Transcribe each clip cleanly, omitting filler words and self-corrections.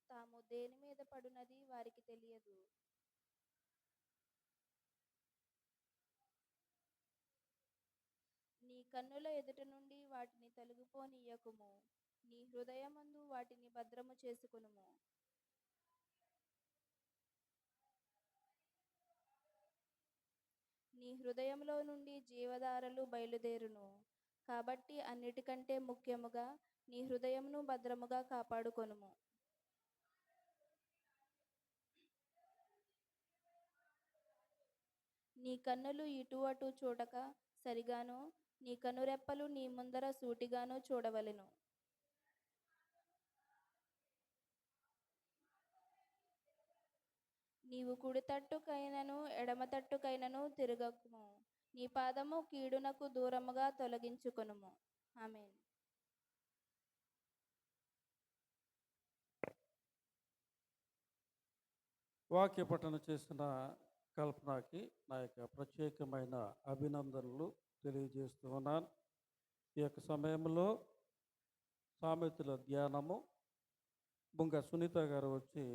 తాము దేని మీద పడునది వారికి తెలియదు. నీ కన్నుల ఎదుట నుండి వాటిని తొలగిపోనీయకుము. నీ హృదయమందు వాటిని భద్రము చేసుకొనుము. నీ హృదయంలో నుండి జీవధారలు బయలుదేరును. కాబట్టి అన్నిటికంటే ముఖ్యముగా నీ హృదయమును భద్రముగా కాపాడుకొనుము. నీ కన్నులు ఇటు అటు చూడక సరిగాను, నీ కనురెప్పలు నీ ముందర సూటిగాను చూడవలెను. నీవు కుడి తట్టుకైనను ఎడమ తట్టుకైనను తిరగకుము. నీ పాదము కీడునకు దూరముగా తొలగించుకొనుము. ఆమేన్. వాక్య పఠనం చేసిన కల్పనకి నా యొక్క ప్రత్యేకమైన అభినందనలు తెలియజేస్తూ ఉన్నాను. ఈ యొక్క సమయంలో సామెతల ధ్యానము బుంగ సునీత గారు వచ్చి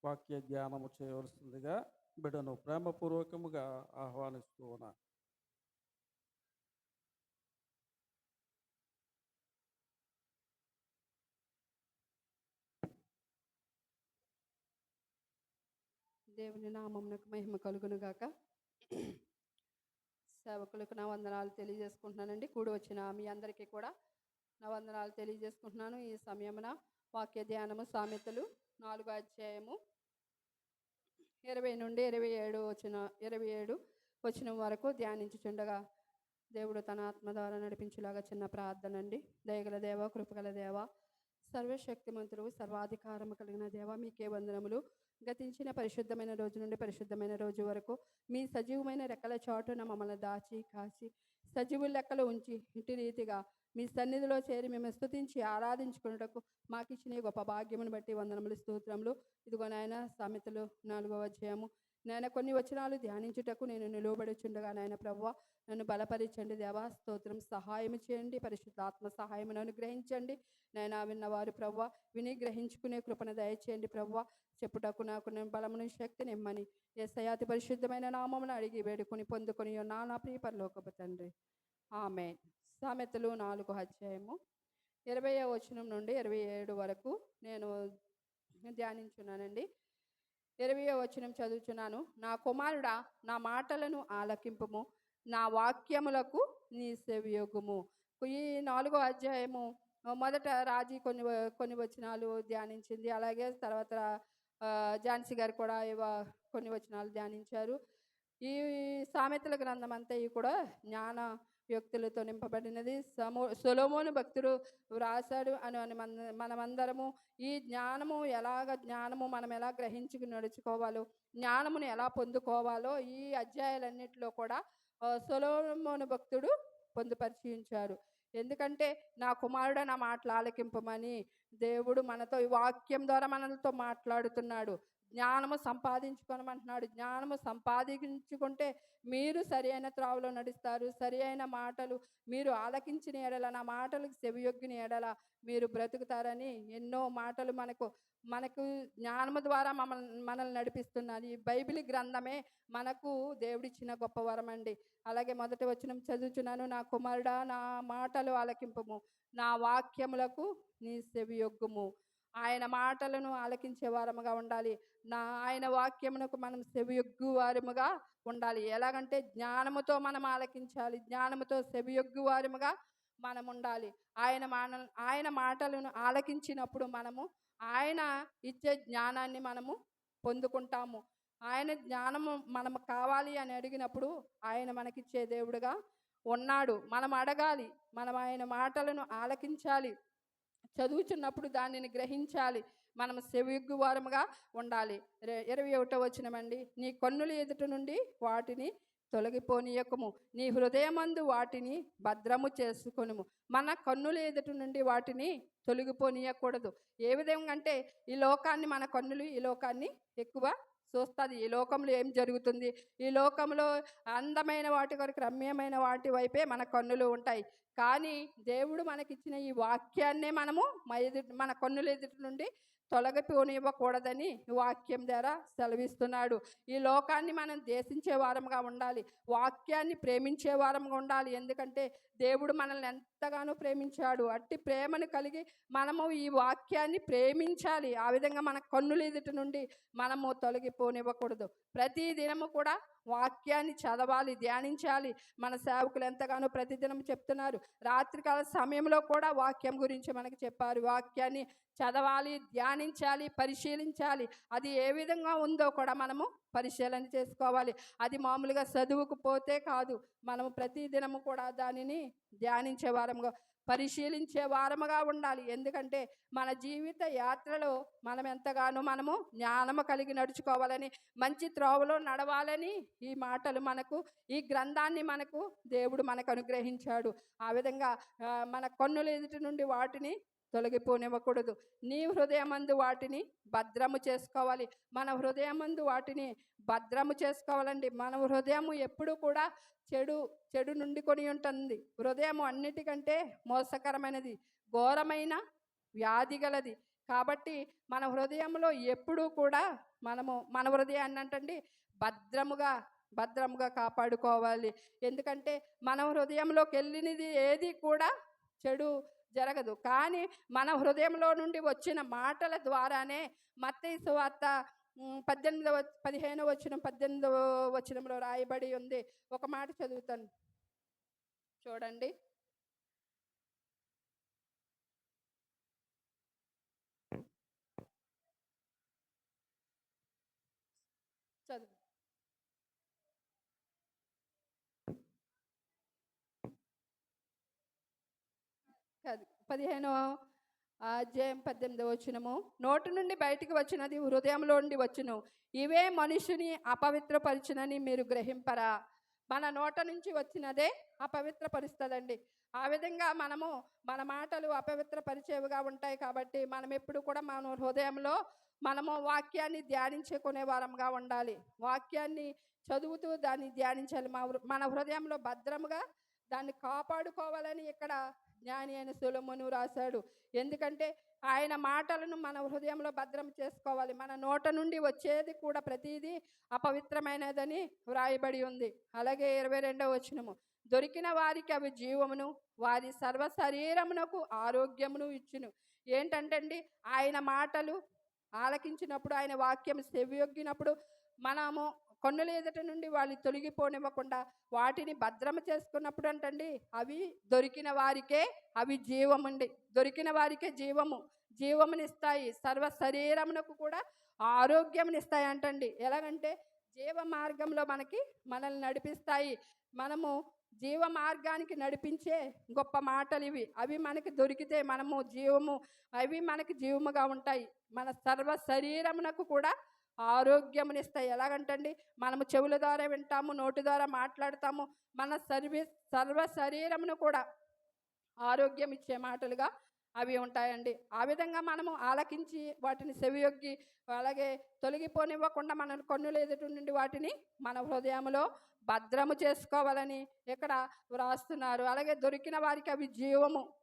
వాక్య ధ్యానము చేయవలసిందిగా బిడ్డను ప్రేమపూర్వకముగా ఆహ్వానిస్తూ ఉన్నాను. దేవుని నామమునకు మహిమ కలుగును గాక. సేవకులకు నా వందనాలు తెలియజేసుకుంటున్నానండి. కూడి వచ్చిన మీ అందరికీ కూడా నా వందనాలు తెలియజేసుకుంటున్నాను. ఈ సమయమున వాక్య ధ్యానము సామెతలు 4వ అధ్యాయము 20 నుండి 27 వచనం వరకు ధ్యానించుచుండగా దేవుడు తన ఆత్మ ద్వారా నడిపించేలాగా చిన్న ప్రార్థన అండి. దయగల దేవ, కృపగల దేవ, సర్వశక్తిమంతుడు, సర్వాధికారము కలిగిన దేవ, మీకే వందనములు. గతించిన పరిశుద్ధమైన రోజు నుండి పరిశుద్ధమైన రోజు వరకు మీ సజీవమైన రెక్కల చాటున మమ్మల్ని దాచి కాచి సజీవుల లెక్కలు ఉంచి ఇంటి రీతిగా మీ సన్నిధిలో చేరి మేము స్తుతించి ఆరాధించుకున్నటకు మాకు ఇచ్చిన గొప్ప భాగ్యమును బట్టి వందనములు, స్తోత్రములు. ఇదిగో నాయన సామెతలు 4వ అధ్యాయము నాయన కొన్ని వచనాలు ధ్యానించుటకు నేను నిలువబడుచుండగా నాయన ప్రభువ నన్ను బలపరించండి దేవా. స్తోత్రం. సహాయం చేయండి. పరిశుద్ధాత్మ సహాయమును అనుగ్రహించండి నాయన. విన్నవారు ప్రభువ విని గ్రహించుకునే కృపను దయచేయండి ప్రభువ. చెప్పుటకు నాకు నేను బలమును శక్తిని ఇమ్మని యేసయ్య అతి పరిశుద్ధమైన నామమును అడిగి వేడుకొని పొందుకొని నా ప్రియ పరలోకపు తండ్రి. ఆమేన్. సామెతలు 4వ అధ్యాయము 20వ వచనం నుండి 27 వరకు నేను ధ్యానించున్నానండి. 20వ వచనం చదువుచున్నాను. నా కుమారుడా, నా మాటలను ఆలకింపుము, నా వాక్యములకు నీ సెవియొగ్గుము. ఈ 4వ అధ్యాయము మొదట రాజీ కొన్ని వచనాలు ధ్యానించింది. అలాగే తర్వాత ఝాన్సీ గారు కూడా కొన్ని వచనాలు ధ్యానించారు. ఈ సామెతల గ్రంథం అంతా కూడా జ్ఞాన యుక్తులతో నింపబడినది. సొలొమోను భక్తుడు వ్రాసాడు అని మనమందరము ఈ జ్ఞానము మనం ఎలా గ్రహించుకుని నడుచుకోవాలో, జ్ఞానమును ఎలా పొందుకోవాలో ఈ అధ్యాయాలన్నింటిలో కూడా సొలొమోను భక్తుడు పొందుపరిచించారు. ఎందుకంటే నా కుమారుడ నా మాటలు ఆలకింపమని దేవుడు మనతో ఈ వాక్యం ద్వారా మనతో మాట్లాడుతున్నాడు. జ్ఞానము సంపాదించుకోనమంటున్నాడు. జ్ఞానము సంపాదించుకుంటే మీరు సరి అయిన త్రావులో నడుస్తారు. సరి అయిన మాటలు మీరు ఆలకించిన ఎడల, నా మాటలకు సెవియొగ్గిన ఎడల మీరు బ్రతుకుతారని ఎన్నో మాటలు మనకు జ్ఞానము ద్వారా మనల్ని నడిపిస్తున్నారు. ఈ బైబిల్ గ్రంథమే మనకు దేవుడిచ్చిన గొప్ప వరం అండి. అలాగే మొదటి వచనం చదువుచున్నాను. నా కుమారుడా, నా మాటలు ఆలకింపుము, నా వాక్యములకు నీ సెవియొగ్గుము. ఆయన మాటలను ఆలకించే వారముగా ఉండాలి. ఆయన వాక్యమునకు మనం సెవియొగ్గు వారముగా ఉండాలి. ఎలాగంటే జ్ఞానముతో మనం ఆలకించాలి, జ్ఞానముతో సెవియొగ్గు వారముగా మనం ఉండాలి. ఆయన మాటలను ఆలకించినప్పుడు మనము ఆయన ఇచ్చే జ్ఞానాన్ని మనము పొందుకుంటాము. ఆయన జ్ఞానము మనము కావాలి అని అడిగినప్పుడు ఆయన మనకిచ్చే దేవుడుగా ఉన్నాడు. మనం అడగాలి, మనం ఆయన మాటలను ఆలకించాలి, చదువుచున్నప్పుడు దానిని గ్రహించాలి, మనం సెవియొగ్గు వారముగా ఉండాలి. 21వ వచనమండి. నీ కన్నుల ఎదుట నుండి వాటిని తొలగిపోనీయకుము, నీ హృదయమందు వాటిని భద్రము చేసుకొనుము. మన కన్నుల ఎదుట నుండి వాటిని తొలగిపోనీయకూడదు. ఏ విధంగా అంటే ఈ లోకాన్ని, మన కన్నులు ఈ లోకాన్ని ఎక్కువ చూస్తుంది. ఈ లోకంలో ఏం జరుగుతుంది, ఈ లోకంలో అందమైన వాటి కొరకు, రమ్యమైన వాటి వైపే మన కన్నులు ఉంటాయి. కానీ దేవుడు మనకిచ్చిన ఈ వాక్యాన్నే మనము మన కన్నుల ఎదుటి నుండి తొలగిపోనివ్వకూడదని ఈ వాక్యం ద్వారా సెలవిస్తున్నాడు. ఈ లోకాన్ని మనం దేశించే వారంగా ఉండాలి, వాక్యాన్ని ప్రేమించే వారంగా ఉండాలి. ఎందుకంటే దేవుడు మనల్ని ఎంతగానో ప్రేమించాడు. అట్టి ప్రేమను కలిగి మనము ఈ వాక్యాన్ని ప్రేమించాలి. ఆ విధంగా మన కన్నుల ఎదుటి నుండి మనము తొలగిపోనివ్వకూడదు. ప్రతి దినము కూడా వాక్యాన్ని చదవాలి, ధ్యానించాలి. మన సేవకులు ఎంతగానో ప్రతిదినం చెప్తున్నారు. రాత్రికాల సమయంలో కూడా వాక్యం గురించి మనకు చెప్పారు. వాక్యాన్ని చదవాలి, ధ్యానించాలి, పరిశీలించాలి. అది ఏ విధంగా ఉందో కూడా మనము పరిశీలన చేసుకోవాలి. అది మామూలుగా చదువుకు పోతే కాదు, మనము ప్రతిదినము కూడా దానిని ధ్యానించే వారముగా, పరిశీలించే వారముగా ఉండాలి. ఎందుకంటే మన జీవిత యాత్రలో మనం ఎంతగానో మనము జ్ఞానము కలిగి నడుచుకోవాలని, మంచి త్రోవలో నడవాలని ఈ మాటలు మనకు, ఈ గ్రంథాన్ని మనకు దేవుడు మనకు అనుగ్రహించాడు. ఆ విధంగా మన కన్నుల ఎదుటి నుండి వాటిని తొలగిపోనివ్వకూడదు. నీ హృదయమందు వాటిని భద్రము చేసుకోవాలి. మన హృదయమందు వాటిని భద్రము చేసుకోవాలండి. మన హృదయము ఎప్పుడు కూడా చెడు నుండి కొని ఉంటుంది. హృదయము అన్నిటికంటే మోసకరమైనది, ఘోరమైన వ్యాధి గలది. కాబట్టి మన హృదయంలో ఎప్పుడూ కూడా మనము మన హృదయాన్ని అంటండి భద్రముగా కాపాడుకోవాలి. ఎందుకంటే మన హృదయంలోకి వెళ్ళినది ఏది కూడా చెడు జరగదు. కానీ మన హృదయంలో నుండి వచ్చిన మాటల ద్వారానే మత్తయి సువార్త 15వ వచనంలో రాయబడి ఉంది. ఒక మాట చదువుతాను చూడండి. చదువు. 15వ అధ్యాయం 18వ వచనము, నోటి నుండి బయటికి వచ్చినది హృదయంలో నుండి వచ్చును, ఇవే మనుషుని అపవిత్రపరచునని మీరు గ్రహింపరా. మన నోట నుంచి వచ్చినదే అపవిత్రపరుస్తుందండి. ఆ విధంగా మనము మన మాటలు అపవిత్రపరిచేవిగా ఉంటాయి. కాబట్టి మనం ఎప్పుడు కూడా మన హృదయంలో మనము వాక్యాన్ని ధ్యానించుకునే వారంగా ఉండాలి. వాక్యాన్ని చదువుతూ దాన్ని ధ్యానించాలి. మన హృదయంలో భద్రముగా దాన్ని కాపాడుకోవాలని ఇక్కడ జ్ఞాని అయిన సొలొమోను రాశాడు. ఎందుకంటే ఆయన మాటలను మన హృదయంలో భద్రం చేసుకోవాలి. మన నోట నుండి వచ్చేది కూడా ప్రతిదీ అపవిత్రమైనదని వ్రాయబడి ఉంది. అలాగే 22వ వచనము, దొరికిన వారికి అవి జీవమును, వారి సర్వ శరీరమునకు ఆరోగ్యమును ఇచ్చును. ఏంటంటే ఆయన మాటలు ఆలకించినప్పుడు, ఆయన వాక్యం చెవియొగ్గినప్పుడు మనము కన్నుల ఎదుట నుండి వాళ్ళు తొలగిపోనివ్వకుండా వాటిని భద్రమ చేసుకున్నప్పుడు అంటండి అవి దొరికిన వారికే అవి జీవమండి. దొరికిన వారికే జీవమునిస్తాయి. సర్వ శరీరమునకు కూడా ఆరోగ్యమునిస్తాయి అంటండి. ఎలాగంటే జీవ మార్గంలో మనల్ని నడిపిస్తాయి. మనము జీవ మార్గానికి నడిపించే గొప్ప మాటలు ఇవి. అవి మనకి దొరికితే అవి మనకి జీవముగా ఉంటాయి. మన సర్వ శరీరమునకు కూడా ఆరోగ్యమునిస్తాయి. ఎలాగంటండి మనము చెవుల ద్వారా వింటాము, నోటి ద్వారా మాట్లాడతాము. మన సర్వ శరీరమును కూడా ఆరోగ్యం ఇచ్చే మాటలుగా అవి ఉంటాయండి. ఆ విధంగా మనము ఆలకించి వాటిని చెవియొగ్గి, అలాగే తొలగిపోనివ్వకుండా మన కన్నుల ఎదుటి నుండి వాటిని మన హృదయంలో భద్రము చేసుకోవాలని ఇక్కడ వ్రాస్తున్నారు. అలాగే దొరికిన వారికి అవి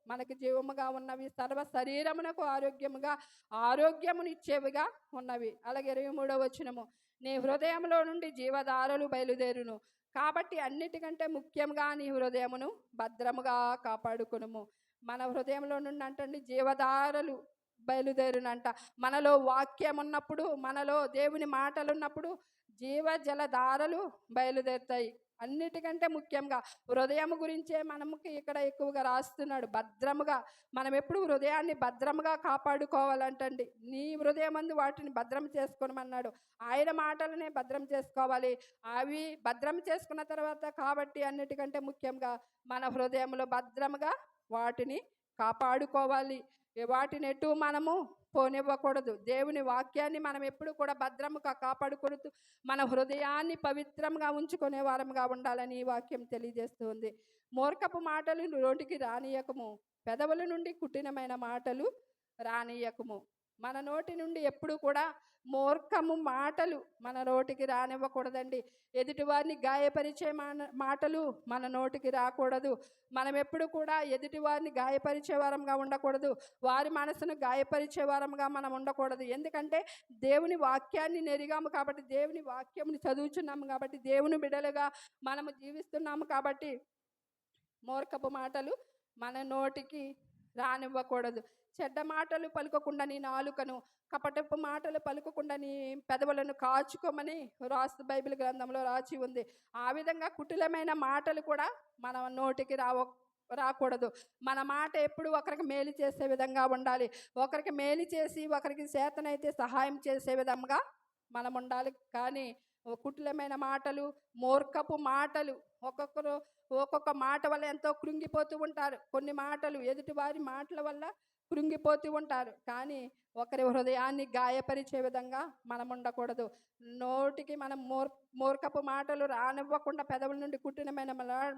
మనకి జీవముగా ఉన్నవి, సర్వ శరీరమునకు ఆరోగ్యమునిచ్చేవిగా ఉన్నవి. అలాగే 23వ వచనము, నీ హృదయంలో నుండి జీవధారలు బయలుదేరును, కాబట్టి అన్నిటికంటే ముఖ్యంగా నీ హృదయమును భద్రముగా కాపాడుకునుము. మన హృదయంలో నుండి అంటండి జీవధారలు బయలుదేరునంట. మనలో వాక్యం ఉన్నప్పుడు, మనలో దేవుని మాటలు ఉన్నప్పుడు జలధారలు బయలుదేరుతాయి. అన్నిటికంటే ముఖ్యంగా హృదయం గురించే మనకి ఇక్కడ ఎక్కువగా రాస్తున్నాడు. భద్రముగా మనం ఎప్పుడు హృదయాన్ని భద్రముగా కాపాడుకోవాలంటండి. నీ హృదయమందు వాటిని భద్రం చేసుకోమన్నాడు. ఆయన మాటలనే భద్రం చేసుకోవాలి. అవి భద్రం చేసుకున్న తర్వాత కాబట్టి అన్నిటికంటే ముఖ్యంగా మన హృదయంలో భద్రముగా వాటిని కాపాడుకోవాలి. వాటిని ఎటు మనము పోనివ్వకూడదు. దేవుని వాక్యాన్ని మనం ఎప్పుడు కూడా భద్రముగా కాపాడుకూడదు. మన హృదయాన్ని పవిత్రంగా ఉంచుకునే వారంగా ఉండాలని ఈ వాక్యం తెలియజేస్తుంది. మూర్ఖపు మాటలు నోటికి రానియకము, పెదవుల నుండి కుటిలమైన మాటలు రానియకము. మన నోటి నుండి ఎప్పుడు కూడా మూర్ఖము మాటలు మన నోటికి రానివ్వకూడదండి. ఎదుటివారిని గాయపరిచే మాటలు మన నోటికి రాకూడదు. మనం ఎప్పుడు కూడా ఎదుటివారిని గాయపరిచే వారంగా ఉండకూడదు. వారి మనసును గాయపరిచే వారంగా మనం ఉండకూడదు. ఎందుకంటే దేవుని వాక్యాన్ని నెరిగాము కాబట్టి, దేవుని వాక్యముని చదువుచున్నాము కాబట్టి, దేవుని బిడ్డలుగా మనము జీవిస్తున్నాము కాబట్టి మూర్ఖపు మాటలు మన నోటికి రానివ్వకూడదు. చెడ్డ మాటలు పలుకకుండా నీ నాలుకను, కపటపు మాటలు పలుకకుండా నీ పెదవులను కాచుకోమని బైబిల్ గ్రంథంలో రాసి ఉంది. ఆ విధంగా కుటిలమైన మాటలు కూడా మన నోటికి రాకూడదు. మన మాట ఎప్పుడు ఒకరికి మేలు చేసే విధంగా ఉండాలి. ఒకరికి మేలు చేసి ఒకరికి చేతనైతే సహాయం చేసే విధంగా మనం ఉండాలి. కానీ కుటిలమైన మాటలు, మూర్ఖపు మాటలు, ఒక్కొక్క మాట వల్ల ఎంతో కృంగిపోతూ ఉంటారు. కొన్ని మాటలు ఎదుటివారి మాటల వల్ల కృంగిపోతూ ఉంటారు. కానీ ఒకరి హృదయాన్ని గాయపరిచే విధంగా మనం ఉండకూడదు. నోటికి మనం మూర్ఖపు మాటలు రానివ్వకుండా, పెదవుల నుండి కుటిలమైన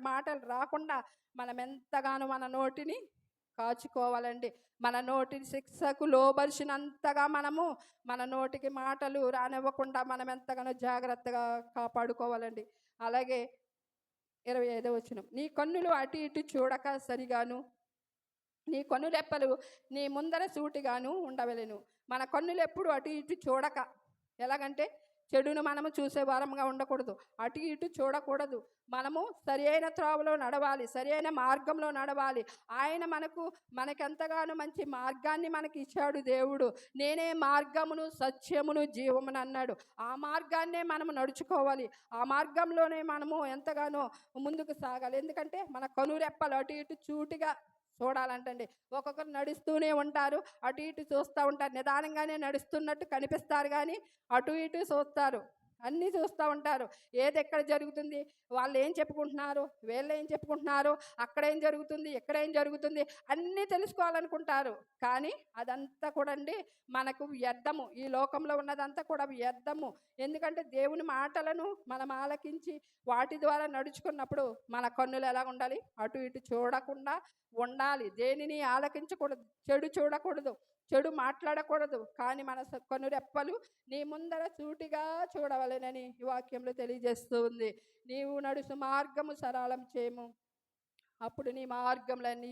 మాటలు రాకుండా మనం ఎంతగానో మన నోటిని కాచుకోవాలండి. మన నోటిని శిక్షకు లోబరిచినంతగా మనము మన నోటికి మాటలు రానివ్వకుండా మనం ఎంతగానో జాగ్రత్తగా కాపాడుకోవాలండి. అలాగే 25వ వచనం, నీ కన్నులు అటు ఇటు చూడక సరిగాను, నీ కన్నులెప్పలు నీ ముందర సూటిగాను ఉండవలెను. మన కన్నులు ఎప్పుడు అటు ఇటు చూడక, ఎలాగంటే చెడును మనము చూసే వారంగా ఉండకూడదు. అటు ఇటు చూడకూడదు. మనము సరి అయిన త్రోవలో నడవాలి, సరి అయిన మార్గంలో నడవాలి. ఆయన మనకెంతగానో మంచి మార్గాన్ని మనకి ఇచ్చాడు దేవుడు. నేనే మార్గమును సత్యమును జీవమును అన్నాడు. ఆ మార్గాన్నే మనము నడుచుకోవాలి. ఆ మార్గంలోనే మనము ఎంతగానో ముందుకు సాగాలి. ఎందుకంటే మన కనురెప్పలు అటు ఇటు చూటిగా చూడాలంటండి. ఒక్కొక్కరు నడుస్తూనే ఉంటారు, అటు ఇటు చూస్తూ ఉంటారు. నిదానంగానే నడుస్తున్నట్టు కనిపిస్తారు, కానీ అటు ఇటు చూస్తారు, అన్నీ చూస్తూ ఉంటారు. ఏది ఎక్కడ జరుగుతుంది, వాళ్ళు ఏం చెప్పుకుంటున్నారు, వీళ్ళు ఏం చెప్పుకుంటున్నారు, అక్కడేం జరుగుతుంది, ఎక్కడేం జరుగుతుంది అన్నీ తెలుసుకోవాలనుకుంటారు. కానీ అదంతా కూడా అండి మనకు వ్యర్థము. ఈ లోకంలో ఉన్నదంతా కూడా వ్యర్థము. ఎందుకంటే దేవుని మాటలను మనం ఆలకించి వాటి ద్వారా నడుచుకున్నప్పుడు మన కన్నులు ఎలా ఉండాలి, అటు ఇటు చూడకుండా ఉండాలి. దేనిని ఆలకించకూడదు, చెడు చూడకూడదు, చెడు మాట్లాడకూడదు. కానీ మన కనురెప్పలు నీ ముందర సూటిగా చూడవలెనని ఈ వాక్యంలో తెలియజేస్తూ ఉంది. నీవు నడుచు మార్గము సరళం చేయము, అప్పుడు నీ మార్గములన్నీ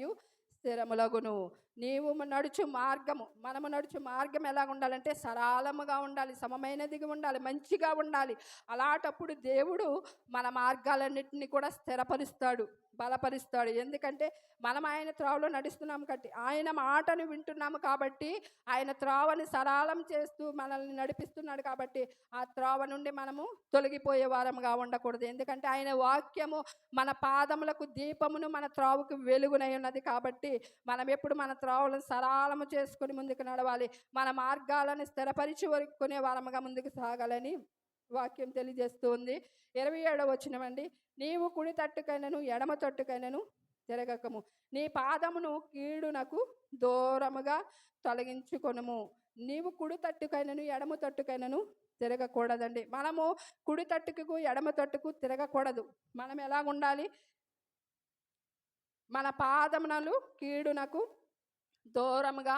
స్థిరములగును. నీవు నడుచు మార్గము, మనము నడుచు మార్గం ఎలా ఉండాలంటే సరళముగా ఉండాలి, సమమైనదిగా ఉండాలి, మంచిగా ఉండాలి. అలాంటప్పుడు దేవుడు మన మార్గాలన్నింటినీ కూడా స్థిరపరుస్తాడు, బలపరుస్తాడు. ఎందుకంటే మనం ఆయన త్రోవలో నడుస్తున్నాము కాబట్టి, ఆయన మాటను వింటున్నాము కాబట్టి, ఆయన త్రోవని సరళం చేస్తూ మనల్ని నడిపిస్తున్నాడు కాబట్టి ఆ త్రోవ నుండి మనము తొలగిపోయే వారముగా ఉండకూడదు. ఎందుకంటే ఆయన వాక్యము మన పాదములకు దీపమును, మన త్రోవకు వెలుగునై ఉన్నది కాబట్టి మనం ఎప్పుడు మన త్రోవలను సరళము చేసుకుని ముందుకు నడవాలి. మన మార్గాలను స్థిరపరిచి వరుకునే వారముగా ముందుకు సాగాలని వాక్యం తెలియజేస్తూ ఉంది. 27వ వచనమండి, నీవు కుడి తట్టుకైనను ఎడమ తట్టుకైనను తిరగకము, నీ పాదమును కీడునకు దూరముగా తొలగించుకొనుము. నీవు కుడి తట్టుకైనను ఎడమ తట్టుకైనను తిరగకూడదండి. మనము కుడి తట్టుకు ఎడమ తట్టుకు తిరగకూడదు. మనం ఎలా ఉండాలి, మన పాదమునలు కీడునకు దూరముగా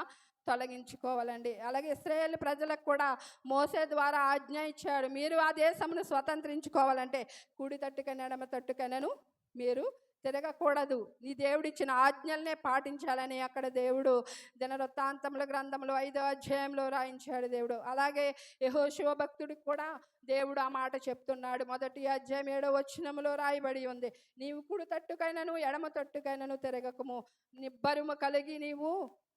తొలగించుకోవాలండి. అలాగే ఇశ్రాయేలు ప్రజలకు కూడా మోసే ద్వారా ఆజ్ఞ ఇచ్చాడు, మీరు ఆ దేశమును స్వతంత్రించుకోవాలంటే కుడి తట్టుకైనా ఎడమ తట్టుకైనను మీరు తిరగకూడదు. నీ దేవుడిచ్చిన ఆజ్ఞల్నే పాటించాలని అక్కడ దేవుడు దినవృత్తాంతముల గ్రంథంలో 5వ అధ్యాయంలో రాయించాడు దేవుడు. అలాగే యెహోషువ భక్తుడికి కూడా దేవుడు ఆ మాట చెప్తున్నాడు. 1వ అధ్యాయం 7వ వచనములో రాయబడి ఉంది, నీవు కుడి తట్టుకైనను ఎడమ తట్టుకైనను తిరగకము, నిబ్బరము కలిగి నీవు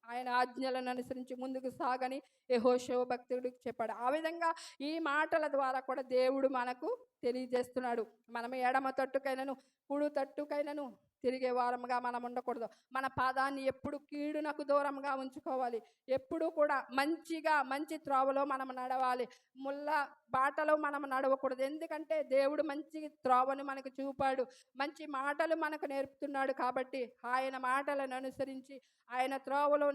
ఆయన ఆజ్ఞలను అనుసరించి ముందుకు సాగని యెహోషువ భక్తుడికి చెప్పాడు. ఆ విధంగా ఈ మాటల ద్వారా కూడా దేవుడు మనకు తెలియజేస్తున్నాడు. మనము ఎడమ తట్టుకైనను కుడి తట్టుకైనను తిరిగే వారముగా మనం ఉండకూడదు. మన పాదాన్ని ఎప్పుడు కీడునకు దూరంగా ఉంచుకోవాలి. ఎప్పుడు కూడా మంచి త్రోవలో మనం నడవాలి. ముళ్ళ బాటలో మనం నడవకూడదు. ఎందుకంటే దేవుడు మంచి త్రోవను మనకు చూపాడు, మంచి మాటలు మనకు నేర్పుతున్నాడు. కాబట్టి ఆయన మాటలను అనుసరించి ఆయన త్రోవలో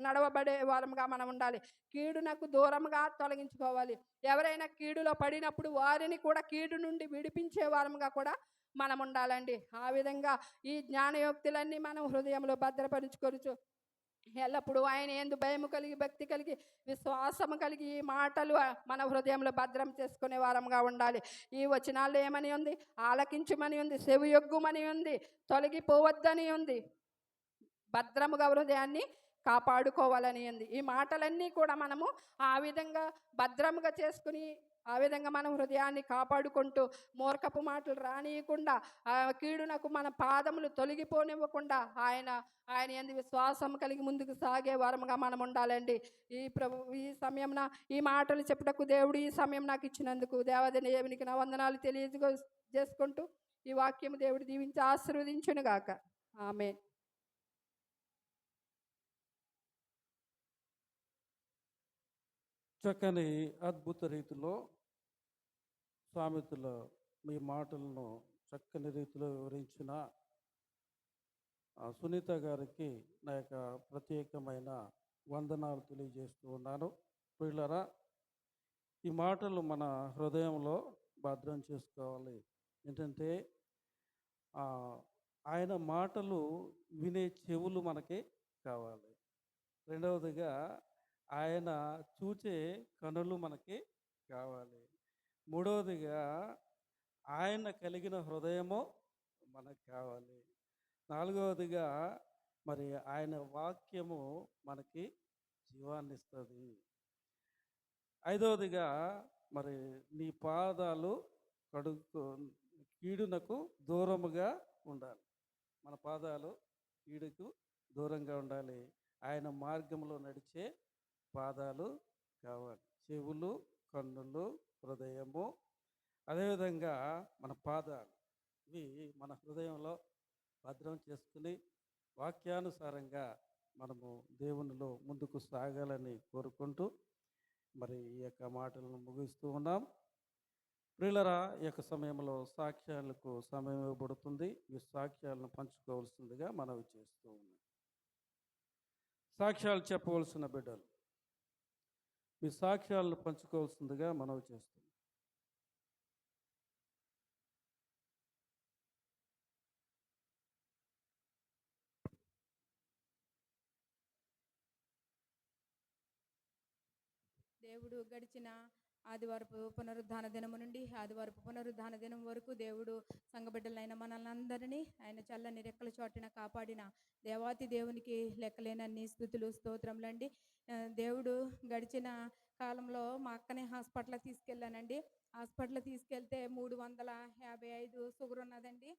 నడవబడే వారముగా మనం ఉండాలి. కీడునకు దూరంగా తొలగించుకోవాలి. ఎవరైనా కీడులో పడినప్పుడు వారిని కూడా కీడు నుండి విడిపించే వారముగా కూడా మనం ఉండాలండి. ఆ విధంగా ఈ జ్ఞానయోక్తులన్నీ మనం హృదయంలో భద్రపరుచుకొనుచు ఎల్లప్పుడూ ఆయన యందు భయము కలిగి, భక్తి కలిగి, విశ్వాసము కలిగి ఈ మాటలు మన హృదయంలో భద్రం చేసుకునే వారంగా ఉండాలి. ఈ వచనాల్లో ఏమని ఉంది? ఆలకించమని ఉంది, చెవియొగ్గుమని ఉంది, తొలగిపోవద్దని ఉంది, భద్రముగా హృదయాన్ని కాపాడుకోవాలని ఉంది. ఈ మాటలన్నీ కూడా మనము ఆ విధంగా భద్రముగా చేసుకుని, ఆ విధంగా మనం హృదయాన్ని కాపాడుకుంటూ, మూర్ఖపు మాటలు రానియకుండా, కీడునకు మన పాదములు తొలగిపోనివ్వకుండా ఆయన యందు విశ్వాసం కలిగి ముందుకు సాగే వారముగా మనం ఉండాలండి. ఈ సమయంన ఈ మాటలు చెప్పుటకు దేవుడు ఈ సమయం నాకు ఇచ్చినందుకు దేవాది దేవునికి నా వందనాలు చేసుకుంటూ ఈ వాక్యం దేవుడు దీవించి ఆశీర్వదించును గాక. ఆమేన్. చక్కని అద్భుత రీతిలో సామెతల మీ మాటలను చక్కని రీతిలో వివరించిన సునీత గారికి నా యొక్క ప్రత్యేకమైన వందనాలు తెలియజేస్తూ ఉన్నాను. ప్రియులారా, ఈ మాటలు మన హృదయంలో భద్రం చేసుకోవాలి. ఏంటంటే ఆయన మాటలు వినే చెవులు మనకి కావాలి. రెండవదిగా ఆయన చూచే కనులు మనకి కావాలి. మూడవదిగా ఆయన కలిగిన హృదయము మనకు కావాలి. నాలుగవదిగా మరి ఆయన వాక్యము మనకి జీవాన్ని ఇస్తుంది. ఐదవదిగా మరి నీ పాదాలు కీడునకు దూరముగా ఉండాలి. మన పాదాలు కీడుకు దూరంగా ఉండాలి. ఆయన మార్గంలో నడిచే పాదాలు కావాలి. చెవులు, కన్నులు, హృదయము, అదేవిధంగా మన పాదాలు ఇవి మన హృదయంలో భద్రం చేసుకుని వాక్యానుసారంగా మనము దేవునిలో ముందుకు సాగాలని కోరుకుంటూ మరి ఈ యొక్క మాటలను ముగిస్తూ ఉన్నాం. ప్రియులరా, ఈ యొక్క సమయంలో సాక్ష్యాలకు సమయం ఇవ్వబడుతుంది. ఈ సాక్ష్యాలను పంచుకోవాల్సిందిగా మనవి చేస్తూ ఉన్నాం. సాక్ష్యాలు చెప్పవలసిన బిడ్డలు మీ సాక్ష్యాలను పంచుకోవాల్సిందిగా మనవి చేస్తున్నాం. దేవుడు గడిచిన ఆదివారపు పునరుద్ధాన దినము నుండి ఆదివారపు పునరుద్ధాన దినం వరకు దేవుడు సంఘబిడ్డలైన మనల్ని అందరినీ ఆయన చల్లని రెక్కల చోటిన కాపాడిన దేవాతి దేవునికి లెక్కలేనన్ని స్తుతులు స్తోత్రములండి. దేవుడు గడిచిన కాలంలో మా అక్కని హాస్పిటల్ తీసుకెళ్ళానండి. హాస్పిటల్ తీసుకెళ్తే 355 షుగర్ ఉన్నదండి.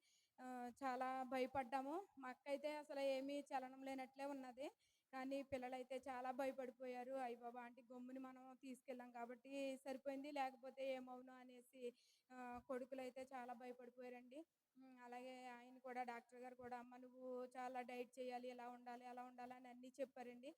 చాలా భయపడ్డాము. మా అక్క అయితే అసలు ఏమీ చలనం లేనట్లే ఉన్నది. కానీ పిల్లలైతే చాలా భయపడిపోయారు. అయ్య బాబా అంటే గమ్ముని మనం తీసుకెళ్ళాం కాబట్టి సరిపోయింది, లేకపోతే ఏమవును అనేసి కొడుకులు అయితే చాలా భయపడిపోయారండి. అలాగే ఆయన కూడా డాక్టర్ గారు కూడా అమ్మ నువ్వు చాలా డైట్ చేయాలి, ఇలా ఉండాలి అలా ఉండాలి అని అన్నీ చెప్పారండి.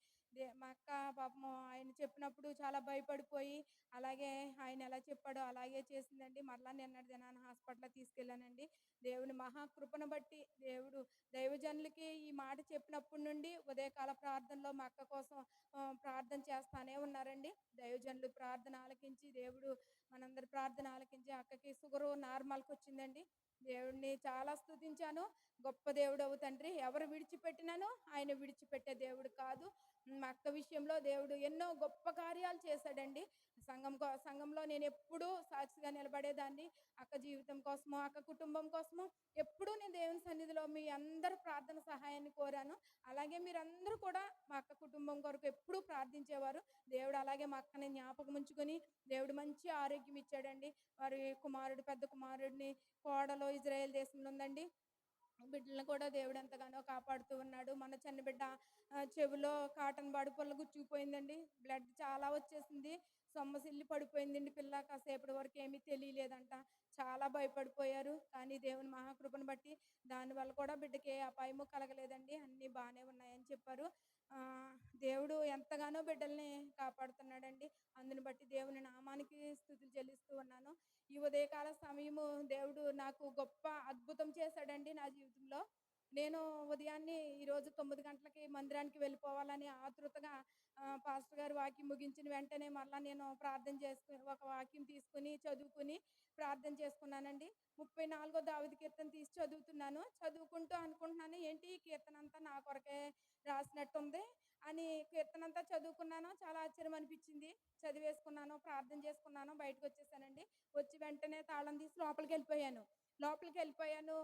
మా అక్క పాపము ఆయన చెప్పినప్పుడు చాలా భయపడిపోయి అలాగే ఆయన ఎలా చెప్పాడో అలాగే చేసిందండి. మరలా నిన్నటి దినాన హాస్పిటల్ తీసుకెళ్ళానండి. దేవుని మహాకృపను బట్టి దేవుడు దైవజనులకి ఈ మాట చెప్పినప్పటి నుండి ఉదయకాల ప్రార్థనలో మా అక్క కోసం ప్రార్థన చేస్తానే ఉన్నారండి. దైవజనులు ప్రార్థన ఆలకించి దేవుడు మనందరి ప్రార్థన ఆలకించి అక్కకి షుగరు నార్మల్కి వచ్చిందండి. దేవుడిని చాలా స్తుతించాను. గొప్ప దేవుడవు తండ్రి, ఎవరు విడిచిపెట్టినానో ఆయన విడిచిపెట్టే దేవుడు కాదు. మా అక్క విషయంలో దేవుడు ఎన్నో గొప్ప కార్యాలు చేశాడండి. సంఘంలో నేను ఎప్పుడూ సాక్షిగా నిలబడేదాన్ని. అక్క జీవితం కోసము, అక్క కుటుంబం కోసము ఎప్పుడూ నేను దేవుని సన్నిధిలో మీ అందరి ప్రార్థన సహాయాన్ని కోరాను. అలాగే మీరందరూ కూడా మా అక్క కుటుంబం కొరకు ఎప్పుడూ ప్రార్థించేవారు. దేవుడు అలాగే మా అక్కని జ్ఞాపకం ఉంచుకొని దేవుడు మంచి ఆరోగ్యం ఇచ్చాడండి. వారి కుమారుడు, పెద్ద కుమారుడిని కోడలో ఇజ్రాయెల్ దేశంలో ఉందండి. బిడ్డలను కూడా దేవుడు ఎంతగానో కాపాడుతూ ఉన్నాడు. మన చిన్న బిడ్డ చెవిలో కాటన్ బాడు పుల్ల గుచ్చుకుపోయిందండి. బ్లడ్ చాలా వచ్చేసింది. సొమ్మసిల్లి పడిపోయిందండి పిల్ల. కాసేపటి వరకు ఏమీ తెలియలేదంట. చాలా భయపడిపోయారు. కానీ దేవుని మహాకృపను బట్టి దానివల్ల కూడా బిడ్డకి ఏ అపాయము కలగలేదండి. అన్నీ బాగానే ఉన్నాయని చెప్పారు. దేవుడు ఎంతగానో బిడ్డల్ని కాపాడుతున్నాడండి. అందుని బట్టి దేవుని నామానికి స్తుతులు చెల్లిస్తూ ఉన్నాను. ఈ ఉదయకాల సమయము దేవుడు నాకు గొప్ప అద్భుతం చేశాడండి నా జీవితంలో. నేను ఉదయాన్నే ఈరోజు 9 గంటలకి మందిరానికి వెళ్ళిపోవాలని ఆతృతగా పాస్టర్ గారు వాక్యం ముగించిన వెంటనే మళ్ళీ నేను ప్రార్థన చేసుకుని ఒక వాక్యం తీసుకుని చదువుకుని ప్రార్థన చేసుకున్నానండి. 34వ దావీదు కీర్తన తీసి చదువుతున్నాను. చదువుకుంటూ అనుకుంటున్నాను ఏంటి ఈ కీర్తన అంతా నా కొరకే రాసినట్టుంది. అని కీర్తన అంతా చదువుకున్నాను. చాలా ఆశ్చర్యం అనిపించింది. చదివేసుకున్నాను, ప్రార్థన చేసుకున్నాను, బయటకు వచ్చేసానండి. వచ్చి వెంటనే తాళం తీసి లోపలికెళ్ళిపోయాను. లోపలికెళ్ళిపోయాను.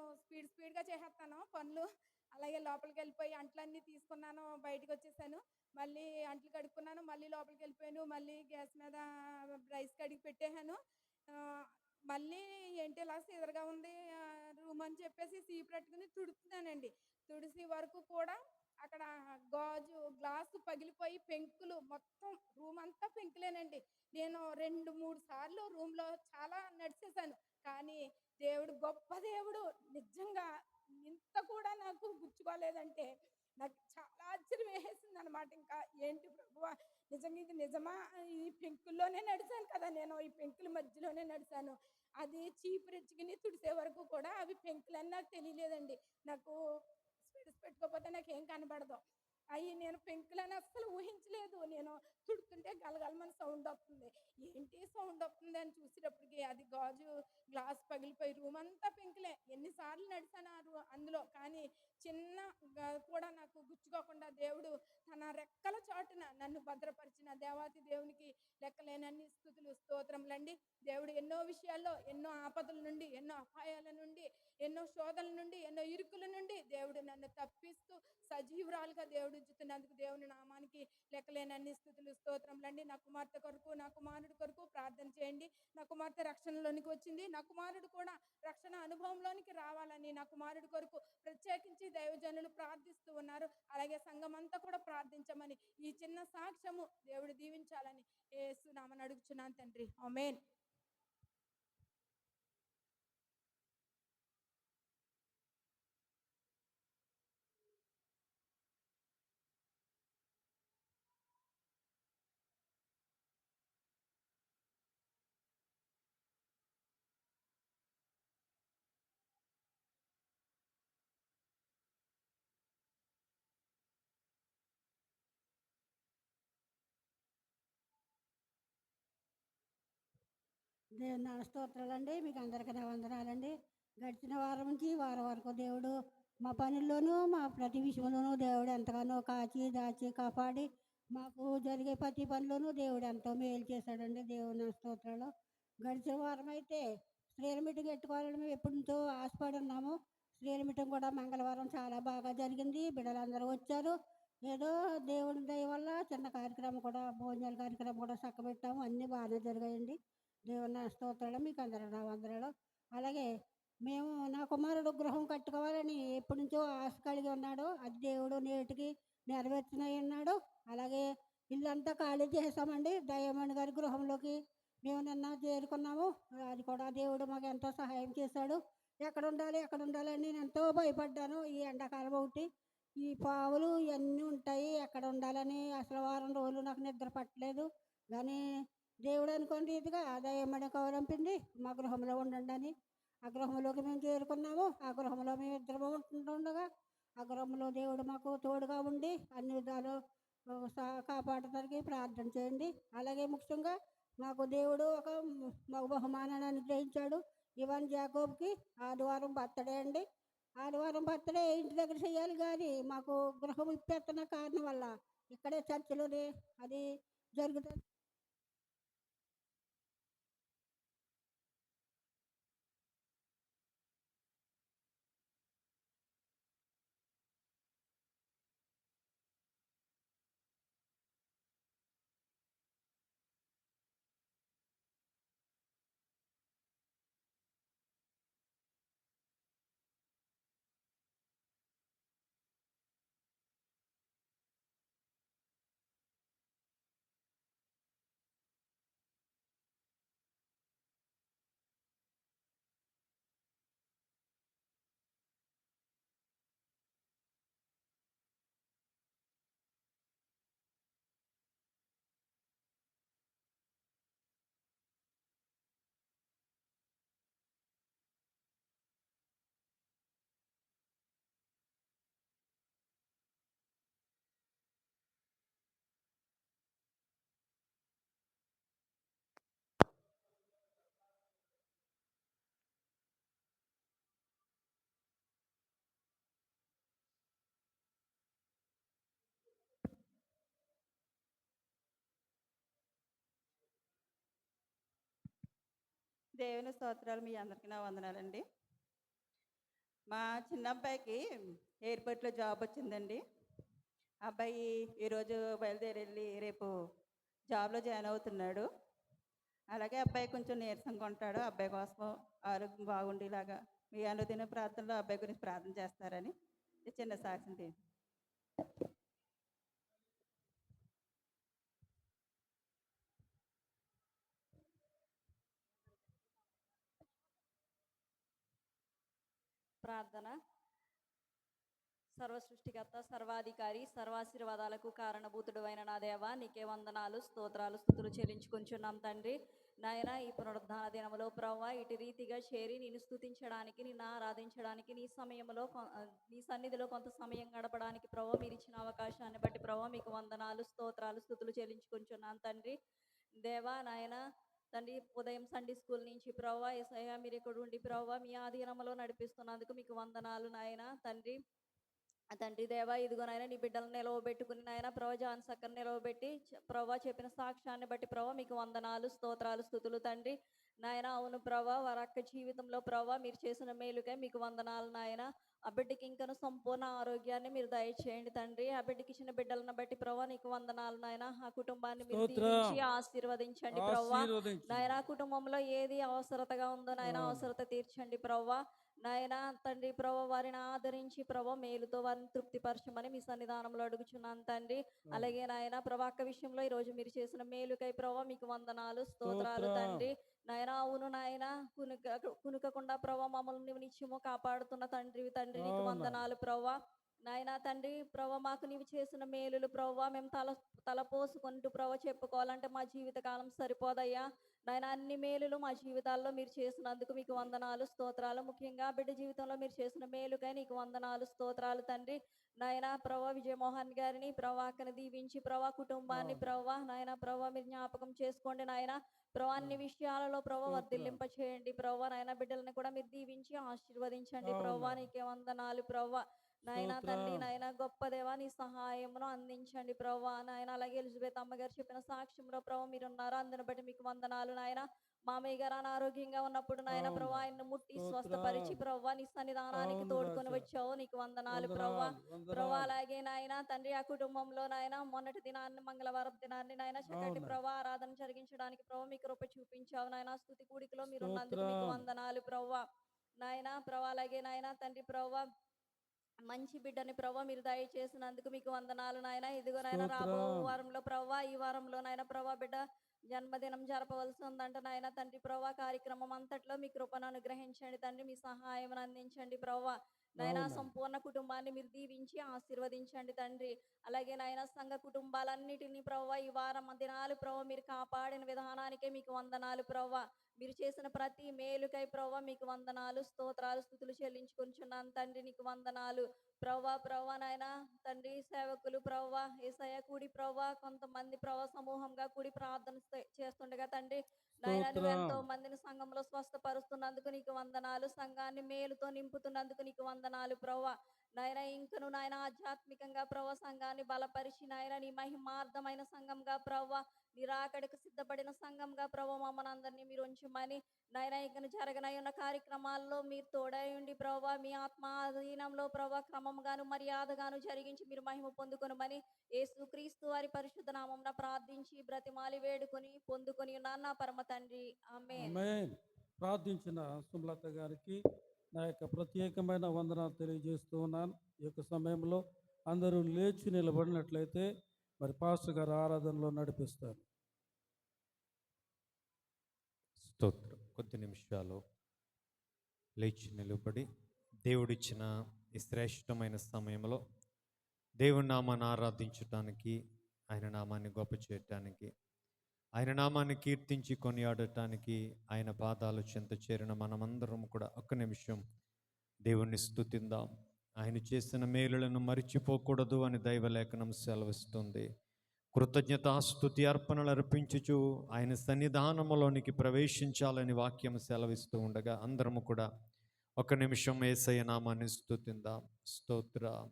స్పీడ్‌గా చేసేస్తాను పనులు. అలాగే లోపలికెళ్ళిపోయి అంట్లన్నీ తీసుకున్నాను, బయటకొచ్చేసాను. మళ్ళీ అంట్లు కడుక్కున్నాను, మళ్ళీ లోపలికెళ్ళిపోయాను. మళ్ళీ గ్యాస్ మీద రైస్ కడిగి పెట్టేసాను. ఆహ్, మళ్ళీ ఏంటి ఇలా సిదరగా ఉంది రూమ్ అని చెప్పేసి చీపురెట్టుకుని తుడుతున్నానండి. తుడిసి వరకు కూడా అక్కడ గ్లాసు పగిలిపోయి పెంకులు మొత్తం రూమంతా పెంకులేనండి. నేను 2, 3 సార్లు రూమ్‌లో చాలా నడిచేసాను. కానీ దేవుడు గొప్ప దేవుడు. నిజంగా ఇంత కూడా నాకు గుచ్చుకోలేదంటే నాకు చాలా ఆశ్చర్యం వేసేసిందనమాట. ఇంకా ఏంటి ప్రభువా! నిజంగా ఇది నిజమా? ఈ పెంకుల్లోనే నడిసాను కదా నేను. ఈ పెంకుల మధ్యలోనే నడిసాను. అది చీపురెచ్చుకుని తుడిసే వరకు కూడా అవి పెంకులని నాకు తెలియలేదండి. నాకు స్పెడ్స్ పెట్టుకోకపోతే నాకేం కనబడదు. నేను పెంకులని అస్సలు ఊహించలేదు. నేను తుడుతుంటే గలగలమని సౌండొస్తుంది. ఏంటి సౌండొస్తుంది అని చూసేటప్పటికి అది గ్లాస్ పగిలిపోయి రూమంతా పెంకులే. ఎన్ని సార్లు నడిసాను అందులో. కానీ చిన్న కూడా నాకు గుచ్చుకోకుండా దేవుడు తన రెక్కల చాటున నన్ను భద్రపరిచిన దేవాతి దేవునికి లెక్కలేనన్ని స్తుతులు, స్తోత్రములండి. దేవుడు ఎన్నో విషయాల్లో, ఎన్నో ఆపదల నుండి, ఎన్నో అపాయాల నుండి, ఎన్నో శోధనల నుండి, ఎన్నో ఇరుకుల నుండి దేవుడు నన్ను తప్పిస్తూ సజీవురాలుగా దేవుడు ఉంచుతున్నందుకు దేవుని నామానికి లెక్కలేనన్ని స్తుతులు, స్తోత్రములండి. నా కుమార్తె కొరకు, నా కుమారుడి కొరకు ప్రార్థన చేయండి. నా కుమార్తె రక్షణలోనికి వచ్చింది. నా కుమారుడు కూడా రక్షణ అనుభవంలోనికి రావాలని నా కుమారుడి కొరకు ప్రత్యేకించి దైవజనులు ప్రార్థిస్తూ ఉన్నారు. అలాగే సంఘమంతా కూడా ప్రార్థించమని ఈ చిన్న సాక్ష్యము దేవుడు దీవించాలని యేసు నామమున అడుగుచున్నాను తండ్రి. ఆమేన్. దేవుని నామ స్తోత్రాలండి. మీకు అందరికీ నా వందనాలండి. గడిచిన వారం నుంచి ఈ వారం వరకు దేవుడు మా పనుల్లోనూ మా ప్రతి విషయంలోనూ దేవుడు ఎంతగానో కాచి దాచి కాపాడి మాకు జరిగే ప్రతి పనిలోనూ దేవుడు ఎంతో మేలు చేశాడండి. దేవుని నామ స్తోత్రాలు. గడిచిన వారం అయితే స్త్రీల మీటింగ్ పెట్టుకోవాలని మేము ఎప్పటి నుంచో ఆశపడి ఉన్నాము. స్త్రీల మీటింగ్ కూడా మంగళవారం చాలా బాగా జరిగింది. బిడ్డలందరూ వచ్చారు. ఏదో దేవుని దయ వల్ల చిన్న కార్యక్రమం కూడా భోజనాల కార్యక్రమం కూడా చక్కబెట్టాము. అన్నీ బాగానే జరిగాయండి. దేవుని నా స్తోత్రాలు. మీకు అందరూ నా వందనాలు. అలాగే మేము నా కుమారుడు గృహం కట్టుకోవాలని ఎప్పటి నుంచో ఆశ కలిగి ఉన్నాడు. అది దేవుడు నేటికి నెరవేర్చునై ఉన్నాడు. అలాగే ఇల్లంతా ఖాళీ చేసామండి. దయ్యమణి గారి గృహంలోకి మేము నిన్న చేరుకున్నాము. అది కూడా దేవుడు మాకు ఎంతో సహాయం చేశాడు. ఎక్కడ ఉండాలి ఎక్కడ ఉండాలని నేను ఎంతో భయపడ్డాను. ఈ ఎండాకాలం ఒకటి ఈ పావులు ఇవన్నీ ఉంటాయి. ఎక్కడ ఉండాలని అసలు వారం రోజులు నాకు నిద్ర పట్టలేదు. కానీ దేవుడు అనుకోని రీతిగా దయ్యమని కౌరంపింది మా గృహంలో ఉండండి అని. ఆ గృహంలోకి మేము చేరుకున్నాము. ఆ గృహంలో మేము ఇద్దరు ఉంటుండగా ఆ గృహంలో దేవుడు మాకు తోడుగా ఉండి అన్ని విధాలు కాపాడటానికి ప్రార్థన చేయండి. అలాగే ముఖ్యంగా మాకు దేవుడు ఒక మాకు బహుమానాన్ని అనుగ్రహించాడు. ఇవాన్ జాకోబ్కి ఆదివారం బర్త్డే అండి. ఆదివారం బర్త్డే ఇంటి దగ్గర చేయాలి కానీ మాకు గృహం ఇప్పేస్తున్న కారణం వల్ల ఇక్కడే చర్చిలోనే అది జరుగుతుంది. దేవుని స్తోత్రాలు, మీ అందరికీ నా వందనాలండి. మా చిన్న అబ్బాయికి ఎయిర్పోర్ట్లో జాబ్ వచ్చిందండి. అబ్బాయి ఈరోజు బయలుదేరి వెళ్ళి రేపు జాబ్లో జాయిన్ అవుతున్నాడు. అలాగే అబ్బాయి కొంచెం నీరసంగా ఉంటాడు. అబ్బాయి కోసం ఆరోగ్యం బాగుండేలాగా మీ అనుదిన ప్రార్థనలో అబ్బాయి గురించి ప్రార్థన చేస్తారని ఈ చిన్న సాక్ష్యం. ప్రార్థన. సర్వ సృష్టికర్త, సర్వాధికారి, సర్వాశీర్వాదాలకు కారణభూతుడు అయిన నా దేవా, నీకే వందనాలు, స్తోత్రాలు, స్తుతులు చెల్లించుకుంటున్నాం తండ్రి. నాయన, ఈ పునరుద్ధాన దినములో ప్రవ్వా ఇటు రీతిగా చేరి నిన్ను స్తుతించడానికి, నిన్ను ఆరాధించడానికి, నీ సమయంలో నీ సన్నిధిలో కొంత సమయం గడపడానికి ప్రవ్వా మీరు ఇచ్చిన అవకాశాన్ని బట్టి ప్రవ్వా మీకు వందనాలు, స్తోత్రాలు, స్తుతులు చెల్లించుకుంటున్నాను తండ్రి. దేవా నాయన తండ్రి, ఉదయం సండే స్కూల్ నుంచి ప్రవ్వా యేసయ్యా మీరు ఇక్కడ ఉండి ప్రవ్వా మీ ఆధీనంలో నడిపిస్తున్నందుకు మీకు వందనాలు నాయన తండ్రి. తండ్రి దేవా, ఇదిగోనైనా నీ బిడ్డలను నిలవబెట్టుకుని నాయన ప్రభా జాన్ సక్కర్ నిలవబెట్టి ప్రభా చెప్పిన సాక్ష్యాన్ని బట్టి ప్రభా మీకు వందనాలు, స్తోత్రాలు, స్తుతులు తండ్రి. నాయన అవును ప్రభా, వారి అక్క జీవితంలో ప్రభా మీరు చేసిన మేలుకై మీకు వందనాలు నాయన. ఆ బిడ్డకి ఇంకను సంపూర్ణ ఆరోగ్యాన్ని మీరు దయచేయండి తండ్రి. ఆ బిడ్డకి ఇచ్చిన బిడ్డలను బట్టి ప్రభా నీకు వందనాలు నాయన. ఆ కుటుంబాన్ని మీరు దీవించి ఆశీర్వదించండి ప్రభా. నాయన కుటుంబంలో ఏది అవసరతగా ఉందో నాయన అవసరత తీర్చండి ప్రభా. నాయన తండ్రి ప్రభా వారిని ఆదరించి ప్రభా మేలుతో వారిని తృప్తిపరచమని మీ సన్నిధానంలో అడుగుచున్నాను తండ్రి. అలాగే నాయన ప్రభా అక్క విషయంలో ఈ రోజు మీరు చేసిన మేలుకై ప్రభా మీకు వందనాలు, స్తోత్రాలు తండ్రి. నాయన అవును నాయన, కునుకకుండా ప్రభా మమ్మల్ని నువ్వు నిత్యము కాపాడుతున్న తండ్రి నీకు వందనాలు ప్రభా. నాయన తండ్రి ప్రభా మాకు నీవు చేసిన మేలులు ప్రభా మేము తలపోసుకుంటూ ప్రభా చెప్పుకోవాలంటే మా జీవితకాలం సరిపోదయ్యా. నాయన అన్ని మేలులు మా జీవితాల్లో మీరు చేసినందుకు మీకు వందనాలు, స్తోత్రాలు. ముఖ్యంగా బిడ్డ జీవితంలో మీరు చేసిన మేలుకై నీకు వందనాలు, స్తోత్రాలు తండ్రి. నాయన ప్రభా విజయమోహన్ గారిని ప్రభాకని దీవించి ప్రభా కుటుంబాన్ని ప్రభా నాయన ప్రభా మీరు జ్ఞాపకం చేసుకోండి నాయన. ప్రభా అన్ని విషయాలలో ప్రభా వర్ధిల్లింప చేయండి ప్రభా. నాయన బిడ్డలను కూడా మీరు దీవించి ఆశీర్వదించండి ప్రభా. నీకే వందనాలు ప్రభా. నాయన తండ్రి నాయన గొప్ప దేవా నీ సహాయమును అందించండి ప్రభా. నాయన అలాగే ఎలిజబెత్ అమ్మగారు చెప్పిన సాక్ష్యంలో ప్రభా మీరు ఉన్నారు, అందుని బట్టి మీకు వందనాలు నాయన. మామయ్య గారు అనారోగ్యంగా ఉన్నప్పుడు నాయన ప్రభా ఆయన్ని ముట్టి స్వస్థపరిచి ప్రభా నీ సన్నిధానానికి తోడుకొని వచ్చావు, నీకు వందనాలు ప్రభా. ప్రభా అలాగే నాయన తండ్రి ఆ కుటుంబంలో నాయన మొన్నటి దినాన్ని మంగళవారం దినాన్ని నాయన చక్కటి ప్రభా ఆరాధన జరిగించడానికి ప్రభా మీకు కృప చూపించావు నాయన. స్తుతి కూడికలో మీరు ఉన్నందుకు మీకు వందనాలు ప్రభా. నాయన ప్రభా అలాగే నాయన తండ్రి ప్రభా మంచి బిడ్డని ప్రభా మీరు దయచేసినందుకు మీకు వందనాలు నాయన. ఇదిగో నాయన రాబో వారంలో ప్రభా ఈ వారంలో నాయన ప్రభా బిడ్డ జన్మదినం జరపవలసి ఉందంట నాయన తండ్రి ప్రభా. కార్యక్రమం అంతట్లో మీ కృపను అనుగ్రహించండి తండ్రి, మీ సహాయం అందించండి ప్రభా. నాయన సంపూర్ణ కుటుంబాన్ని మీరు దీవించి ఆశీర్వదించండి తండ్రి. అలాగే నాయన సంఘ కుటుంబాలన్నిటినీ ప్రభా ఈ వారం దినాలు ప్రభా మీరు కాపాడిన విధానానికే మీకు వందనాలు ప్రభా. మీరు చేసిన ప్రతి మేలుకై ప్రభా మీకు వందనాలు, స్తోత్రాలు, స్తుతులు చెల్లించుకుంటున్నాను తండ్రి. నీకు వందనాలు ప్రభా నాయన తండ్రి. సేవకులు ప్రభా యేసయ్య కూడి ప్రభా కొంతమంది ప్రభా సమూహంగా కూడి ప్రార్థన చేస్తుండగా తండ్రి నాయన నువ్వు ఎంతో మందిని సంఘంలో స్వస్థపరుస్తున్నందుకు నీకు వందనాలు. సంఘాన్ని మేలుతో నింపుతున్నందుకు నీకు వందనాలు ప్రభా. నాయన ఇంకను నాయన ఆధ్యాత్మికంగా ప్రభా సంఘాన్ని బలపరిచి నాయన నీ మహిమార్థమైన సంఘంగా ప్రభా నిరాకడకు సిద్ధపడిన సంఘంగా ప్రభా మమ్మల్ని అందరినీ మీరు ఉంచమని నాయన ఇంకను జరగనై ఉన్న కార్యక్రమాల్లో మీరు తోడై ఉండి ప్రభా మీ ఆత్మాధీనంలో ప్రభా క్రమంగాను మర్యాదగాను జరిగించి మీరు మహిమ పొందుకొనమని యేసు క్రీస్తు వారి పరిశుద్ధ నామమున ప్రార్థించి బ్రతిమాలి వేడుకొని పొందుకొని ఉన్నాను నా పరమ తండ్రి, ఆమేన్. ప్రార్థించిన సుమలత గారికి నా యొక్క ప్రత్యేకమైన వందనాలు తెలియజేస్తూ ఉన్నాను. ఈ యొక్క సమయంలో అందరూ లేచి నిలబడినట్లయితే మరి పాస్టర్ గారు ఆరాధనలో నడిపిస్తారు. స్తోత్రం. కొద్ది నిమిషాలు లేచి నిలబడి దేవుడిచ్చిన ఈ శ్రేష్టమైన సమయంలో దేవుడి నామాన్ని ఆరాధించటానికి, ఆయన నామాన్ని గొప్ప చేయటానికి, ఆయన నామాన్ని కీర్తించి కొనియాడటానికి, ఆయన పాదాలు చెంత చేరిన మనమందరం కూడా ఒక్క నిమిషం దేవుణ్ణి స్తుతిందాం. ఆయన చేసిన మేలులను మరిచిపోకూడదు అని దైవలేఖనం సెలవిస్తుంది. కృతజ్ఞతాస్తుతి అర్పణలు అర్పించుచు ఆయన సన్నిధానములోనికి ప్రవేశించాలని వాక్యం సెలవిస్తూ ఉండగా అందరము కూడా ఒక నిమిషం యేసయ్య నామాన్ని స్తుతిందాం. స్తోత్రం.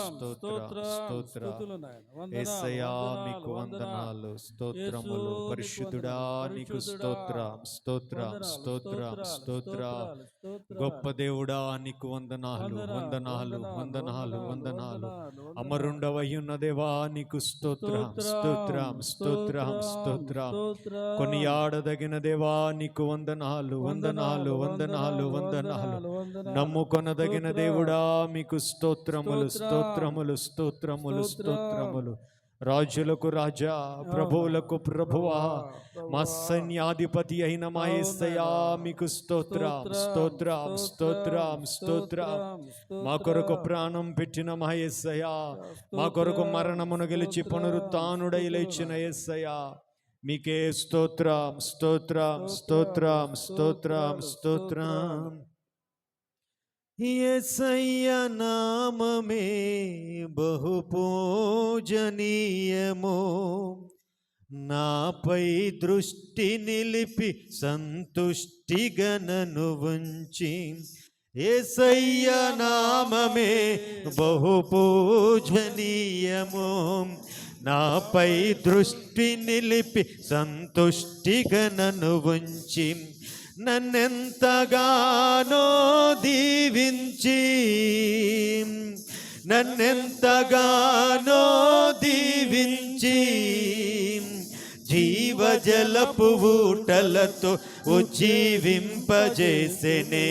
స్తుతులు నాయన. యేసయ్యా మీకు వందనాలు, స్తోత్రములు. పరిశుద్ధుడా నీకు స్తోత్రం, స్తోత్రం, స్తోత్రం, స్తోత్రం. గొప్ప దేవుడా నీకు వందనాలు, వందనాలు, వందనాలు, వందనాలు. అమరుండవయ్యున్న దేవా నీకు స్తోత్రం, స్తోత్రం, స్తోత్రం, స్తోత్రం. కొనియాడదగిన దేవా నీకు వందనాలు, వందనాలు, వందనాలు, వందనాలు. నమ్ముకొనదగిన దేవుడా మీకు స్తోత్రములు, స్తోత్రములు, స్తోత్రములు, స్తోత్రములు. రాజులకు రాజా, ప్రభువులకు ప్రభువా, మా సైన్యాధిపతి అయిన మా యేసయ్యా మీకు స్తోత్రం, స్తోత్రం, స్తోత్రం, స్తోత్రం. మా కొరకు ప్రాణం పెట్టిన మా యేసయ్యా, మా కొరకు మరణమును గెలిచి పునరుత్థానుడై లేచిన యేసయ్యా మీకే స్తోత్రం, స్తోత్రం, స్తోత్రం, స్తోత్రం, స్తోత్రం. యేసయ్య నామమే బహు పూజనీయము, నాపై దృష్టి నిలిపి సంతుష్టిగా నన్ను ఉంచి. యేసయ్య నామమే బహు పూజనీయము, నాపై దృష్టి నిలిపి సంతుష్టిగా నన్ను ఉంచి. నన్నెంతగానో దీవించి, నన్నెంతగానో దీవించి, జీవజలపు ఊటలతో ఉజ్జీవింపజేసెనే,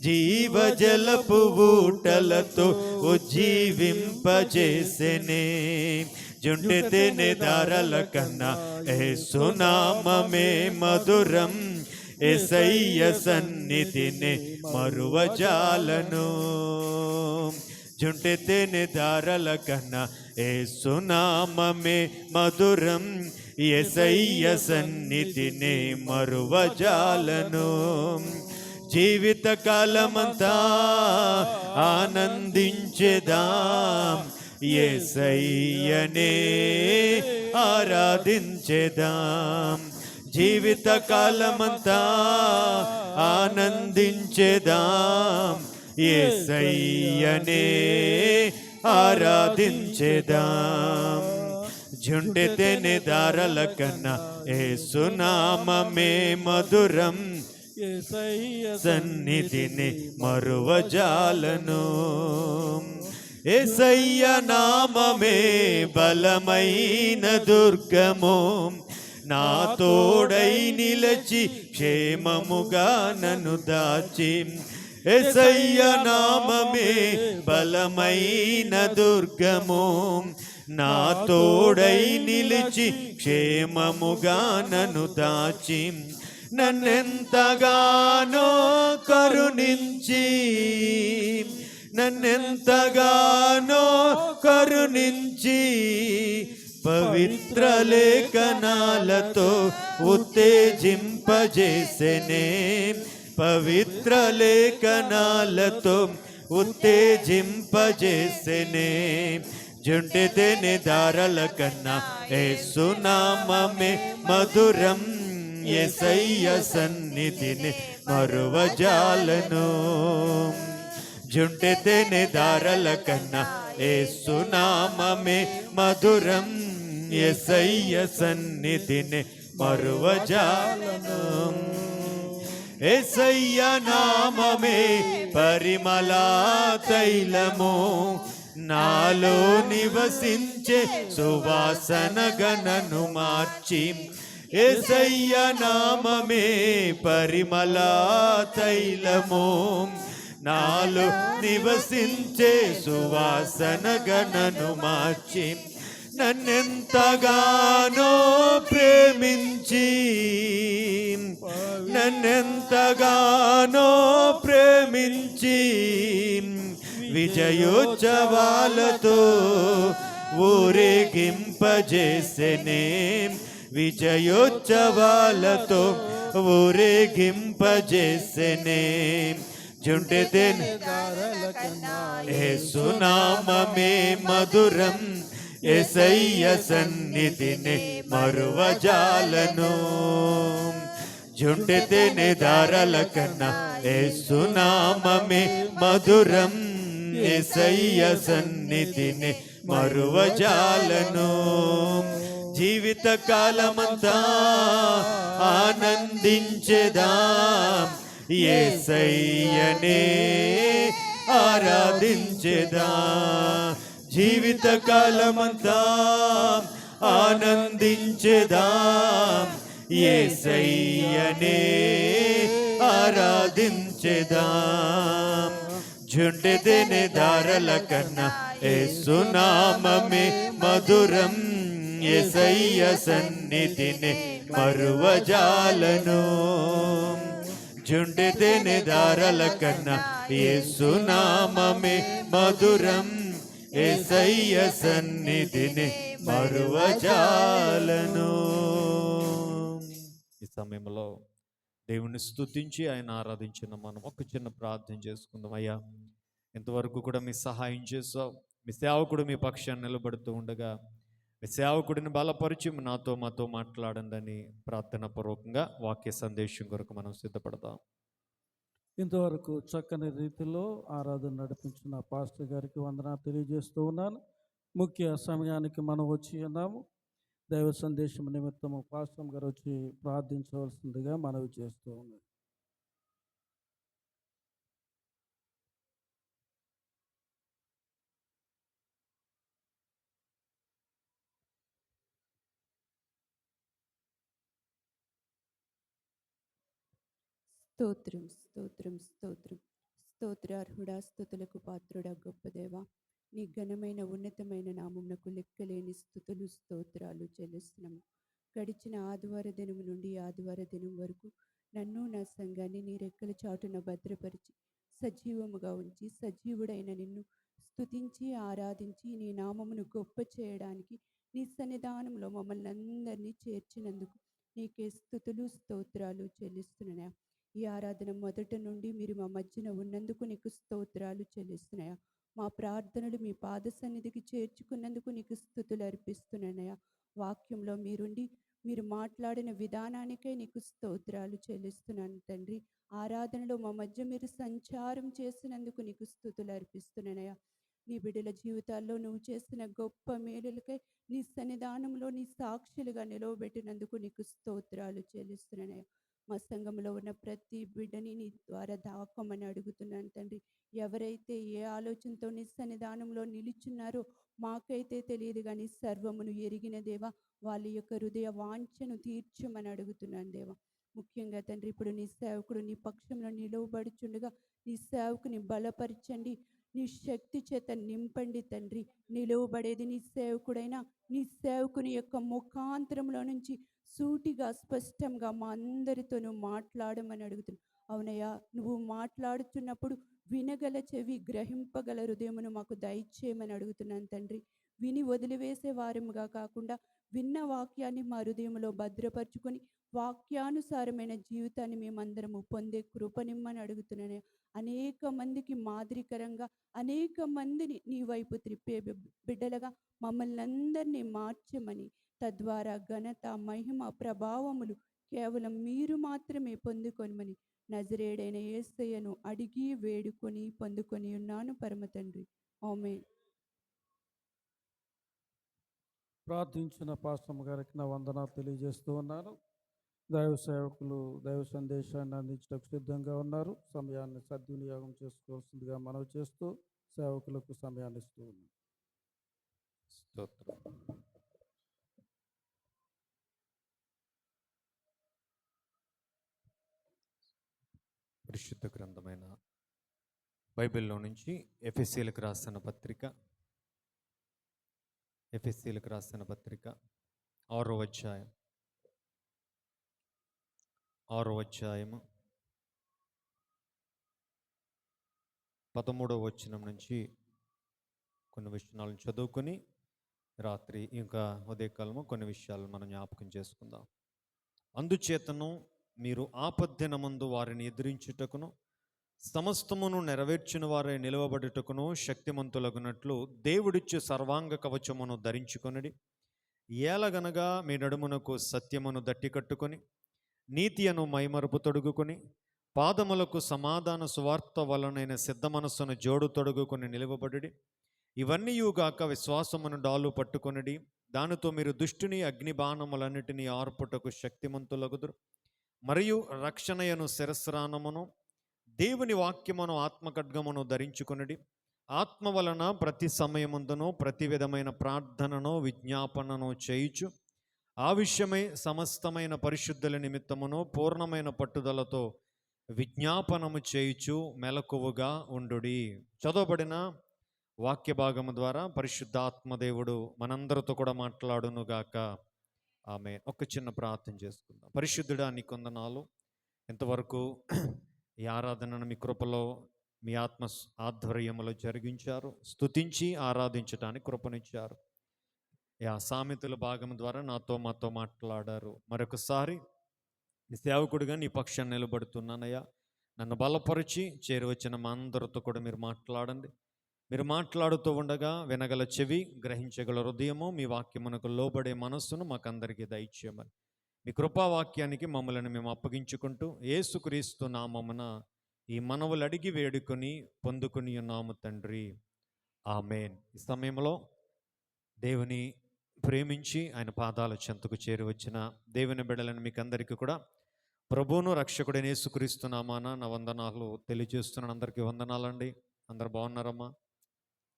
జీవజలపు ఊటలతో ఉజ్జీవింపజేసెనే. జుంటెతేనే దారాల కన్నా యేసు నామమే మధురం, యేసయ్య సన్నిధిని మరువజాలను. జుంటెతేనే దారాల కన్నా యేసు నామమే మధురం, యేసయ్య సన్నిధిని మరువజాలను. జీవిత కాలమంతా ఆనందించెదాం, యేసయ్యనే ఆరాధించెదాం. జీవిత కాలమంతా ఆనందించెదాం, యేసయ్యనే ఆరాధించెదాం. జుంటెతేనే దారాల కన్నా యేసు నామమే మధురం, సన్నిధిని మరువజాలను. యేసయ్య నామమే బలమైన దుర్గము, నా తోడై నిలచి క్షేమముగా నన్ను దాచి. యేసయ్య నామమే బలమైన దుర్గము, నా తోడై నిలిచి క్షేమముగా నన్ను దాచి. నన్నెంతగానో కరుణించి, నన్నెంతగానో కరుణించి, పవిత్ర లేఖనాలతో ఉత్తేజింపజేసెనే, పవిత్ర లేఖనాలతో ఉత్తేజింపజేసెనే. జుంటెతేనే దారాల కన్నా యేసు నామమే మధురం, యేసయ్య సన్నిధిని మరువజాలను. జుంటెతేనే దారాల కన్నా యేసు నామమే మధురం, యేసయ్య సన్నిధిని మరువజాలను. యేసయ్య నామమే పరిమళ తైలము, నాలో నివసించే సువాసన గణను మార్చి. యేసయ్య నామమే పరిమళ తైలము, నాలో నివసించే సువాసన గణను మార్చి. నన్నెంతగానో ప్రేమించి, నన్నెంతగానో ప్రేమించి, విజయోత్సవాలతో ఊరేగింపజేసెనే, విజయోత్సవాలతో ఊరేగింపజేసెనే. జుంటెతేనే యేసు నామమే మధురం, యేసయ్య సన్నిధిని మరువజాలను. జుంటెతేనే దారాల కన్నా యేసు నామమే మధురం, యేసయ్య సన్నిధిని మరువజాలను. జీవిత కాలమంతా ఆనందించెదాం, యేసయ్యనే ఆరాధించెదాం. జీవిత కాలమంతా ఆనందించెదాం, యేసయ్యనే ఆరాధించెదాం. జుండెదెనే దారల కన్నా యేసునామమే మధురం, యేసయ్య సన్నిధిని మరువజాలను. జుండెదెనే దారల కన్నా యేసునామమే మధురం, యేసయ్య సన్నిధిని మరువజాలను. ఈ సమయంలో దేవుని స్తుతించి ఆయన ఆరాధించిన మనం ఒక చిన్న ప్రార్థన చేసుకుందాం. అయ్యా, ఇంతవరకు కూడా మీ సహాయం చేసావు, మీ సేవకుడు మీ పక్షాన్ని నిలబడుతూ ఉండగా మీ సేవకుడిని బలపరిచి నాతో మాతో మాట్లాడండి అని ప్రార్థన పూర్వకంగా వాక్య సందేశం కొరకు మనం సిద్ధపడదాం. ఇంతవరకు చక్కని రీతిలో ఆరాధన నడిపించిన పాస్టర్ గారికి వందనాలు తెలియజేస్తూ ఉన్నాను. ముఖ్య సమయానికి మనం వచ్చి ఉన్నాము. దైవ సందేశం నిమిత్తము పాస్టర్ గారు వచ్చి ప్రార్థించవలసిందిగా మనవి చేస్తూ ఉన్నాం. స్తోత్రం స్తోత్రం స్తోత్రం. స్తోత్రార్హుడా, స్తుతులకు పాత్రుడా, గొప్ప దేవ, నీ ఘనమైన ఉన్నతమైన నామమునకు లెక్కలేని స్తుతులు స్తోత్రాలు చెల్లిస్తున్నాము. గడిచిన ఆదివార దినం నుండి ఆదివార దినం వరకు నన్ను నా సంఘాన్ని నీ రెక్కల చాటున భద్రపరిచి సజీవముగా ఉంచి సజీవుడైన నిన్ను స్తుతించి ఆరాధించి నీ నామమును గొప్ప చేయడానికి నీ సన్నిధానంలో మమ్మల్ని అందరినీ చేర్చినందుకు నీకే స్తుతులు స్తోత్రాలు చెల్లిస్తున్నాయా. ఈ ఆరాధన మొదట నుండి మీరు మా మధ్యన ఉన్నందుకు నీకు స్తోత్రాలు చెల్లిస్తున్నాయా. మా ప్రార్థనలు మీ పాద సన్నిధికి చేర్చుకున్నందుకు నీకు స్తుతులు అర్పిస్తున్నాయా. వాక్యంలో మీరుండి మీరు మాట్లాడిన విధానానికై నీకు స్తోత్రాలు చెల్లిస్తున్నాను తండ్రి. ఆరాధనలో మా మధ్య మీరు సంచారం చేసినందుకు నీకు స్తుతులు అర్పిస్తున్నానయ్యా. నీ బిడ్డల జీవితాల్లో నువ్వు చేసిన గొప్ప మేలులకై నీ సన్నిధానంలో నీ సాక్షులుగా నిలవబెట్టినందుకు నీకు స్తోత్రాలు చెల్లిస్తున్నానయ్యా. మా సంఘంలో ఉన్న ప్రతి బిడ్డని నీ ద్వారా దాకమని అడుగుతున్నాను తండ్రి. ఎవరైతే ఏ ఆలోచనతో నీ సన్నిధానంలో నిలుచున్నారో మాకైతే తెలియదు, కానీ సర్వమును ఎరిగిన దేవా వాళ్ళ యొక్క హృదయ వాంఛను తీర్చమని అడుగుతున్నాను దేవా. ముఖ్యంగా తండ్రి, ఇప్పుడు నీ సేవకుడు నీ పక్షంలో నిలువబడుచుండగా నీ సేవకుని బలపరచండి, నీ శక్తి చేత నింపండి తండ్రి. నిలువబడేది నీ సేవకుడైనా నీ సేవకుని యొక్క ముఖాంతరంలో నుంచి సూటిగా స్పష్టంగా మా అందరితోనూ మాట్లాడమని అడుగుతున్నాను. అవునయ్యా, నువ్వు మాట్లాడుతున్నప్పుడు వినగల చెవి, గ్రహింపగల హృదయమును మాకు దయచేయమని అడుగుతున్నాను తండ్రి. విని వదిలివేసే వారముగా కాకుండా విన్న వాక్యాన్ని మా హృదయంలో భద్రపరుచుకొని వాక్యానుసారమైన జీవితాన్ని మేమందరము పొందే కృపనిమ్మని అడుగుతున్నాను. అనేక మందికి మాదిరికరంగా అనేక మందిని నీ వైపు త్రిప్పే బిడ్డలుగా మమ్మల్ని అందరినీ మార్చమని, తద్వారా ఘనత మహిమ ప్రభావములు కేవలం మీరు మాత్రమే పొందుకొనమని నజరేడైన యేసయ్యను అడిగి వేడుకొని పొందుకొని ఉన్నాను పరమ తండ్రి. ఆమేన్. ప్రార్థించిన పాస్టర్ గారికి నా వందనాలు తెలియజేస్తూ ఉన్నాను. దైవ సేవకులు దైవ సందేశాన్ని అందించడానికి సిద్ధంగా ఉన్నారు. సమయాన్ని సద్వినియోగం చేసుకోవాల్సిందిగా మనవి చేస్తూ సేవకులకు సమయాన్ని ఇస్తూ ఉన్నాం. స్తోత్రం. పరిశుద్ధ గ్రంథమైన బైబిల్లో నుంచి ఎఫెసీలకు రాసిన పత్రిక 6వ అధ్యాయము 13వ వచనం నుంచి కొన్ని విషయాలను చదువుకొని రాత్రి ఇంకా ఉదయకాలము కొన్ని విషయాలు మనం జ్ఞాపకం చేసుకుందాం. అందుచేతను మీరు ఆపద్దినమందు వారిని ఎదిరించుటకును సమస్తమును నెరవేర్చిన వారై నిలవబడుటకును శక్తిమంతులగునట్లు దేవుడిచ్చు సర్వాంగ కవచమును ధరించుకొనిడి. ఏలగనగా మీ నడుమునకు సత్యమును దట్టి కట్టుకొని నీతి అను మైమరుపు తొడుగుకొని పాదములకు సమాధాన సువార్త వలనైన సిద్ధ మనస్సును జోడు తొడుగుకొని నిలువబడి ఇవన్నీయుగాక విశ్వాసమును డాలు పట్టుకొనిడి దానితో మీరు దుష్టుని అగ్ని బాణములన్నిటినీ ఆర్పుటకు శక్తిమంతులగుదురు. మరియు రక్షణయను శిరస్రానమును దేవుని వాక్యమును ఆత్మఖడ్గమును ధరించుకొనిడి ఆత్మ వలన ప్రతి సమయమందును ప్రతి విధమైన ప్రార్థనను విజ్ఞాపనను చేయుచు ఆ విషయమై సమస్తమైన పరిశుద్ధుల నిమిత్తమును పూర్ణమైన పట్టుదలతో విజ్ఞాపనము చేయుచు మెలకువగా ఉండుడి. చదవబడిన వాక్య భాగము ద్వారా పరిశుద్ధాత్మదేవుడు మనందరితో కూడా మాట్లాడునుగాక. ఆమె ఒక చిన్న ప్రార్థన చేసుకుందాం. పరిశుద్ధుడా నీ కొందనాలు, ఇంతవరకు ఈ ఆరాధనను మీ కృపలో మీ ఆత్మ ఆధ్వర్యములో జరిగించారు. స్తుతించి ఆరాధించడానికి కృపనిచ్చారు. ఆ సామెతల భాగం ద్వారా మాతో మాట్లాడారు. మరొకసారి నీ సేవకుడిగా నీ పక్షాన్ని నిలబడుతున్నానయ్యా. నన్ను బలపరిచి చేరువచ్చిన మా అందరితో కూడా మీరు మాట్లాడండి. మీరు మాట్లాడుతూ ఉండగా వినగల చెవి, గ్రహించగల హృదయము, మీ వాక్యమునకు లోబడే మనస్సును మాకందరికీ దయచేయమని మీ కృపావాక్యానికి మమ్మల్ని మేము అప్పగించుకుంటూ యేసుక్రీస్తు నామమున ఈ మనవులు అడిగి వేడుకొని పొందుకుని ఉన్నాము తండ్రి. ఆమేన్. ఈ సమయంలో దేవుని ప్రేమించి ఆయన పాదాల చెంతకు చేరి వచ్చిన దేవుని బిడ్డలను మీకు అందరికీ కూడా ప్రభువును రక్షకుడైన యేసుక్రీస్తు నామాన నా వందనాలు తెలియజేస్తున్నాను. అందరికీ వందనాలండి. అందరు బాగున్నారమ్మా?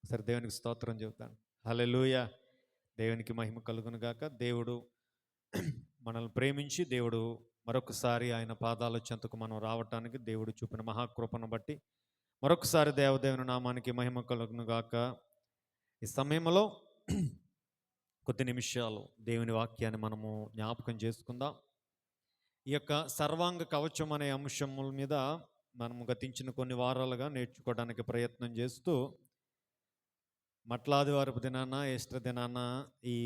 సరే, దేవునికి స్తోత్రం చెబుతాను. హల్లెలూయా. దేవునికి మహిమ కలుగును గాక. దేవుడు మనల్ని ప్రేమించి దేవుడు మరొకసారి ఆయన పాదాల చెంతకు మనం రావటానికి దేవుడు చూపిన మహాకృపను బట్టి మరొకసారి దేవదేవుని నామానికి మహిమ కలుగును గాక. ఈ సమయంలో కొద్ది నిమిషాలు దేవుని వాక్యాన్ని మనము జ్ఞాపకం చేసుకుందాం. ఈ యొక్క సర్వాంగ కవచం అనే అంశముల మీద మనము గతించిన కొన్ని వారాలుగా నేర్చుకోవడానికి ప్రయత్నం చేస్తూ మట్లాదివారపు దినాన, ఈస్టర్ దినాన ఈ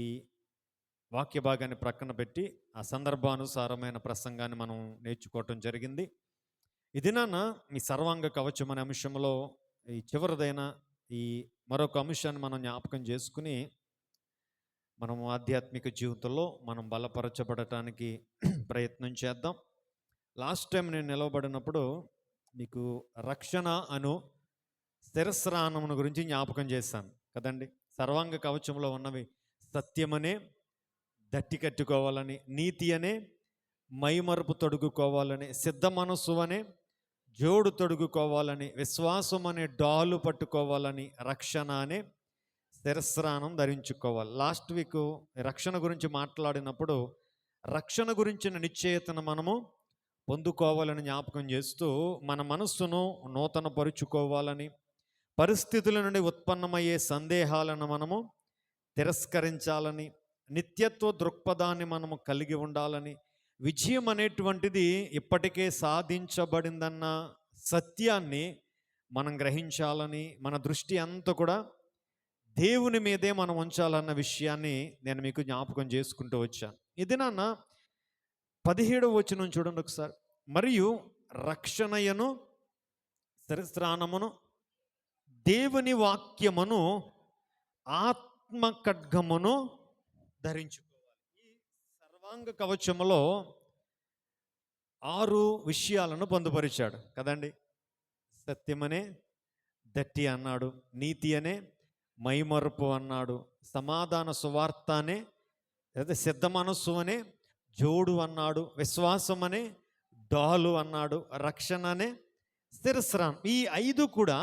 వాక్య భాగాన్ని ప్రక్కన పెట్టి ఆ సందర్భానుసారమైన ప్రసంగాన్ని మనం నేర్చుకోవటం జరిగింది. ఈ దినాన ఈ సర్వాంగ కవచం అనే అంశంలో ఈ చివరిదైన ఈ మరొక అంశాన్ని మనం జ్ఞాపకం చేసుకుని మనము ఆధ్యాత్మిక జీవితంలో మనం బలపరచబడటానికి ప్రయత్నం చేద్దాం. లాస్ట్ టైం నేను నిలవబడినప్పుడు మీకు రక్షణ అను శిరస్రానమును గురించి జ్ఞాపకం చేశాను కదండి. సర్వాంగ కవచంలో ఉన్నవి సత్యమనే దట్టి కట్టుకోవాలని, నీతి అనే మైమరుపు తొడుగుకోవాలని, సిద్ధ మనస్సు అనే జోడు తొడుగుకోవాలని, విశ్వాసం అనే డాలు పట్టుకోవాలని, రక్షణ అనే శిరస్రానం ధరించుకోవాలి. లాస్ట్ వీక్ రక్షణ గురించి మాట్లాడినప్పుడు రక్షణ గురించిన నిశ్చయతను మనము పొందుకోవాలని జ్ఞాపకం చేస్తూ మన మనస్సును నూతన పరుచుకోవాలని, పరిస్థితుల నుండి ఉత్పన్నమయ్యే సందేహాలను మనము తిరస్కరించాలని, నిత్యత్వ దృక్పథాన్ని మనము కలిగి ఉండాలని, విజయం అనేటువంటిది ఇప్పటికే సాధించబడిందన్న సత్యాన్ని మనం గ్రహించాలని, మన దృష్టి అంతా కూడా దేవుని మీదే మనం ఉంచాలన్న విషయాన్ని నేను మీకు జ్ఞాపకం చేసుకుంటూ వచ్చాను. ఇది నాన్న 17వ వచనం చూడండి ఒకసారి. మరియు రక్షణయను శిరస్రానమును దేవుని వాక్యమును ఆత్మ ఖడ్గమును ధరించుకోవాలి. ఈ సర్వాంగ కవచములో 6 విషయాలను పొందుపరిచాడు కదండి. సత్యమనే దట్టి అన్నాడు, నీతి అనే మైమరుపు అన్నాడు, సమాధాన సువార్త అనే లేదా సిద్ధ మనస్సు అనే జోడు అన్నాడు, విశ్వాసం అనే డాలు అన్నాడు, రక్షణ అనే శిరస్రానం. ఈ 5 కూడా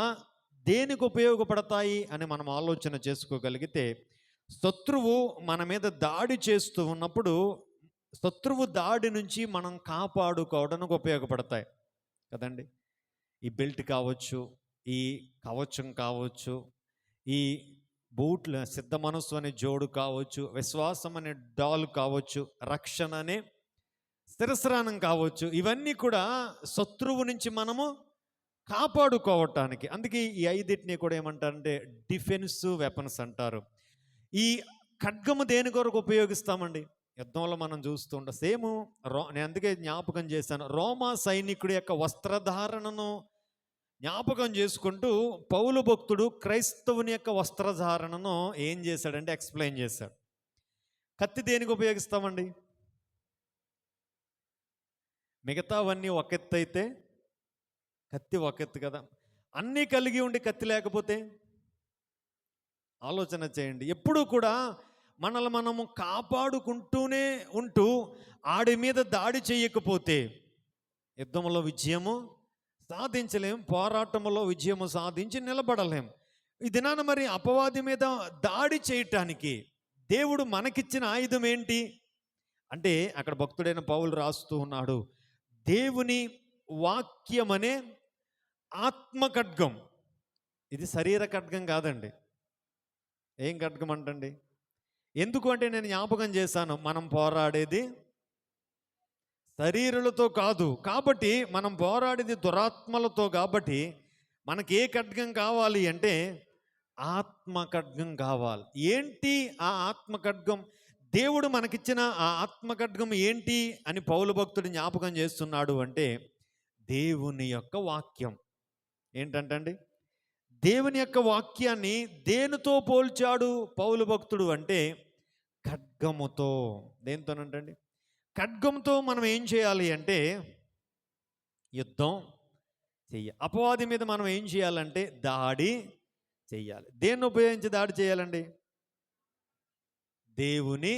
దేనికి ఉపయోగపడతాయి అని మనం ఆలోచన చేసుకోగలిగితే, శత్రువు మన మీద దాడి చేస్తూ ఉన్నప్పుడు శత్రువు దాడి నుంచి మనం కాపాడుకోవడానికి ఉపయోగపడతాయి కదండి. ఈ బెల్ట్ కావచ్చు, ఈ కవచం కావచ్చు, ఈ బూట్ల సిద్ధ మనస్సు అనే జోడు కావచ్చు, విశ్వాసం అనే డాల్ కావచ్చు, రక్షణ అనే శిరస్రానం కావచ్చు, ఇవన్నీ కూడా శత్రువు నుంచి మనము కాపాడుకోవటానికి. అందుకే ఈ 5 కూడా ఏమంటారంటే డిఫెన్సివ్ వెపన్స్ అంటారు. ఈ ఖడ్గము దేని కొరకు ఉపయోగిస్తామండి? యుద్ధంలో మనం చూస్తుంటాం. సేమ్ నేను అందుకే జ్ఞాపకం చేశాను, రోమా సైనికుడి యొక్క వస్త్రధారణను జ్ఞాపకం చేసుకుంటూ పౌలు భక్తుడు క్రైస్తవుని యొక్క వస్త్రధారణను ఏం చేశాడంటే ఎక్స్ప్లెయిన్ చేశాడు. కత్తి దేనికి ఉపయోగిస్తామండి? మిగతావన్నీ ఒక ఎత్తు అయితే కత్తి ఒక ఎత్తు కదా, అన్నీ కలిగి ఉండి కత్తి లేకపోతే ఆలోచన చేయండి. ఎప్పుడూ కూడా మనల్ని మనము కాపాడుకుంటూనే ఉంటూ ఆడి మీద దాడి చేయకపోతే యుద్ధంలో విజయము సాధించలేం, పోరాటంలో విజయము సాధించి నిలబడలేం. ఈ దినాన మరి అపవాది మీద దాడి చేయటానికి దేవుడు మనకిచ్చిన ఆయుధం ఏంటి అంటే, అక్కడ భక్తుడైన పౌలు రాస్తూ ఉన్నాడు, దేవుని వాక్యం అనే ఆత్మ ఖడ్గం. ఇది శరీర ఖడ్గం కాదండి. ఏం ఖడ్గం అంటండి? ఎందుకు అంటే నేను జ్ఞాపకం చేశాను, మనం పోరాడేది శరీరులతో కాదు, కాబట్టి మనం పోరాడేది దురాత్మలతో. కాబట్టి మనకి ఏ ఖడ్గం కావాలి అంటే ఆత్మ ఖడ్గం కావాలి. ఏంటి ఆ ఆత్మ ఖడ్గం? దేవుడు మనకిచ్చిన ఆ ఆత్మ ఖడ్గం ఏంటి అని పౌలు భక్తుడు జ్ఞాపకం చేస్తున్నాడు అంటే, దేవుని యొక్క వాక్యం. ఏంటంటండి? దేవుని యొక్క వాక్యాన్ని దేనితో పోల్చాడు పౌలు భక్తుడు అంటే ఖడ్గముతో. దేనితోనంటండి? ఖడ్గంతో మనం ఏం చేయాలి అంటే యుద్ధం చెయ్యాలి. అపవాది మీద మనం ఏం చేయాలంటే దాడి చెయ్యాలి. దేన్ని ఉపయోగించి దాడి చేయాలండి? దేవుని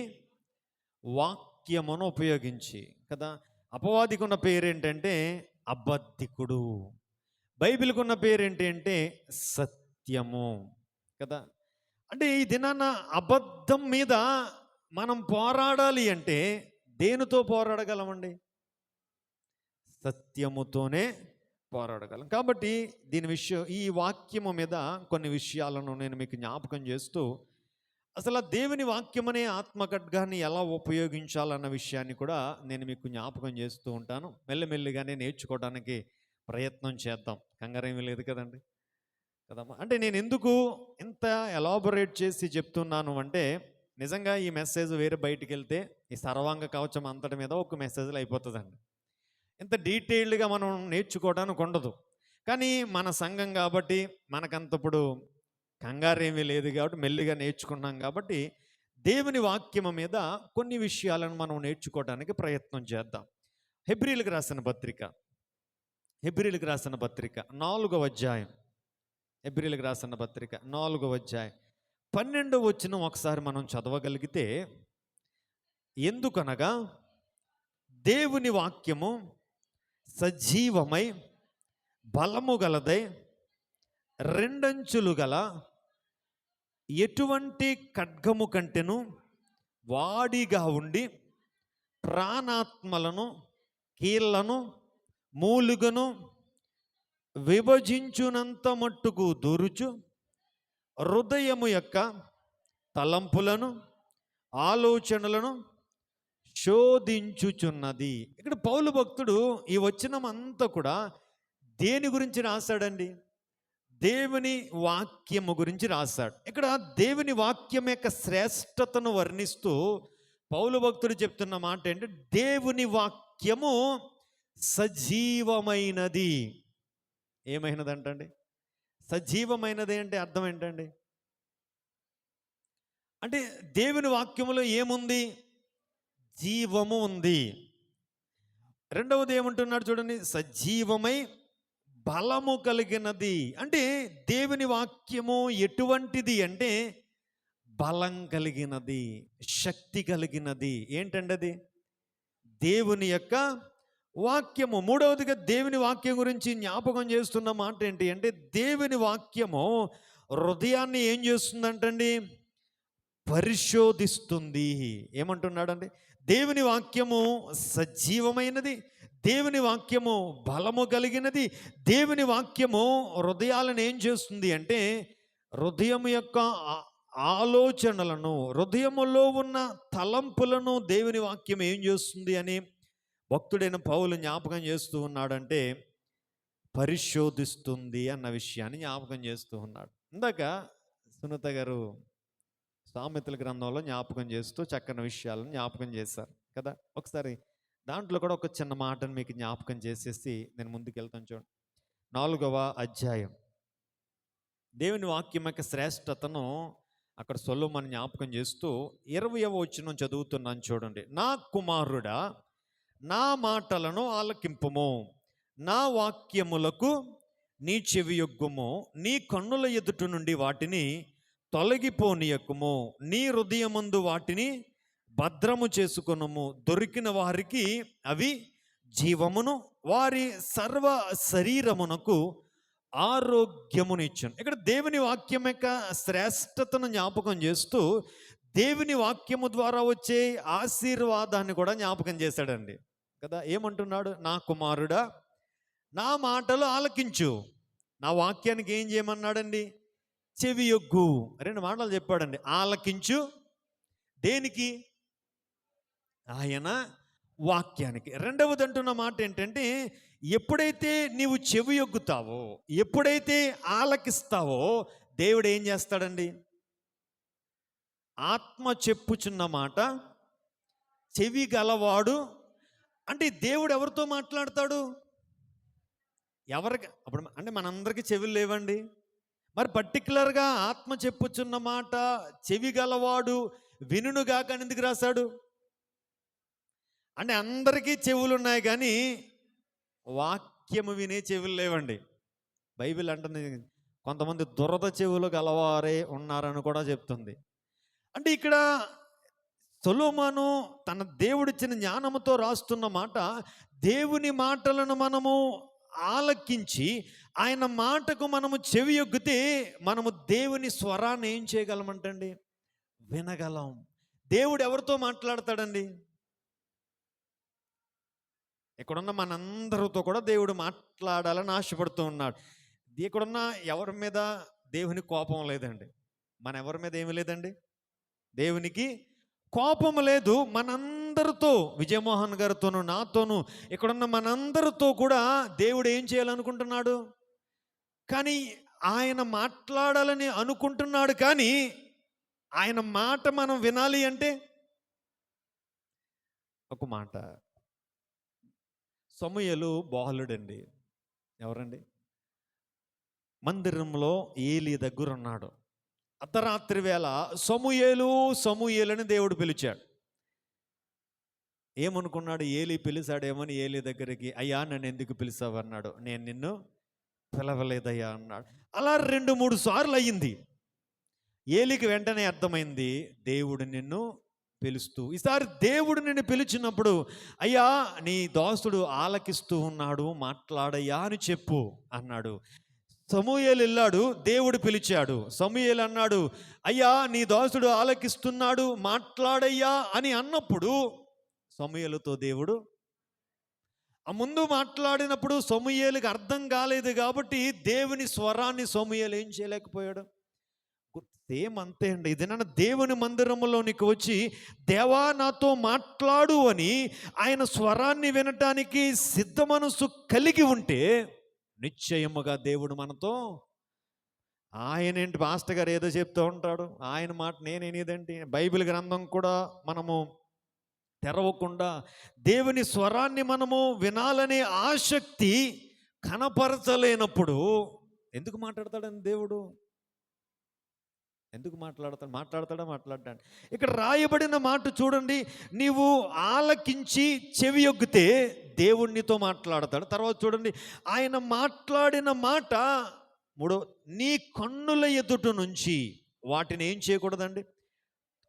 వాక్యమును ఉపయోగించి కదా. అపవాదికి ఉన్న పేరేంటంటే అబద్ధికుడు. బైబిల్కి ఉన్న పేరేంటి అంటే సత్యము కదా. అంటే ఈ దినాన అబద్ధం మీద మనం పోరాడాలి అంటే దేనితో పోరాడగలమండి? సత్యముతోనే పోరాడగలం. కాబట్టి ఈ వాక్యము మీద కొన్ని విషయాలను నేను మీకు జ్ఞాపకం చేస్తూ, అసలు దేవుని వాక్యమనే ఆత్మఖడ్గాన్ని ఎలా ఉపయోగించాలన్న విషయాన్ని కూడా నేను మీకు జ్ఞాపకం చేస్తూ ఉంటాను. మెల్లమెల్లిగానే నేర్చుకోవడానికి ప్రయత్నం చేద్దాం, కంగారేమీ లేదు కదండి కదమ్మా. అంటే నేను ఎందుకు ఇంత ఎలాబొరేట్ చేసి చెప్తున్నాను అంటే, నిజంగా ఈ మెసేజ్ వేరే బయటికి వెళ్తే ఈ సర్వాంగ కవచం అంతటి మీద ఒక మెసేజ్లో అయిపోతుందండి. ఇంత డీటెయిల్డ్గా మనం నేర్చుకోవడానికి ఉండదు. కానీ మన సంఘం కాబట్టి మనకంతప్పుడు కంగారేమీ లేదు కాబట్టి మెల్లిగా నేర్చుకున్నాం కాబట్టి దేవుని వాక్యము మీద కొన్ని విషయాలను మనం నేర్చుకోవడానికి ప్రయత్నం చేద్దాం. హెబ్రీలకు రాసిన పత్రిక 4వ అధ్యాయం. హెబ్రీలకు రాసిన పత్రిక 4వ అధ్యాయం 12వ వచనం ఒకసారి మనం చదవగలిగితే, ఎందుకనగా దేవుని వాక్యము సజీవమై బలము గలదై రెండంచులు గల ఎటువంటి ఖడ్గము కంటెను వాడిగా ఉండి ప్రాణాత్మలను కీళ్లను మూలుగను విభజించునంత మట్టుకు దూరుచు హృదయము యొక్క తలంపులను ఆలోచనలను శోధించుచున్నది. ఇక్కడ పౌలు భక్తుడు ఈ వచనం అంతా కూడా దేని గురించి రాశాడండి? దేవుని వాక్యము గురించి రాశాడు. ఇక్కడ దేవుని వాక్యం యొక్క శ్రేష్టతను వర్ణిస్తూ పౌలు భక్తుడు చెప్తున్న మాట ఏంటంటే, దేవుని వాక్యము సజీవమైనది. ఏమైనదంటండి? సజీవమైనది అంటే అర్థం ఏంటండి? అంటే దేవుని వాక్యములో ఏముంది? జీవము ఉంది. రెండవది ఏమంటున్నాడు చూడండి, సజీవమై బలము కలిగినది. అంటే దేవుని వాక్యము ఎటువంటిది అంటే బలం కలిగినది, శక్తి కలిగినది. ఏంటండి అది? దేవుని యొక్క వాక్యము. మూడవదిగా దేవుని వాక్యం గురించి జ్ఞాపకం చేస్తున్న మాట ఏంటి అంటే, దేవుని వాక్యము హృదయాన్ని ఏం చేస్తుందంటండి? పరిశోధిస్తుంది. ఏమంటున్నాడండి? దేవుని వాక్యము సజీవమైనది, దేవుని వాక్యము బలము కలిగినది. దేవుని వాక్యము హృదయాలను ఏం చేస్తుంది అంటే, హృదయం యొక్క ఆలోచనలను, హృదయములో ఉన్న తలంపులను దేవుని వాక్యం ఏం చేస్తుంది అని భక్తుడైన పౌలు జ్ఞాపకం చేస్తూ ఉన్నాడంటే, పరిశోధిస్తుంది అన్న విషయాన్ని జ్ఞాపకం చేస్తూ ఉన్నాడు. ఇందాక సునీత గారు సామెతల గ్రంథంలో జ్ఞాపకం చేస్తూ చక్కని విషయాలను జ్ఞాపకం చేశారు కదా. ఒకసారి దాంట్లో కూడా ఒక చిన్న మాటను మీకు జ్ఞాపకం చేసేసి నేను ముందుకు వెళ్తాను. చూడండి, 4వ అధ్యాయం. దేవుని వాక్యం యొక్క శ్రేష్టతను అక్కడ సొలొమోను జ్ఞాపకం చేస్తూ 20వ వచనం చదువుతున్నాను చూడండి. నా కుమారుడా, నా మాటలను ఆలకింపుము, నా వాక్యములకు నీ చెవియొగ్గుము, నీ కన్నుల ఎదుట నుండి వాటిని తొలగిపోనీయకుము, నీ హృదయమందు వాటిని భద్రము చేసుకొనుము. దొరికిన వారికి అవి జీవమును, వారి సర్వ శరీరమునకు ఆరోగ్యమునిచ్చును. ఇక్కడ దేవుని వాక్యం యొక్క శ్రేష్టతను జ్ఞాపకం చేస్తూ దేవుని వాక్యము ద్వారా వచ్చే ఆశీర్వాదాన్ని కూడా జ్ఞాపకం చేశాడండి కదా. ఏమంటున్నాడు? నా కుమారుడా, నా మాటలు ఆలకించు. నా వాక్యానికి ఏం చేయమన్నాడండి? చెవియొగ్గు. 2 మాటలు చెప్పాడండి. ఆలకించు దేనికి? ఆయన వాక్యానికి. రెండవది అంటున్న మాట ఏంటంటే, ఎప్పుడైతే నీవు చెవియొగ్గుతావో, ఎప్పుడైతే ఆలకిస్తావో, దేవుడు ఏం చేస్తాడండి? ఆత్మ చెప్పుచున్న మాట చెవి గలవాడు. అంటే దేవుడు ఎవరితో మాట్లాడతాడు? ఎవరికి? అప్పుడు అంటే మనందరికీ చెవులు లేవండి. మరి పర్టికులర్గా ఆత్మ చెప్పుచున్న మాట చెవి గలవాడు వినుగా కానీ ఎందుకు రాశాడు? అంటే అందరికీ చెవులు ఉన్నాయి కానీ వాక్యము వినే చెవులు లేవండి. బైబిల్ అంటుంది కొంతమంది దురద చెవులు గలవారే ఉన్నారని కూడా చెప్తుంది. అంటే ఇక్కడ సొలొమోను తన దేవుడిచ్చిన జ్ఞానముతో రాస్తున్న మాట, దేవుని మాటలను మనము ఆలకించి ఆయన మాటకు మనము చెవియొగ్గితే మనము దేవుని స్వరాన్ని ఏం చేయగలమంటండి? వినగలం. దేవుడు ఎవరితో మాట్లాడతాడండి? ఇక్కడున్న మనందరితో కూడా దేవుడు మాట్లాడాలని ఆశపడుతూ ఉన్నాడు. ఇక్కడున్న ఎవరి మీద దేవుని కోపం లేదండి. మన ఎవరి మీద ఏమి లేదండి? దేవునికి కోపం లేదు. మనందరితో, విజయమోహన్ గారితోనూ నాతోనూ ఇక్కడున్న మనందరితో కూడా దేవుడు ఏం చేయాలనుకుంటున్నాడు? కానీ ఆయన మాట్లాడాలని అనుకుంటున్నాడు. కానీ ఆయన మాట మనం వినాలి అంటే ఒక మాట. సమూయేలు బాలుడండి. ఎవరండి? మందిరంలో ఏలీ దగ్గర ఉన్నాడు. అర్ధరాత్రి వేళ సమూయేలు సమూయేలు అని దేవుడు పిలిచాడు. ఏమనుకున్నాడు? ఏలీ పిలిచాడేమని ఏలీ దగ్గరికి, అయ్యా నన్ను ఎందుకు పిలిచావు అన్నాడు. నేను నిన్ను పిలవలేదయ్యా అన్నాడు. అలా 2-3 సార్లు అయ్యింది. ఏలీకి వెంటనే అర్థమైంది దేవుడు నిన్ను పిలుస్తూ. ఈసారి దేవుడు నిన్ను పిలిచినప్పుడు, అయ్యా నీ దాసుడు ఆలకిస్తూ ఉన్నాడు, మాట్లాడయ్యా అని చెప్పు అన్నాడు. సమూయేలు వెళ్ళాడు, దేవుడు పిలిచాడు. సమూయేలు అన్నాడు, అయ్యా నీ దాసుడు ఆలకిస్తున్నాడు, మాట్లాడయ్యా అని అన్నప్పుడు సమూయేలుతో దేవుడు ఆ ముందు మాట్లాడినప్పుడు సమూయేలుకి అర్థం కాలేదు కాబట్టి దేవుని స్వరాన్ని సమూయేలు ఏం చేయలేకపోయాడు. సేమ్ అంతే అండి. ఇది నన్ను దేవుని మందిరంలోనికి వచ్చి దేవా నాతో మాట్లాడు అని ఆయన స్వరాన్ని వినటానికి సిద్ధ మనసు కలిగి ఉంటే నిశ్చయముగా దేవుడు మనతో, ఆయన ఏంటి మాస్టర్ గారు ఏదో చెప్తూ ఉంటాడు, ఆయన మాట నేనేదేంటి? బైబిల్ గ్రంథం కూడా మనము తెరవకుండా దేవుని స్వరాన్ని మనము వినాలనే ఆసక్తి కనపరచలేనప్పుడు ఎందుకు మాట్లాడతాడని దేవుడు? ఎందుకు మాట్లాడతాడు? ఇక్కడ రాయబడిన మాట చూడండి, నీవు ఆలకించి చెవియొగ్గితే దేవునితో మాట్లాడతాడు. తర్వాత చూడండి, ఆయన మాట్లాడిన మాట 3, నీ కన్నుల ఎదుట నుంచి వాటిని ఏం చేయకూడదండి?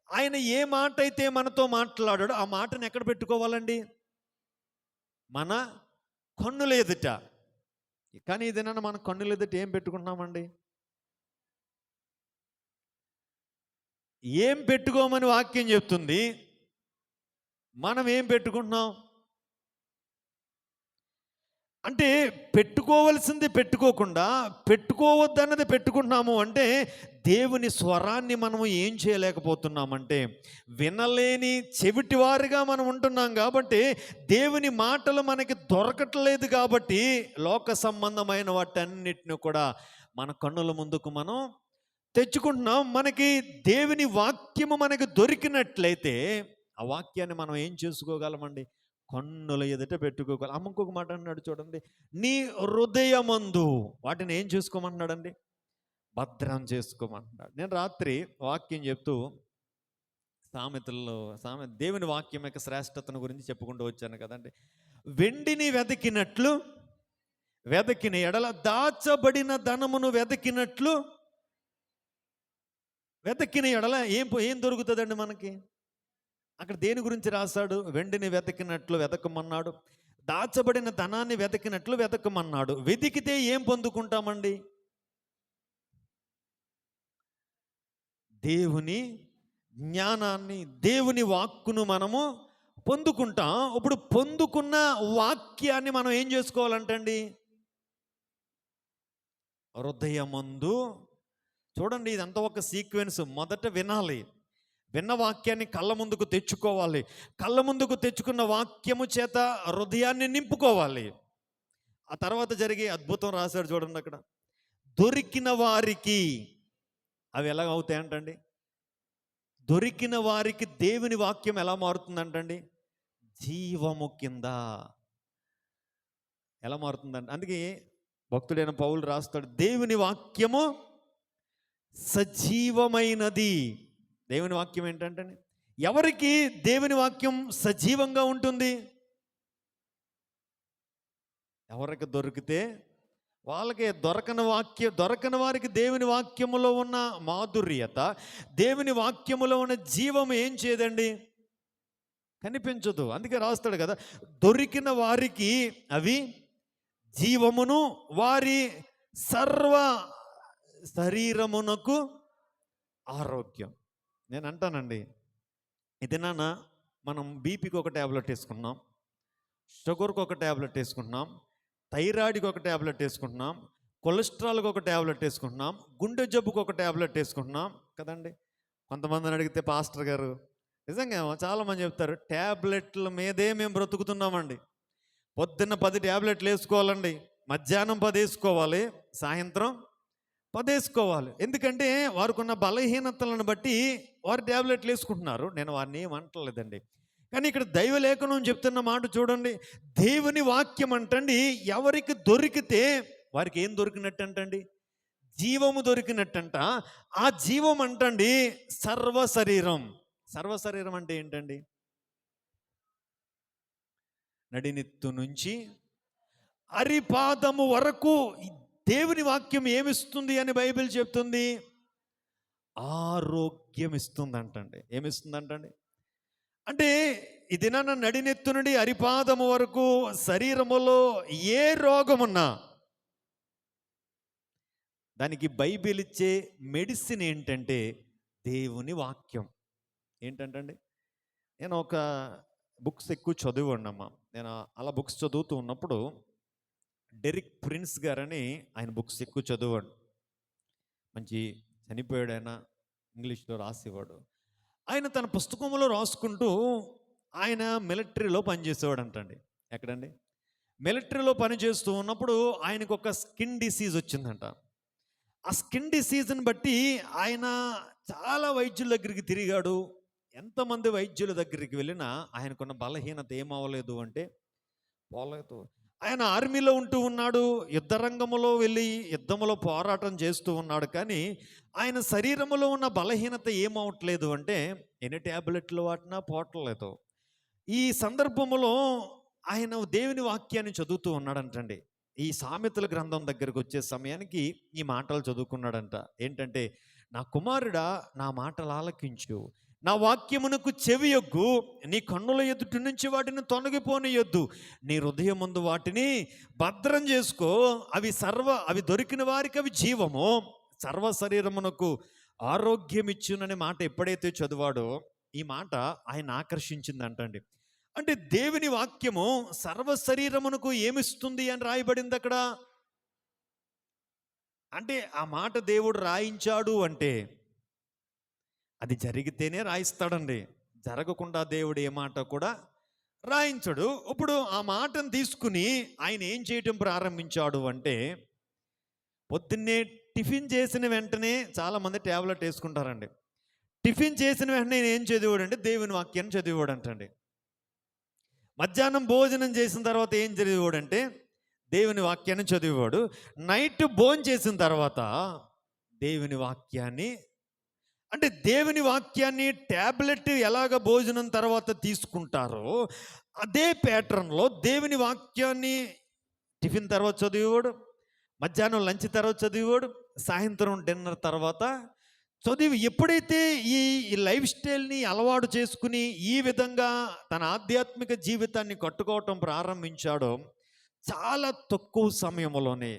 ఆయన ఏ మాట అయితే మనతో మాట్లాడాడో ఆ మాటను ఎక్కడ పెట్టుకోవాలండి? మన కన్నుల ఎదుట. కానీ ఇదేనా మన కన్నుల ఎదుట ఏం పెట్టుకుంటున్నామండి? ఏం పెట్టుకోమని వాక్యం చెప్తుంది, మనం ఏం పెట్టుకుంటున్నాం? అంటే పెట్టుకోవలసింది పెట్టుకోకుండా పెట్టుకోవద్దన్నది పెట్టుకుంటున్నాము. అంటే దేవుని స్వరాన్ని మనము ఏం చేయలేకపోతున్నామంటే వినలేని చెవిటివారిగా మనం ఉంటున్నాం. కాబట్టి దేవుని మాటలు మనకి దొరకట్లేదు. కాబట్టి లోక సంబంధమైన వాటన్నిటిని కూడా మన కన్నుల ముందుకు మనం తెచ్చుకుంటున్నాం. మనకి దేవుని వాక్యము మనకి దొరికినట్లయితే ఆ వాక్యాన్ని మనం ఏం చేసుకోగలమండి? కన్నుల ఎదుట పెట్టుకోగలం. ఇంకొక మాట అన్నాడు చూడండి, నీ హృదయమందు వాటిని ఏం చేసుకోమంటున్నాడండి? భద్రం చేసుకోమంటున్నాడు. నేను రాత్రి వాక్యం చెప్తూ దేవుని వాక్యం యొక్క శ్రేష్టతను గురించి చెప్పుకుంటూ వచ్చాను కదండి. వెండిని వెతికినట్లు వెదకిన ఎడల దాచబడిన ధనమును వెదకిన ఎడల ఏం దొరుకుతుందండి మనకి? అక్కడ దేని గురించి రాశాడు? వెండిని వెతకినట్లు వెతకమన్నాడు, దాచబడిన ధనాన్ని వెతకినట్లు వెతకమన్నాడు. వెతికితే ఏం పొందుకుంటామండి? దేవుని జ్ఞానాన్ని, దేవుని వాక్కును మనము పొందుకుంటాం. ఇప్పుడు పొందుకున్న వాక్యాన్ని మనం ఏం చేసుకోవాలంటండి? హృదయమందు, చూడండి ఇదంతా ఒక సీక్వెన్స్. మొదట వినాలి, విన్న వాక్యాన్ని కళ్ళ ముందుకు తెచ్చుకోవాలి, కళ్ళ ముందుకు తెచ్చుకున్న వాక్యము చేత హృదయాన్ని నింపుకోవాలి. ఆ తర్వాత జరిగే అద్భుతం రాశాడు చూడండి అక్కడ. దొరికిన వారికి అవి ఎలా అవుతాయంటండి? దొరికిన వారికి దేవుని వాక్యం ఎలా మారుతుందంటండి? జీవము కింద ఎలా మారుతుందంట? అందుకే భక్తుడైన పౌలు రాస్తాడు, దేవుని వాక్యము సజీవమైనది. దేవుని వాక్యం ఏంటంటే, ఎవరికి దేవుని వాక్యం సజీవంగా ఉంటుంది? ఎవరికి దొరికితే వాళ్ళకి. దొరకని వారికి దేవుని వాక్యములో ఉన్న మాధుర్యత, దేవుని వాక్యములో ఉన్న జీవం ఏం చేయదండి? కనిపించదు. అందుకే రాస్తాడు కదా, దొరికిన వారికి అవి జీవమును వారి సర్వ శరీరమునకు ఆరోగ్యం. నేను అంటానండి, ఇది నాన్న మనం బీపీకి ఒక ట్యాబ్లెట్ వేసుకుంటున్నాం, షుగర్కి ఒక ట్యాబ్లెట్ వేసుకుంటున్నాం, థైరాయిడ్కి ఒక ట్యాబ్లెట్ వేసుకుంటున్నాం, కొలెస్ట్రాల్కి ఒక ట్యాబ్లెట్ వేసుకుంటున్నాం, గుండె జబ్బుకి ఒక ట్యాబ్లెట్ వేసుకుంటున్నాం కదండి. కొంతమందిని అడిగితే పాస్టర్ గారు నిజంగా చాలామంది చెప్తారు, ట్యాబ్లెట్ల మీదే మేము బ్రతుకుతున్నామండి. పొద్దున్న 10 ట్యాబ్లెట్లు వేసుకోవాలండి, మధ్యాహ్నం 10 వేసుకోవాలి, సాయంత్రం 10 వేసుకోవాలి. ఎందుకంటే వారికి ఉన్న బలహీనతలను బట్టి వారు ట్యాబ్లెట్లు వేసుకుంటున్నారు. నేను వారిని ఏమంటలేదండి. కానీ ఇక్కడ దైవలేఖనం చెప్తున్న మాట చూడండి. దేవుని వాక్యం అంటండి, ఎవరికి దొరికితే వారికి ఏం దొరికినట్టు అంటండి? జీవము దొరికినట్టంట. ఆ జీవం అంటండి సర్వశరీరం. సర్వశరీరం అంటే ఏంటండి? నడినెత్తు నుంచి అరిపాదము వరకు దేవుని వాక్యం ఏమిస్తుంది అని బైబిల్ చెప్తుంది? ఆరోగ్యం ఇస్తుందంటండి. ఏమిస్తుందంటండి? అంటే ఇది నా నడినెత్తు నుండి అరిపాదము వరకు శరీరములో ఏ రోగమున్నా దానికి బైబిల్ ఇచ్చే మెడిసిన్ ఏంటంటే దేవుని వాక్యం. ఏంటంటండి, నేను ఒక బుక్స్ ఎక్కువ చదివానమ్మా. నేను అలా బుక్స్ చదువుతూ ఉన్నప్పుడు డెరిక్ ప్రిన్స్ గారని ఆయన బుక్స్ ఎక్కువ చదివాడు. మంచి చనిపోయాడు ఆయన, ఇంగ్లీష్లో రాసేవాడు. ఆయన తన పుస్తకంలో రాసుకుంటూ ఆయన మిలిటరీలో పనిచేసేవాడు అంటండి. ఎక్కడండి? మిలిటరీలో పనిచేస్తూ ఉన్నప్పుడు ఆయనకు ఒక స్కిన్ డిసీజ్ వచ్చిందంట. ఆ స్కిన్ డిసీజ్ని బట్టి ఆయన చాలా వైద్యుల దగ్గరికి తిరిగాడు. ఎంతమంది వైద్యుల దగ్గరికి వెళ్ళినా ఆయనకున్న బలహీనత ఏమవ్వలేదు అంటే పోలేదు. ఆయన ఆర్మీలో ఉంటూ ఉన్నాడు, యుద్ధ రంగంలో వెళ్ళి యుద్ధంలో పోరాటం చేస్తూ ఉన్నాడు. కానీ ఆయన శరీరంలో ఉన్న బలహీనత ఏమవట్లేదు అంటే ఎన్ని ట్యాబ్లెట్లు వాటినా పోవట్లేదు. ఈ సందర్భంలో ఆయన దేవుని వాక్యాన్ని చదువుతూ ఉన్నాడంటండి. ఈ సామెతల గ్రంథం దగ్గరకు వచ్చే సమయానికి ఈ మాటలు చదువుకున్నాడంట. ఏంటంటే, నా కుమారుడా నా మాటలు ఆలకించు, నా వాక్యమునకు చెవియొగ్గు, నీ కన్నుల ఎదుటి నుంచి వాటిని తొలగిపోనియొద్దు, నీ హృదయం ముందు వాటిని భద్రం చేసుకో, అవి దొరికిన వారికి అవి జీవము, సర్వ శరీరమునకు ఆరోగ్యం ఇచ్చుననే మాట ఎప్పుడైతే చదివాడో ఈ మాట ఆయన ఆకర్షించిందంటండి. అంటే దేవుని వాక్యము సర్వ శరీరమునకు ఏమిస్తుంది అని రాయబడింది అక్కడ. అంటే ఆ మాట దేవుడు రాయించాడు అంటే అది జరిగితేనే రాయిస్తాడండి, జరగకుండా దేవుడు ఏ మాట కూడా రాయించడు. ఇప్పుడు ఆ మాటను తీసుకుని ఆయన ఏం చేయటం ప్రారంభించాడు అంటే, పొద్దున్నే టిఫిన్ చేసిన వెంటనే చాలామంది ట్యాబ్లెట్ వేసుకుంటారండి. టిఫిన్ చేసిన వెంటనే ఏం చదివాడు అంటే దేవుని వాక్యాన్ని చదివాడు అంటండి. మధ్యాహ్నం భోజనం చేసిన తర్వాత ఏం చదివాడంటే దేవుని వాక్యాన్ని చదివాడు. నైట్ భోజనం చేసిన తర్వాత దేవుని వాక్యాన్ని, అంటే దేవుని వాక్యాన్ని ట్యాబ్లెట్ ఎలాగ భోజనం తర్వాత తీసుకుంటారో అదే ప్యాటర్న్లో దేవుని వాక్యాన్ని టిఫిన్ తర్వాత చదివేవాడు, మధ్యాహ్నం లంచ్ తర్వాత చదివేవాడు, సాయంత్రం డిన్నర్ తర్వాత చదివి ఎప్పుడైతే ఈ లైఫ్ స్టైల్ని అలవాటు చేసుకుని ఈ విధంగా తన ఆధ్యాత్మిక జీవితాన్ని కట్టుకోవటం ప్రారంభించాడో చాలా తక్కువ సమయంలోనే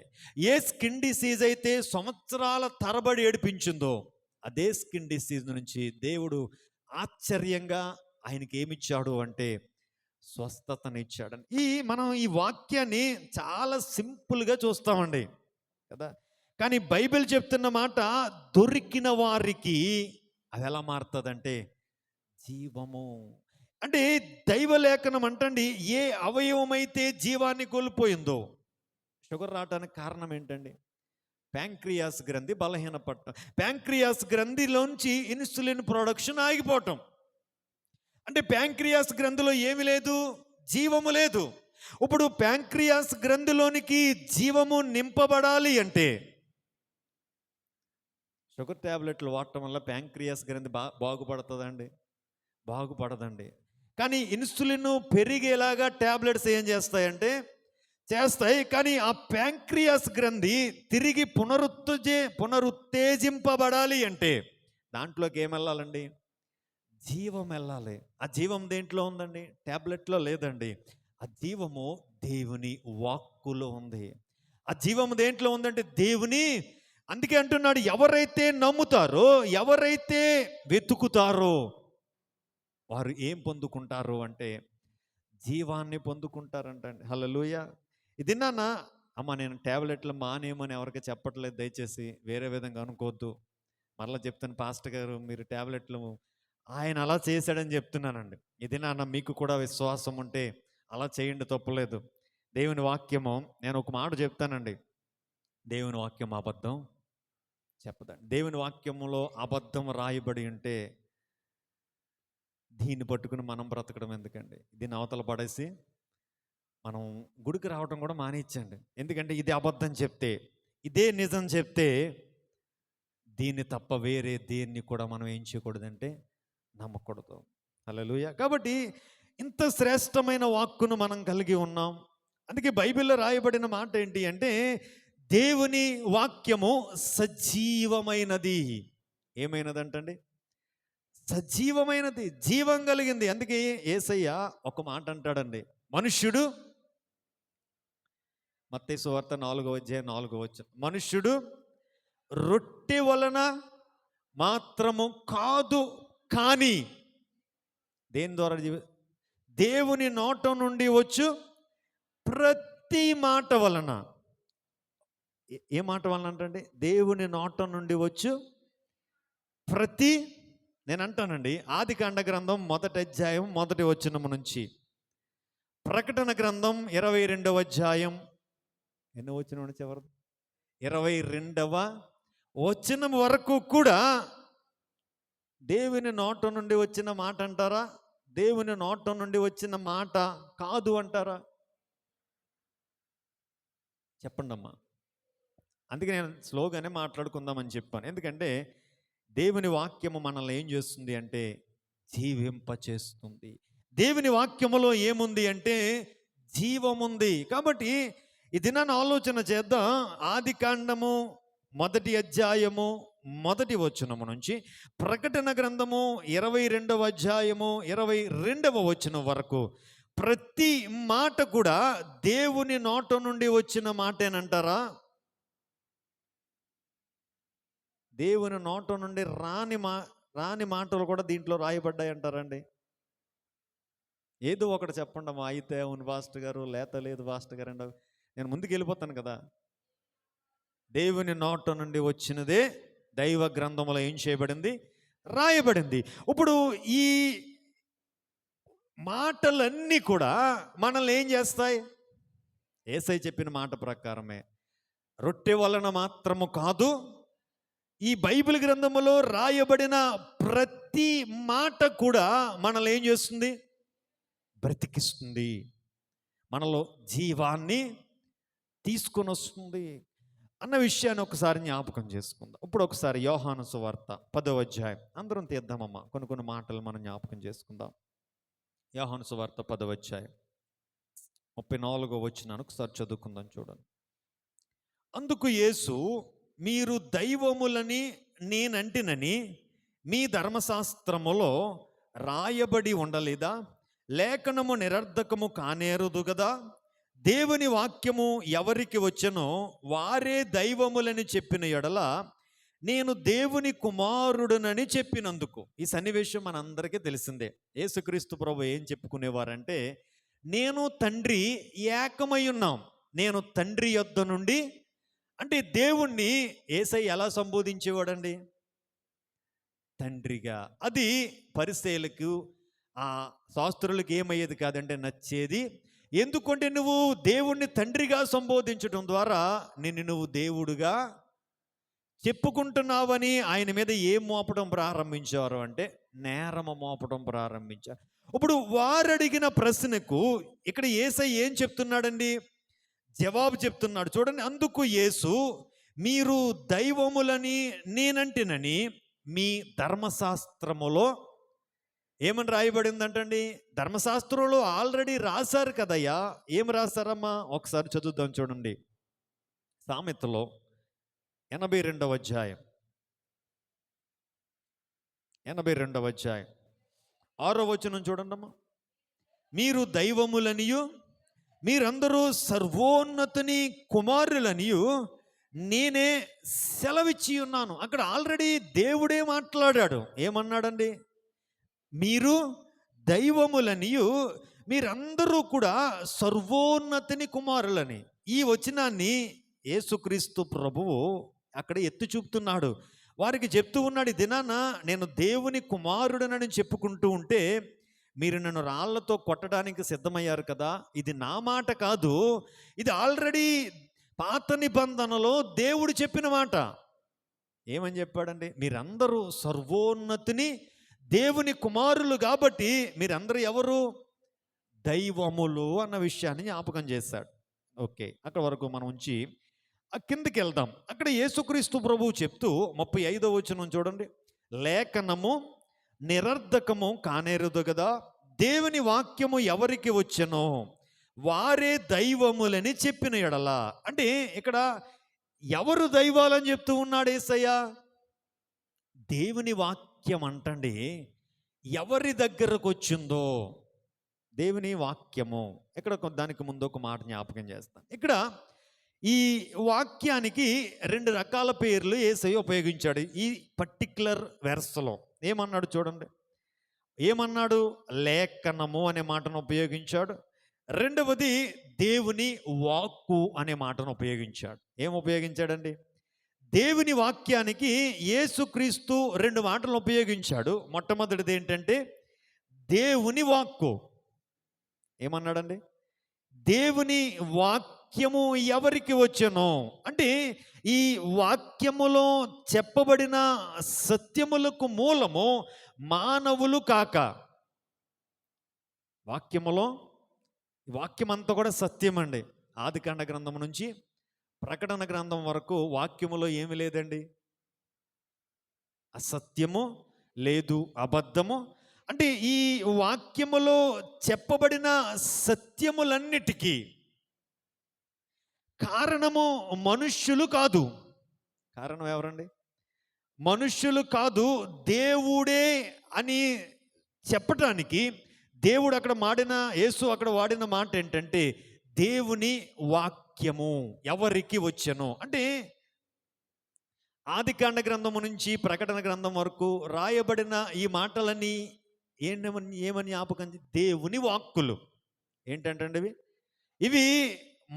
ఏ స్కిన్ డిసీజ్ అయితే సంవత్సరాల తరబడి ఏడిపించిందో అదే స్కిన్ డిసీజ్ నుంచి దేవుడు ఆశ్చర్యంగా ఆయనకి ఏమిచ్చాడు అంటే స్వస్థతనిచ్చాడని మనం ఈ వాక్యాన్ని చాలా సింపుల్గా చూస్తామండి కదా. కానీ బైబిల్ చెప్తున్న మాట దొరికిన వారికి అది ఎలా మారుతుందంటే జీవము. అంటే దైవలేఖనం అంటండి ఏ అవయవమైతే జీవాన్ని కోల్పోయిందో, షుగర్ రావడానికి కారణం ఏంటండి? ప్యాంక్రియాస్ గ్రంథి బలహీనపడటం, ప్యాంక్రియాస్ గ్రంథిలోంచి ఇన్సులిన్ ప్రొడక్షన్ ఆగిపోవటం. అంటే ప్యాంక్రియాస్ గ్రంథిలో ఏమి లేదు, జీవము లేదు. ఇప్పుడు ప్యాంక్రియాస్ గ్రంథిలోనికి జీవము నింపబడాలి అంటే షుగర్ ట్యాబ్లెట్లు వాడటం వల్ల ప్యాంక్రియాస్ గ్రంథి బాగుపడుతుందండి? బాగుపడదండి. కానీ ఇన్సులిన్ పెరిగేలాగా ట్యాబ్లెట్స్ ఏం చేస్తాయంటే చేస్తాయి. కానీ ఆ ప్యాంక్రియాస్ గ్రంథి తిరిగి పునరుత్తేజింపబడాలి అంటే దాంట్లోకి ఏం వెళ్ళాలండి? జీవం వెళ్ళాలి. ఆ జీవం దేంట్లో ఉందండి? ట్యాబ్లెట్లో లేదండి. ఆ జీవము దేవుని వాక్కులో ఉంది. ఆ జీవము దేంట్లో ఉందంటే దేవుని. అందుకే అంటున్నాడు, ఎవరైతే నమ్ముతారో, ఎవరైతే వెతుకుతారో వారు ఏం పొందుకుంటారు అంటే జీవాన్ని పొందుకుంటారంటండి. హల్లెలూయా. ఇది నాన్న అమ్మ నేను ట్యాబ్లెట్లు మానేమని ఎవరికి చెప్పట్లేదు, దయచేసి వేరే విధంగా అనుకోవద్దు. మరలా చెప్తాను, పాస్టర్ గారు మీరు ట్యాబ్లెట్లు ఆయన అలా చేశాడని చెప్తున్నానండి. ఇది నాన్న మీకు కూడా విశ్వాసం ఉంటే అలా చేయండి, తప్పలేదు. దేవుని వాక్యము, నేను ఒక మాట చెప్తానండి, దేవుని వాక్యం అబద్ధం చెప్పదండి. దేవుని వాక్యములో అబద్ధం రాయబడి ఉంటే దీన్ని పట్టుకుని మనం బ్రతకడం ఎందుకండి? దీన్ని అవతల పడేసి మనం గుడికి రావడం కూడా మానేచ్చండి. ఎందుకంటే ఇది అబద్ధం చెప్తే, ఇదే నిజం చెప్తే దీన్ని తప్ప వేరే దేన్ని కూడా మనం ఏం చేయకూడదంటే నమ్మకూడదు. హల్లెలూయా. కాబట్టి ఇంత శ్రేష్టమైన వాక్కును మనం కలిగి ఉన్నాం. అందుకే బైబిల్లో రాయబడిన మాట ఏంటి అంటే దేవుని వాక్యము సజీవమైనది. ఏమైనదంటండి? సజీవమైనది, జీవం కలిగింది. అందుకే యేసయ్య ఒక మాట అంటాడండి, మనుష్యుడు, మత్తయి సువార్త 4:4 మనుష్యుడు రొట్టె వలన మాత్రము కాదు కానీ దేని ద్వారా దేవుని నోట నుండి వచ్చు ప్రతి మాట వలన. ఏ మాట వలన అంటే దేవుని నోట నుండి వచ్చు ప్రతి. నేను అంటానండి, ఆదికాండ గ్రంథం 1వ అధ్యాయం 1వ వచనం నుంచి ప్రకటన గ్రంథం 22వ అధ్యాయం ఎన్నో వచనం నుంచి ఎవరు 22వ వచనం వరకు కూడా దేవుని నోట నుండి వచ్చిన మాట అంటారా? దేవుని నోట నుండి వచ్చిన మాట కాదు అంటారా? చెప్పండి అమ్మా. అందుకే నేను స్లోగానే మాట్లాడుకుందామని చెప్పాను. ఎందుకంటే దేవుని వాక్యము మనల్ని ఏం చేస్తుంది అంటే జీవింపచేస్తుంది. దేవుని వాక్యములో ఏముంది అంటే జీవముంది. కాబట్టి ఈ దినాన్ని ఆలోచన చేద్దాం. ఆదికాండము 1వ అధ్యాయము 1వ వచనము నుంచి ప్రకటన గ్రంథము 22వ అధ్యాయము 22వ వచనం వరకు ప్రతి మాట కూడా దేవుని నోట నుండి వచ్చిన మాటేనంటారా? దేవుని నోట నుండి రాని మాటలు కూడా దీంట్లో రాయబడ్డాయి అంటారండి. ఏదో ఒకటి చెప్పండి అమ్మా. అయితే అవును పాస్టర్ గారు, లేత లేదు పాస్టర్ గారు అండి, నేను ముందుకు వెళ్ళిపోతాను కదా. దేవుని నోట నుండి వచ్చినదే దైవ గ్రంథంలో ఏం చేయబడింది? రాయబడింది. ఇప్పుడు ఈ మాటలన్నీ కూడా మనల్ని ఏం చేస్తాయి? యేసయ్య చెప్పిన మాట ప్రకారమే. రొట్టె వలన మాత్రము కాదు, ఈ బైబిల్ గ్రంథములో రాయబడిన ప్రతి మాట కూడా మనల్ని ఏం చేస్తుంది? బ్రతికిస్తుంది, మనలో జీవాన్ని తీసుకొని వస్తుంది అన్న విషయాన్ని ఒకసారి జ్ఞాపకం చేసుకుందాం. ఇప్పుడు ఒకసారి యోహాను సువార్త 10వ అధ్యాయం అందరం తీద్దామమ్మా. కొన్ని మాటలు మనం జ్ఞాపకం చేసుకుందాం. యోహాను సువార్త 10వ అధ్యాయం 34వ వచనాన్ని ఒకసారి చదువుకుందాం చూడండి. అందుకు యేసు, మీరు దైవములని నేనంటినని మీ ధర్మశాస్త్రములో రాయబడి ఉండలేదా? లేఖనము నిరర్ధకము కానేరదు కదా? దేవుని వాక్యము ఎవరికి వచ్చనో వారే దైవములని చెప్పిన ఎడల నేను దేవుని కుమారుడునని చెప్పినందుకు. ఈ సన్నివేశం మనందరికీ తెలిసిందే. యేసుక్రీస్తు ప్రభు ఏం చెప్పుకునేవారంటే, నేను తండ్రి ఏకమై ఉన్నాం. నేను తండ్రి యొద్ద నుండి, అంటే దేవుణ్ణి యేసయ్య ఎలా సంబోధించేవాడండి? తండ్రిగా. అది పరిసయ్యులకు, ఆ శాస్త్రులకు ఏమయ్యేది కాదంటే నచ్చేది. ఎందుకంటే నువ్వు దేవుణ్ణి తండ్రిగా సంబోధించడం ద్వారా నిన్ను నువ్వు దేవుడుగా చెప్పుకుంటున్నావని ఆయన మీద ఏం మోపడం ప్రారంభించారు అంటే నేరము మోపడం ప్రారంభించారు. ఇప్పుడు వారు అడిగిన ప్రశ్నకు ఇక్కడ యేసయ్య ఏం చెప్తున్నాడండి? జవాబు చెప్తున్నాడు చూడండి. అందుకు యేసు, మీరు దైవములని నేనంటినని మీ ధర్మశాస్త్రములో ఏమని రాయబడిందంటండి? ధర్మశాస్త్రంలో ఆల్రెడీ రాశారు కదయ్యా. ఏం రాశారమ్మా? ఒకసారి చదువుదాం చూడండి. సామెతలో 82వ అధ్యాయం 6వ వచనం చూడండమ్మా. మీరు దైవములనియు మీరందరూ సర్వోన్నతుని కుమారులనియు నేనే సెలవిచ్చి ఉన్నాను. అక్కడ ఆల్రెడీ దేవుడే మాట్లాడాడు. ఏమన్నాడండి? మీరు దైవములనియు మీరందరూ కూడా సర్వోన్నతిని కుమారులని. ఈ వచనాన్ని యేసుక్రీస్తు ప్రభువు అక్కడ ఎత్తి చూపుతున్నాడు. వారికి చెప్తూ ఉన్నాడు, ఈ దినాన నేను దేవుని కుమారుడనని చెప్పుకుంటూ ఉంటే మీరు నన్ను రాళ్లతో కొట్టడానికి సిద్ధమయ్యారు కదా. ఇది నా మాట కాదు, ఇది ఆల్రెడీ పాత నిబంధనలో దేవుడు చెప్పిన మాట. ఏమని చెప్పాడండి? మీరందరూ సర్వోన్నతిని దేవుని కుమారులు కాబట్టి మీరందరూ ఎవరు? దైవములు అన్న విషయాన్ని జ్ఞాపకం చేశాడు. ఓకే, అక్కడ వరకు మనం ఉంచి కిందకి వెళ్దాం. అక్కడ యేసుక్రీస్తు ప్రభువు చెప్తూ 35వ వచనం చూడండి. లేఖనము నిరర్ధకము కానేరదు కదా? దేవుని వాక్యము ఎవరికి వచ్చెనో వారే దైవములని చెప్పిన ఎడల. అంటే ఇక్కడ ఎవరు దైవాలని చెప్తూ ఉన్నాడు యేసయ్య? దేవుని వాక్యం అంటండి ఎవరి దగ్గరకు వచ్చిందో దేవుని వాక్యము. ఇక్కడ దానికి ముందు ఒక మాట జ్ఞాపకం చేస్తాను. ఇక్కడ ఈ వాక్యానికి 2 రకాల పేర్లు యేసయ్య ఉపయోగించాడు ఈ పర్టిక్యులర్ వెర్స్లో. ఏమన్నాడు చూడండి. ఏమన్నాడు? లేఖనము అనే మాటను ఉపయోగించాడు. రెండవది దేవుని వాక్కు అనే మాటను ఉపయోగించాడు. ఏం ఉపయోగించాడండి? దేవుని వాక్యానికి యేసుక్రీస్తు 2 మాటలను ఉపయోగించాడు. మొట్టమొదటిది ఏంటంటే దేవుని వాక్కు. ఏమన్నాడండి? దేవుని వాక్యము ఎవరికి వచ్చెనో, అంటే ఈ వాక్యములో చెప్పబడిన సత్యములకు మూలము మానవులు కాక, వాక్యములో వాక్యం అంతా కూడా సత్యం అండి. ఆదికాండ గ్రంథం నుంచి ప్రకటన గ్రంథం వరకు వాక్యములో ఏమి లేదండి? అసత్యము లేదు, అబద్ధము. అంటే ఈ వాక్యములో చెప్పబడిన సత్యములన్నిటికీ కారణము మనుష్యులు కాదు. కారణం ఎవరండి? మనుష్యులు కాదు, దేవుడే అని చెప్పటానికి దేవుడు అక్కడ యేసు అక్కడ వాడిన మాట ఏంటంటే దేవుని వాక్యము ఎవరికి వచ్చెనో. అంటే ఆదికాండ గ్రంథము నుంచి ప్రకటన గ్రంథం వరకు రాయబడిన ఈ మాటలన్నీ ఏమని జ్ఞాపకం? దేవుని వాక్కులు. ఏంటంటే ఇవి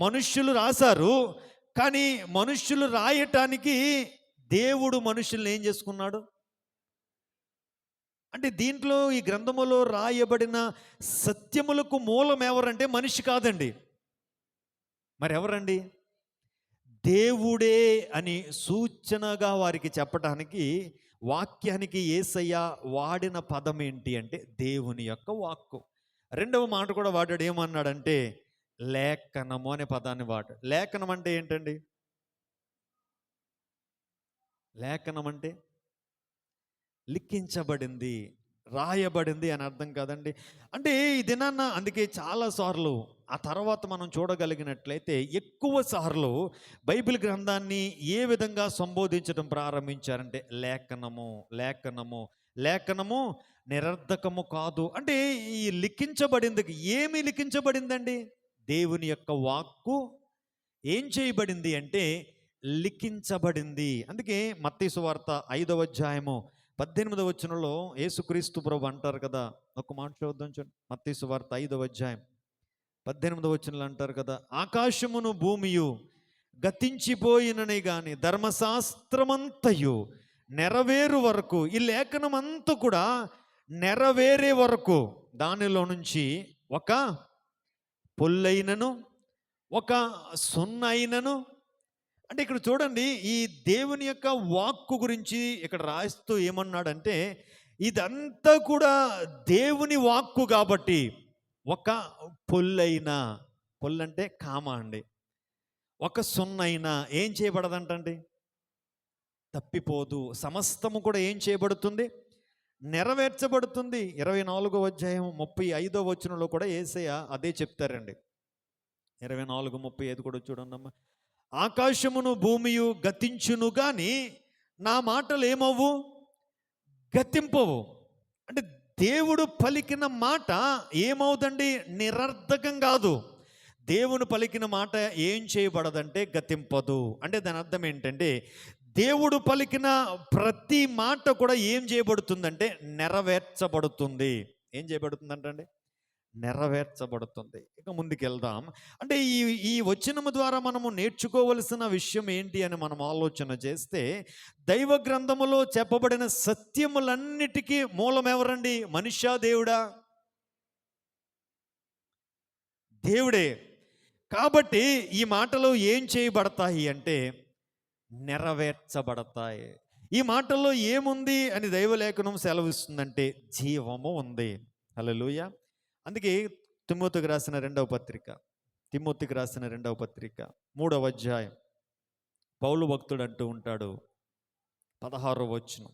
మనుష్యులు రాశారు, కానీ మనుష్యులు రాయటానికి దేవుడు మనుషుల్ని ఏం చేసుకున్నాడు అంటే దీంట్లో ఈ గ్రంథములో రాయబడిన సత్యములకు మూలం ఎవరంటే మనిషి కాదండి. మరి ఎవరండి? దేవుడే అని సూచనగా వారికి చెప్పడానికి వాక్యానికి యేసయ్య వాడిన పదం ఏంటి అంటే దేవుని యొక్క వాక్కు. రెండవ మాట కూడా వాడాడు. ఏమన్నాడంటే లేఖనము అనే పదాన్ని వాడాడు. లేఖనం అంటే ఏంటండి? లేఖనం అంటే లిఖించబడింది, రాయబడింది అని అర్థం కాదండి. అంటే ఈ దినాన్న అందుకే చాలాసార్లు ఆ తర్వాత మనం చూడగలిగినట్లయితే ఎక్కువ సార్లు బైబిల్ గ్రంథాన్ని ఏ విధంగా సంబోధించడం ప్రారంభించారంటే లేఖనము, లేఖనము, లేఖనము నిరర్ధకము కాదు. అంటే ఈ లిఖించబడింది ఏమి లిఖించబడిందండి? దేవుని యొక్క వాక్కు ఏం చేయబడింది అంటే లిఖించబడింది. అందుకే మత్తయి సువార్త 5వ అధ్యాయము 18వ వచనంలో యేసుక్రీస్తు ప్రభు అంటారు కదా, ఒక మాట చూద్దాం చూడండి. మత్తయి సువార్త 5వ అధ్యాయం 18వ వచనంలో అంటారు కదా, ఆకాశమును భూమియు గతించిపోయిననే గాని ధర్మశాస్త్రమంతయు నెరవేరు వరకు, ఈ లేఖనం అంతా కూడా నెరవేరే వరకు దానిలో నుంచి ఒక పొల్లైనను ఒక సున్నైనను, అంటే ఇక్కడ చూడండి ఈ దేవుని యొక్క వాక్కు గురించి ఇక్కడ రాస్తూ ఏమన్నాడంటే ఇదంతా కూడా దేవుని వాక్కు కాబట్టి ఒక పొల్లైనా, పొల్లంటే కామ అండి, ఒక సున్నైనా ఏం చేయబడదంటండి? తప్పిపోదు. సమస్తము కూడా ఏం చేయబడుతుంది? నెరవేర్చబడుతుంది. 24వ అధ్యాయం 35వ వచనంలో కూడా యేసయ్య అదే చెప్తారండి. 24:35 కూడా చూడండమ్మా. ఆకాశమును భూమియు గతించును గాని నా మాటలు ఏమవ్వు? గతింపవు. అంటే దేవుడు పలికిన మాట ఏమవుదండి? నిరర్ధకం కాదు. దేవుని పలికిన మాట ఏం చేయబడదంటే గతింపదు. అంటే దాని అర్థం ఏంటంటే దేవుడు పలికిన ప్రతి మాట కూడా ఏం చేయబడుతుందంటే నెరవేర్చబడుతుంది. ఏం చేయబడుతుందంటే నెరవేర్చబడుతుంది. ఇక ముందుకు వెళ్దాం. అంటే ఈ వచనము ద్వారా మనము నేర్చుకోవలసిన విషయం ఏంటి అని మనం ఆలోచన చేస్తే, దైవ గ్రంథములో చెప్పబడిన సత్యములన్నిటికీ మూలం ఎవరండి? మనుష్య దేవుడా? దేవుడే. కాబట్టి ఈ మాటలు ఏం చేయబడతాయి అంటే నెరవేర్చబడతాయి. ఈ మాటల్లో ఏముంది అని దైవలేఖనం సెలవిస్తుందంటే జీవము ఉంది. హల్లెలూయా. అందుకే తిమోతికి రాసిన రెండవ పత్రిక 3వ అధ్యాయం పౌలు భక్తుడు అంటూ ఉంటాడు 16వ వచనం,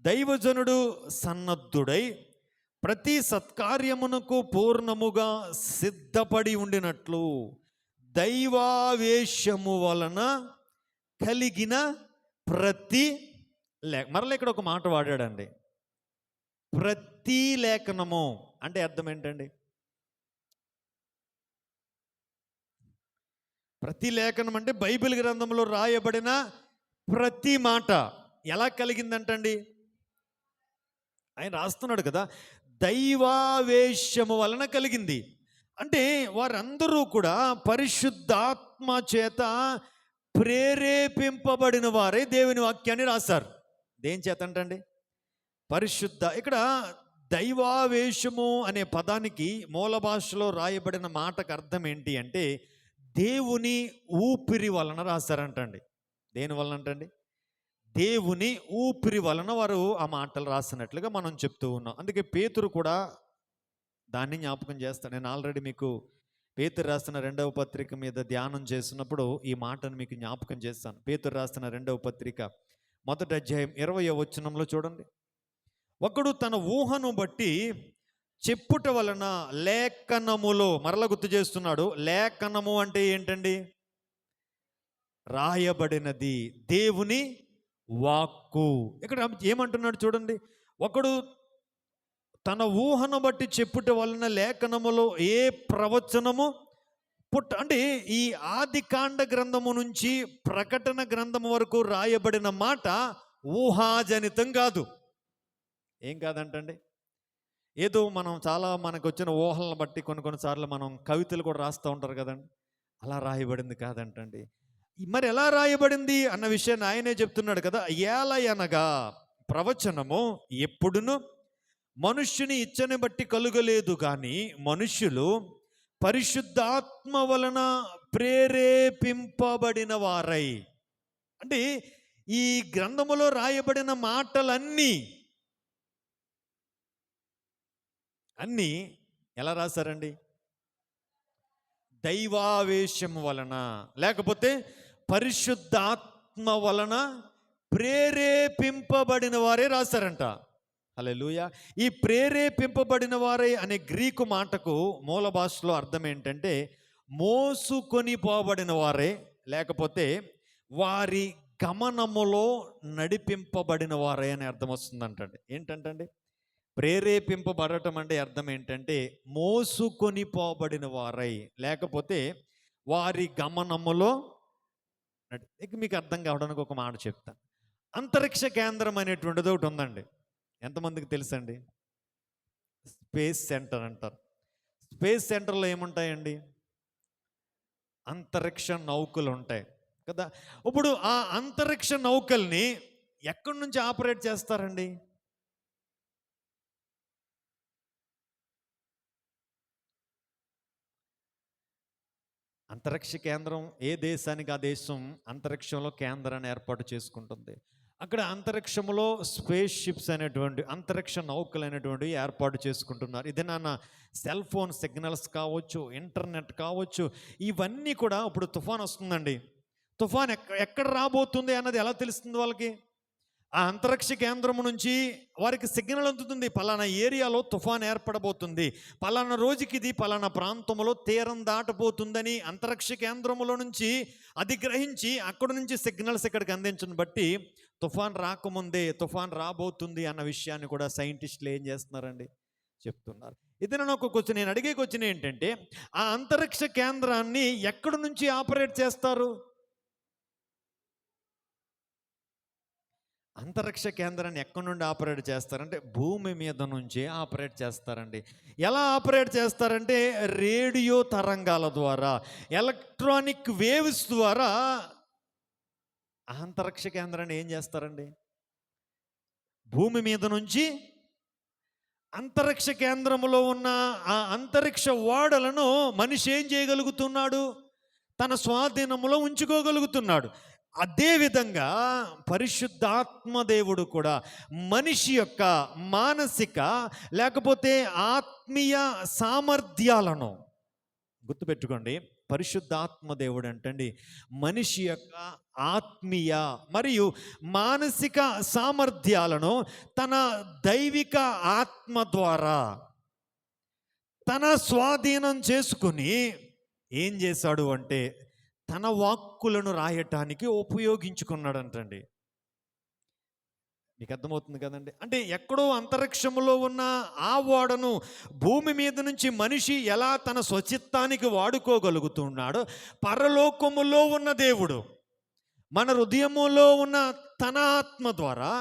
దైవజనుడు సన్నద్ధుడై ప్రతి సత్కార్యమునకు పూర్ణముగా సిద్ధపడి ఉండినట్లు దైవావేశము వలన కలిగిన ప్రతి మరలా ఇక్కడ ఒక మాట వాడాడండి, ప్రతి లేఖనము. అంటే అర్థం ఏంటండి? ప్రతి లేఖనం అంటే బైబిల్ గ్రంథంలో రాయబడిన ప్రతి మాట ఎలా కలిగిందంటండి? ఆయన రాస్తున్నాడు కదా, దైవావేశము వలన కలిగింది. అంటే వారందరూ కూడా పరిశుద్ధాత్మ చేత ప్రేరేపింపబడిన వారే దేవుని వాక్యాన్ని రాశారు. దేని చేత అంటండి? పరిశుద్ధ. ఇక్కడ దైవావేశము అనే పదానికి మూల భాషలో రాయబడిన మాటకు అర్థం ఏంటి అంటే దేవుని ఊపిరి వలన రాశారంటండి. దేని వలన అంటండి? దేవుని ఊపిరి వలన వారు ఆ మాటలు రాసినట్లుగా మనం చెప్తూ ఉన్నాం. అందుకే పేతురు కూడా దాన్ని జ్ఞాపకం చేస్తాడు. నేను ఆల్రెడీ మీకు పేతురు రాసిన 2వ పత్రిక మీద ధ్యానం చేసినప్పుడు ఈ మాటను మీకు జ్ఞాపకం చేస్తాను. పేతురు రాసిన 2వ పత్రిక 1వ అధ్యాయం 20వ వచనంలో చూడండి, ఒకడు తన ఊహను బట్టి చెప్పుట వలన లేఖనములో, మరల గుర్తు చేస్తున్నాడు, లేఖనము అంటే ఏంటండి? రాయబడినది, దేవుని వాక్కు. ఇక్కడ ఏమంటున్నాడు చూడండి, ఒకడు తన ఊహను బట్టి చెప్పుట వలన లేఖనములో ఏ ప్రవచనము అంటే ఈ ఆదికాండ గ్రంథము నుంచి ప్రకటన గ్రంథము వరకు రాయబడిన మాట ఊహాజనితం కాదు. ఏం కాదంటండి? ఏదో మనం మనకు వచ్చిన ఊహలను బట్టి కొన్నిసార్లు మనం కవితలు కూడా రాస్తూ ఉంటారు కదండి, అలా రాయబడింది కాదంటండి. మరి ఎలా రాయబడింది అన్న విషయాన్ని ఆయనే చెప్తున్నాడు కదా, ఏలయనగా ప్రవచనము ఎప్పుడును మనుష్యుని ఇచ్చని బట్టి కలుగలేదు, కానీ మనుష్యులు పరిశుద్ధాత్మ వలన ప్రేరేపింపబడిన వారై. అంటే ఈ గ్రంథములో రాయబడిన మాటలన్నీ ఎలా రాశారండి? దైవావేశం వలన, లేకపోతే పరిశుద్ధాత్మ వలన ప్రేరేపింపబడిన వారే రాశారంట. హల్లెలూయా. ఈ ప్రేరేపింపబడిన వారే అనే గ్రీకు మాటకు మూల భాషలో అర్థం ఏంటంటే మోసుకొని పోబడిన వారే, లేకపోతే వారి గమనములో నడిపింపబడిన వారే అని అర్థం వస్తుందంటండి. ఏంటంటే ప్రేరేపింపబడటం అంటే అర్థం ఏంటంటే మోసుకొని పోబడిన వారై, లేకపోతే వారి గమనములో ఇక మీకు అర్థం కావడానికి ఒక మాట చెప్తాను. అంతరిక్ష కేంద్రం అనేటువంటిది ఒకటి ఉందండి. ఎంతమందికి తెలుసండి? స్పేస్ సెంటర్ అంటారు. స్పేస్ సెంటర్లో ఏముంటాయండి? అంతరిక్ష నౌకలు ఉంటాయి కదా. ఇప్పుడు ఆ అంతరిక్ష నౌకల్ని ఎక్కడి నుంచి ఆపరేట్ చేస్తారండి? అంతరిక్ష కేంద్రం ఏ దేశానికి ఆ దేశం అంతరిక్షంలో కేంద్రాన్ని ఏర్పాటు చేసుకుంటుంది. అక్కడ అంతరిక్షంలో స్పేస్ షిప్స్ అనేటువంటి అంతరిక్ష నౌకలు అనేటువంటి ఏర్పాటు చేసుకుంటున్నారు. ఇది నాన్న సెల్ ఫోన్ సిగ్నల్స్ కావచ్చు, ఇంటర్నెట్ కావచ్చు, ఇవన్నీ కూడా ఇప్పుడు తుఫాన్ వస్తుందండి. తుఫాన్ ఎక్కడ రాబోతుంది అన్నది ఎలా తెలుస్తుంది వాళ్ళకి? ఆ అంతరిక్ష కేంద్రం నుంచి వారికి సిగ్నల్ అందుతుంది. పలానా ఏరియాలో తుఫాన్ ఏర్పడబోతుంది, పలానా రోజుకి ఇది పలానా ప్రాంతంలో తీరం దాటబోతుందని అంతరిక్ష కేంద్రంలో నుంచి అది గ్రహించి అక్కడ నుంచి సిగ్నల్స్ ఇక్కడికి అందించను బట్టి తుఫాన్ రాకముందే తుఫాన్ రాబోతుంది అన్న విషయాన్ని కూడా సైంటిస్టులు ఏం చేస్తున్నారండి? చెప్తున్నారు. ఇది నేను ఒక క్వశ్చన్, నేను అడిగే క్వశ్చన్ ఏంటంటే ఆ అంతరిక్ష కేంద్రాన్ని ఎక్కడి నుంచి ఆపరేట్ చేస్తారు? అంతరిక్ష కేంద్రాన్ని ఎక్కడి నుండి ఆపరేట్ చేస్తారంటే భూమి మీద నుంచే ఆపరేట్ చేస్తారండి. ఎలా ఆపరేట్ చేస్తారంటే రేడియో తరంగాల ద్వారా, ఎలక్ట్రానిక్ వేవ్స్ ద్వారా అంతరిక్ష కేంద్రాన్ని ఏం చేస్తారండి? భూమి మీద నుంచి అంతరిక్ష కేంద్రంలో ఉన్న ఆ అంతరిక్ష ఓడలను మనిషి ఏం చేయగలుగుతున్నాడు? తన స్వాధీనంలో ఉంచుకోగలుగుతున్నాడు. అదేవిధంగా పరిశుద్ధాత్మ దేవుడు కూడా మనిషి యొక్క మానసిక లేకపోతే ఆత్మీయ సామర్థ్యాలను గుర్తుపెట్టుకోండి. పరిశుద్ధాత్మ దేవుడు అంటండి మనిషి యొక్క ఆత్మీయ మరియు మానసిక సామర్థ్యాలను తన దైవిక ఆత్మ ద్వారా తన స్వాధీనం చేసుకుని ఏం చేశాడు అంటే తన వాక్కులను రాయటానికి ఉపయోగించుకున్నాడంటండి. మీకు అర్థమవుతుంది కదండి? అంటే ఎక్కడో అంతరిక్షంలో ఉన్న ఆ ఓడను భూమి మీద నుంచి మనిషి ఎలా తన స్వచిత్తానికి వాడుకోగలుగుతున్నాడో పరలోకములో ఉన్న దేవుడు మన హృదయములో ఉన్న తన ఆత్మ ద్వారా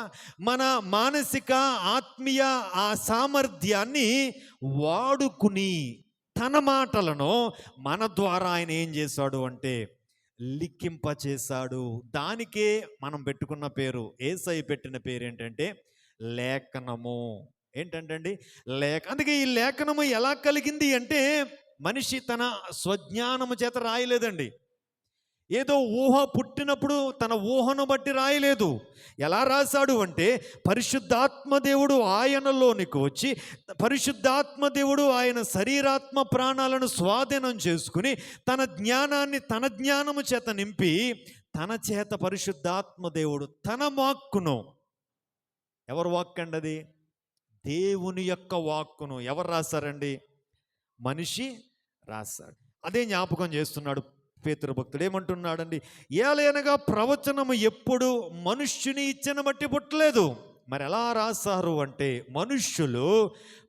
మన మానసిక ఆత్మీయ ఆ సామర్థ్యాన్ని వాడుకుని తన మాటలను మన ద్వారా ఆయన ఏం చేశాడు అంటే లిఖింపచేశాడు. దానికే మనం పెట్టుకున్న పేరు, యేసయ్య పెట్టిన పేరు ఏంటంటే లేఖనము. ఏంటంటే అందుకే ఈ లేఖనము ఎలా కలిగింది అంటే మనిషి తన స్వజ్ఞానము చేత రాయలేదండి. ఏదో ఊహ పుట్టినప్పుడు తన ఊహను బట్టి రాయలేదు. ఎలా రాశాడు అంటే పరిశుద్ధాత్మ దేవుడు ఆయనలోనికి వచ్చి పరిశుద్ధాత్మ దేవుడు ఆయన శరీరాత్మ ప్రాణాలను స్వాధీనం చేసుకుని తన జ్ఞానాన్ని తన జ్ఞానము చేత నింపి తన చేత పరిశుద్ధాత్మ దేవుడు తన వాక్కును, ఎవరు వాక్ అండి అది? దేవుని యొక్క వాక్కును ఎవరు రాశారండి? మనిషి రాశాడు. అదే జ్ఞాపకం చేస్తున్నాడు పేతురు భక్తుడు. ఏమంటున్నాడండి? ఏలైనగా ప్రవచనము ఎప్పుడు మనుష్యుని ఇచ్చను బట్టి పుట్టలేదు. మరి ఎలా రాశారు అంటే మనుష్యులు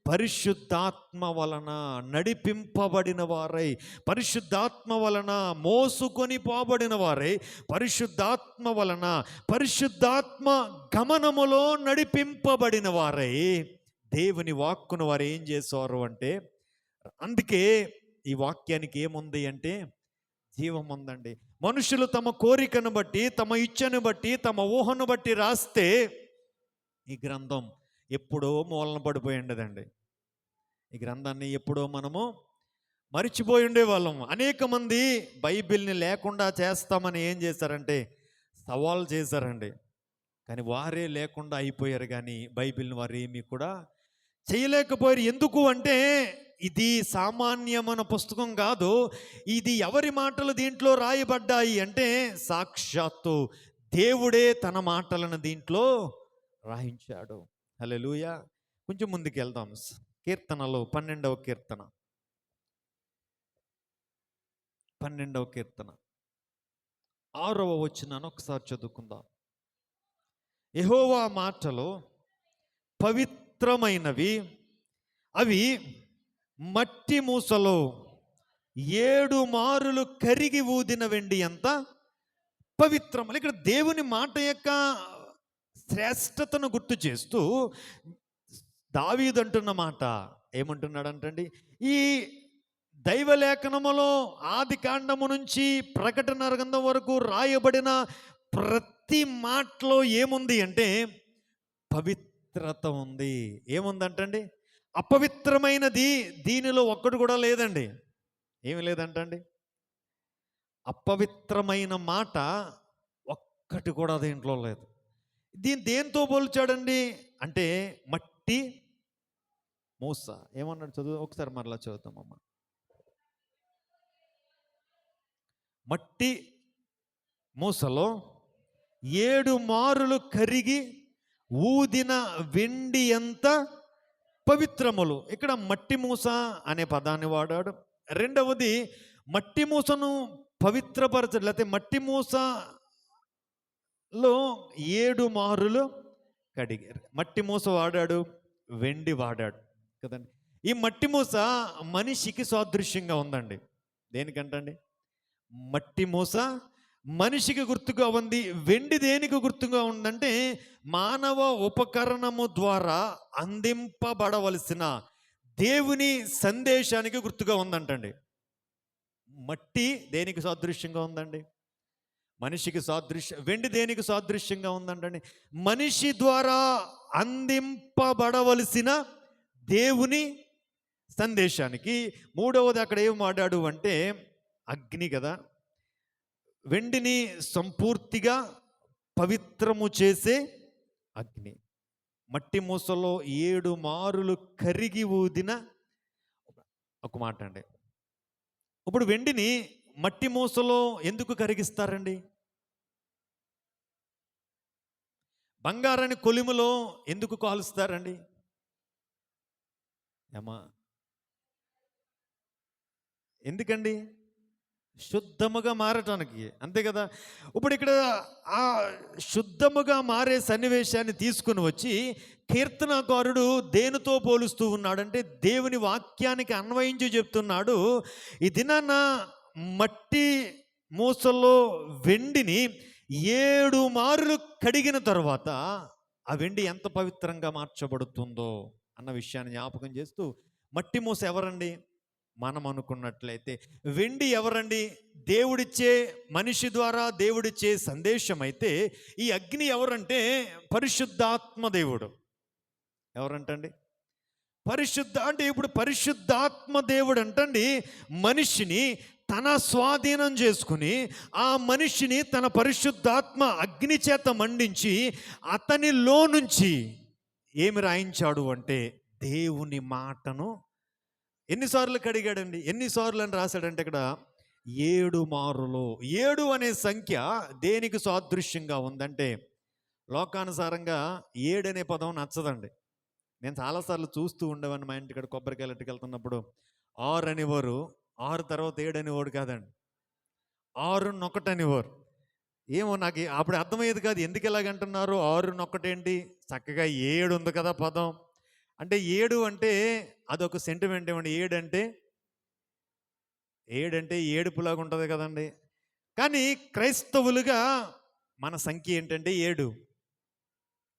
పరిశుద్ధాత్మ వలన నడిపింపబడిన వారై, పరిశుద్ధాత్మ వలన మోసుకొని పోబడిన వారై, పరిశుద్ధాత్మ వలన పరిశుద్ధాత్మ గమనములో నడిపింపబడిన వారై దేవుని వాక్కును వారు ఏం చేశారు అంటే, అందుకే ఈ వాక్యానికి ఏముంది అంటే జీవం ఉందండి. మనుషులు తమ కోరికను బట్టి, తమ ఇచ్చను బట్టి, తమ ఊహను బట్టి రాస్తే ఈ గ్రంథం ఎప్పుడో మూలన పడిపోయి ఉండదండి. ఈ గ్రంథాన్ని ఎప్పుడో మనము మరిచిపోయి ఉండేవాళ్ళం. అనేక మంది బైబిల్ని లేకుండా చేస్తామని ఏం చేశారంటే సవాల్ చేశారండి. కానీ వారే లేకుండా అయిపోయారు, కానీ బైబిల్ని వారు ఏమీ కూడా చేయలేకపోయారు. ఎందుకు అంటే ఇది సామాన్యమైన పుస్తకం కాదు. ఇది ఎవరి మాటలు దీంట్లో రాయబడ్డాయి అంటే సాక్షాత్తు దేవుడే తన మాటలను దీంట్లో రాయించాడు. హల్లెలూయా. కొంచెం ముందుకు వెళ్దాం. కీర్తనలో 12వ కీర్తన, 12వ కీర్తన 6వ వచనాన్ని ఒకసారి చదువుకుందాం. యెహోవా మాటలు పవిత్రమైనవి, అవి మట్టి మూసలో 7 మారులు కరిగి ఊదిన వెండి ఎంత పవిత్రములు. ఇక్కడ దేవుని మాట యొక్క శ్రేష్టతను గుర్తు చేస్తూ దావీదు అంటున్న మాట ఏమంటున్నాడంటండి, ఈ దైవలేఖనములో ఆది కాండము నుంచి ప్రకటన గ్రంథం వరకు రాయబడిన ప్రతి మాటలో ఏముంది అంటే పవిత్రత ఉంది. ఏముందంటండి? అపవిత్రమైనది దీనిలో ఒక్కటి కూడా లేదండి. ఏమి లేదంటండి? అపవిత్రమైన మాట ఒక్కటి కూడా దీంట్లో లేదు. దేంతో పోల్చాడండి అంటే మట్టి మూస. ఏమన్నాడు? చదువు ఒకసారి మరలా చదువుతామమ్మా. మట్టి మూసలో 7 మారులు కరిగి ఊదిన వెండి ఎంత పవిత్రములు. ఇక్కడ మట్టి మూస అనే పదాన్ని వాడాడు. రెండవది, మట్టి మూసను పవిత్రపరచడం, లేకపోతే మట్టి మూసలో 7 మారులు కడిగారు. మట్టి మూస వాడాడు, వెండి వాడాడు కదండి. ఈ మట్టి మూస మనిషికి సాదృశ్యంగా ఉందండి. దేనికంటండి? మట్టి మూస మనిషికి గుర్తుగా ఉంది. వెండి దేనికి గుర్తుగా ఉందంటే మానవ ఉపకరణము ద్వారా అందింపబడవలసిన దేవుని సందేశానికి గుర్తుగా ఉందంటండి. మట్టి దేనికి సాదృశ్యంగా ఉందండి? మనిషికి సాదృశ్యం. వెండి దేనికి సాదృశ్యంగా ఉందంటండి? మనిషి ద్వారా అందింపబడవలసిన దేవుని సందేశానికి. మూడవది అక్కడ ఏం వాడాడు అంటే అగ్ని కదా. వెండిని సంపూర్తిగా పవిత్రము చేసే అగ్ని. మట్టి మూసలో 7 మారులు కరిగి ఊదిన ఒక మాట అండి. ఇప్పుడు వెండిని మట్టి మూసలో ఎందుకు కరిగిస్తారండి? బంగారాన్ని కొలిములో ఎందుకు కాలుస్తారండి? ఏమా ఎందుకండి? శుద్ధముగా మారటానికి, అంతే కదా. ఇప్పుడు ఇక్కడ ఆ శుద్ధముగా మారే సన్నివేశాన్ని తీసుకుని వచ్చి కీర్తనకారుడు దేనితో పోలుస్తూ ఉన్నాడంటే దేవుని వాక్యానికి అన్వయించి చెప్తున్నాడు. ఈ దినాన మట్టి మూసలో వెండిని 7 మారులు కడిగిన తర్వాత ఆ వెండి ఎంత పవిత్రంగా మార్చబడుతుందో అన్న విషయాన్ని జ్ఞాపకం చేస్తూ, మట్టి మూస ఎవరండి? మనం అనుకున్నట్లయితే వెండి ఎవరండి? దేవుడిచ్చే, మనిషి ద్వారా దేవుడిచ్చే సందేశం అయితే ఈ అగ్ని ఎవరంటే పరిశుద్ధాత్మ దేవుడు. ఎవరంటండి? అంటే ఇప్పుడు పరిశుద్ధాత్మ దేవుడు అంటండి మనిషిని తన స్వాధీనం చేసుకుని ఆ మనిషిని తన పరిశుద్ధాత్మ అగ్ని చేత మండించి అతనిలో నుంచి ఏమి రాయించాడు అంటే దేవుని మాటను ఎన్నిసార్లు కడిగాడండి? ఎన్నిసార్లు అని రాశాడంటే ఇక్కడ 7 మారులు. 7 అనే సంఖ్య దేనికి సాదృశ్యంగా ఉందంటే లోకానుసారంగా 7 అనే పదం నచ్చదండి. నేను చాలాసార్లు చూస్తూ ఉండేవాడిని. మా ఇంటికాడ కొబ్బరికాయలు వెళ్తున్నప్పుడు 6 అనేవారు, 6 తర్వాత 7 అనేవాడు కాదండి, 6 అనేవారు. ఏమో నాకు అప్పుడు అర్థమయ్యేది కాదు, ఎందుకు ఎలాగంటున్నారు 6 ఏంటి, చక్కగా 7 ఉంది కదా పదం. అంటే 7 అంటే అదొక సెంటిమెంట్ ఏమండి. 7 అంటే ఏడుపులాగా ఉంటుంది కదండి. కానీ క్రైస్తవులుగా మన సంఖ్య ఏంటంటే 7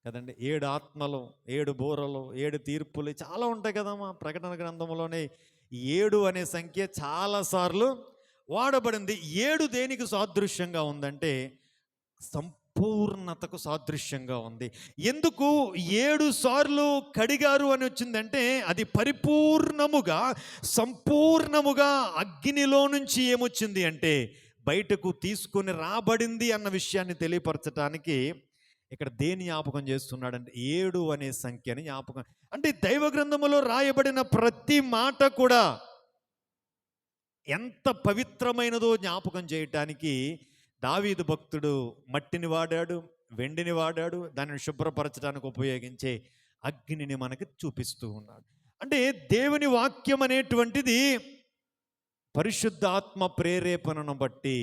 కదండి. 7 ఆత్మలు, 7 బూరలు, 7 తీర్పులు చాలా ఉంటాయి కదమ్మా. ప్రకటన గ్రంథంలోనే 7 అనే సంఖ్య చాలాసార్లు వాడబడింది. 7 దేనికి సాదృశ్యంగా ఉందంటే సంపూర్ణతకు సాదృశ్యంగా ఉంది. ఎందుకు 7 సార్లు కడిగారు అని వచ్చిందంటే అది పరిపూర్ణముగా, సంపూర్ణముగా అగ్నిలో నుంచి ఏమొచ్చింది అంటే బయటకు తీసుకొని రాబడింది అన్న విషయాన్ని తెలియపరచడానికి ఇక్కడ దేని జ్ఞాపకం చేస్తున్నాడంటే 7 అనే సంఖ్యని జ్ఞాపకం. అంటే దైవ గ్రంథములో రాయబడిన ప్రతి మాట కూడా ఎంత పవిత్రమైనదో జ్ఞాపకం చేయటానికి దావీదు భక్తుడు మట్టిని వాడాడు, వెండిని వాడాడు, దానిని శుభ్రపరచడానికి ఉపయోగించే అగ్నిని మనకి చూపిస్తూ ఉన్నాడు. అంటే దేవుని వాక్యం అనేటువంటిది పరిశుద్ధాత్మ ప్రేరేపణను బట్టి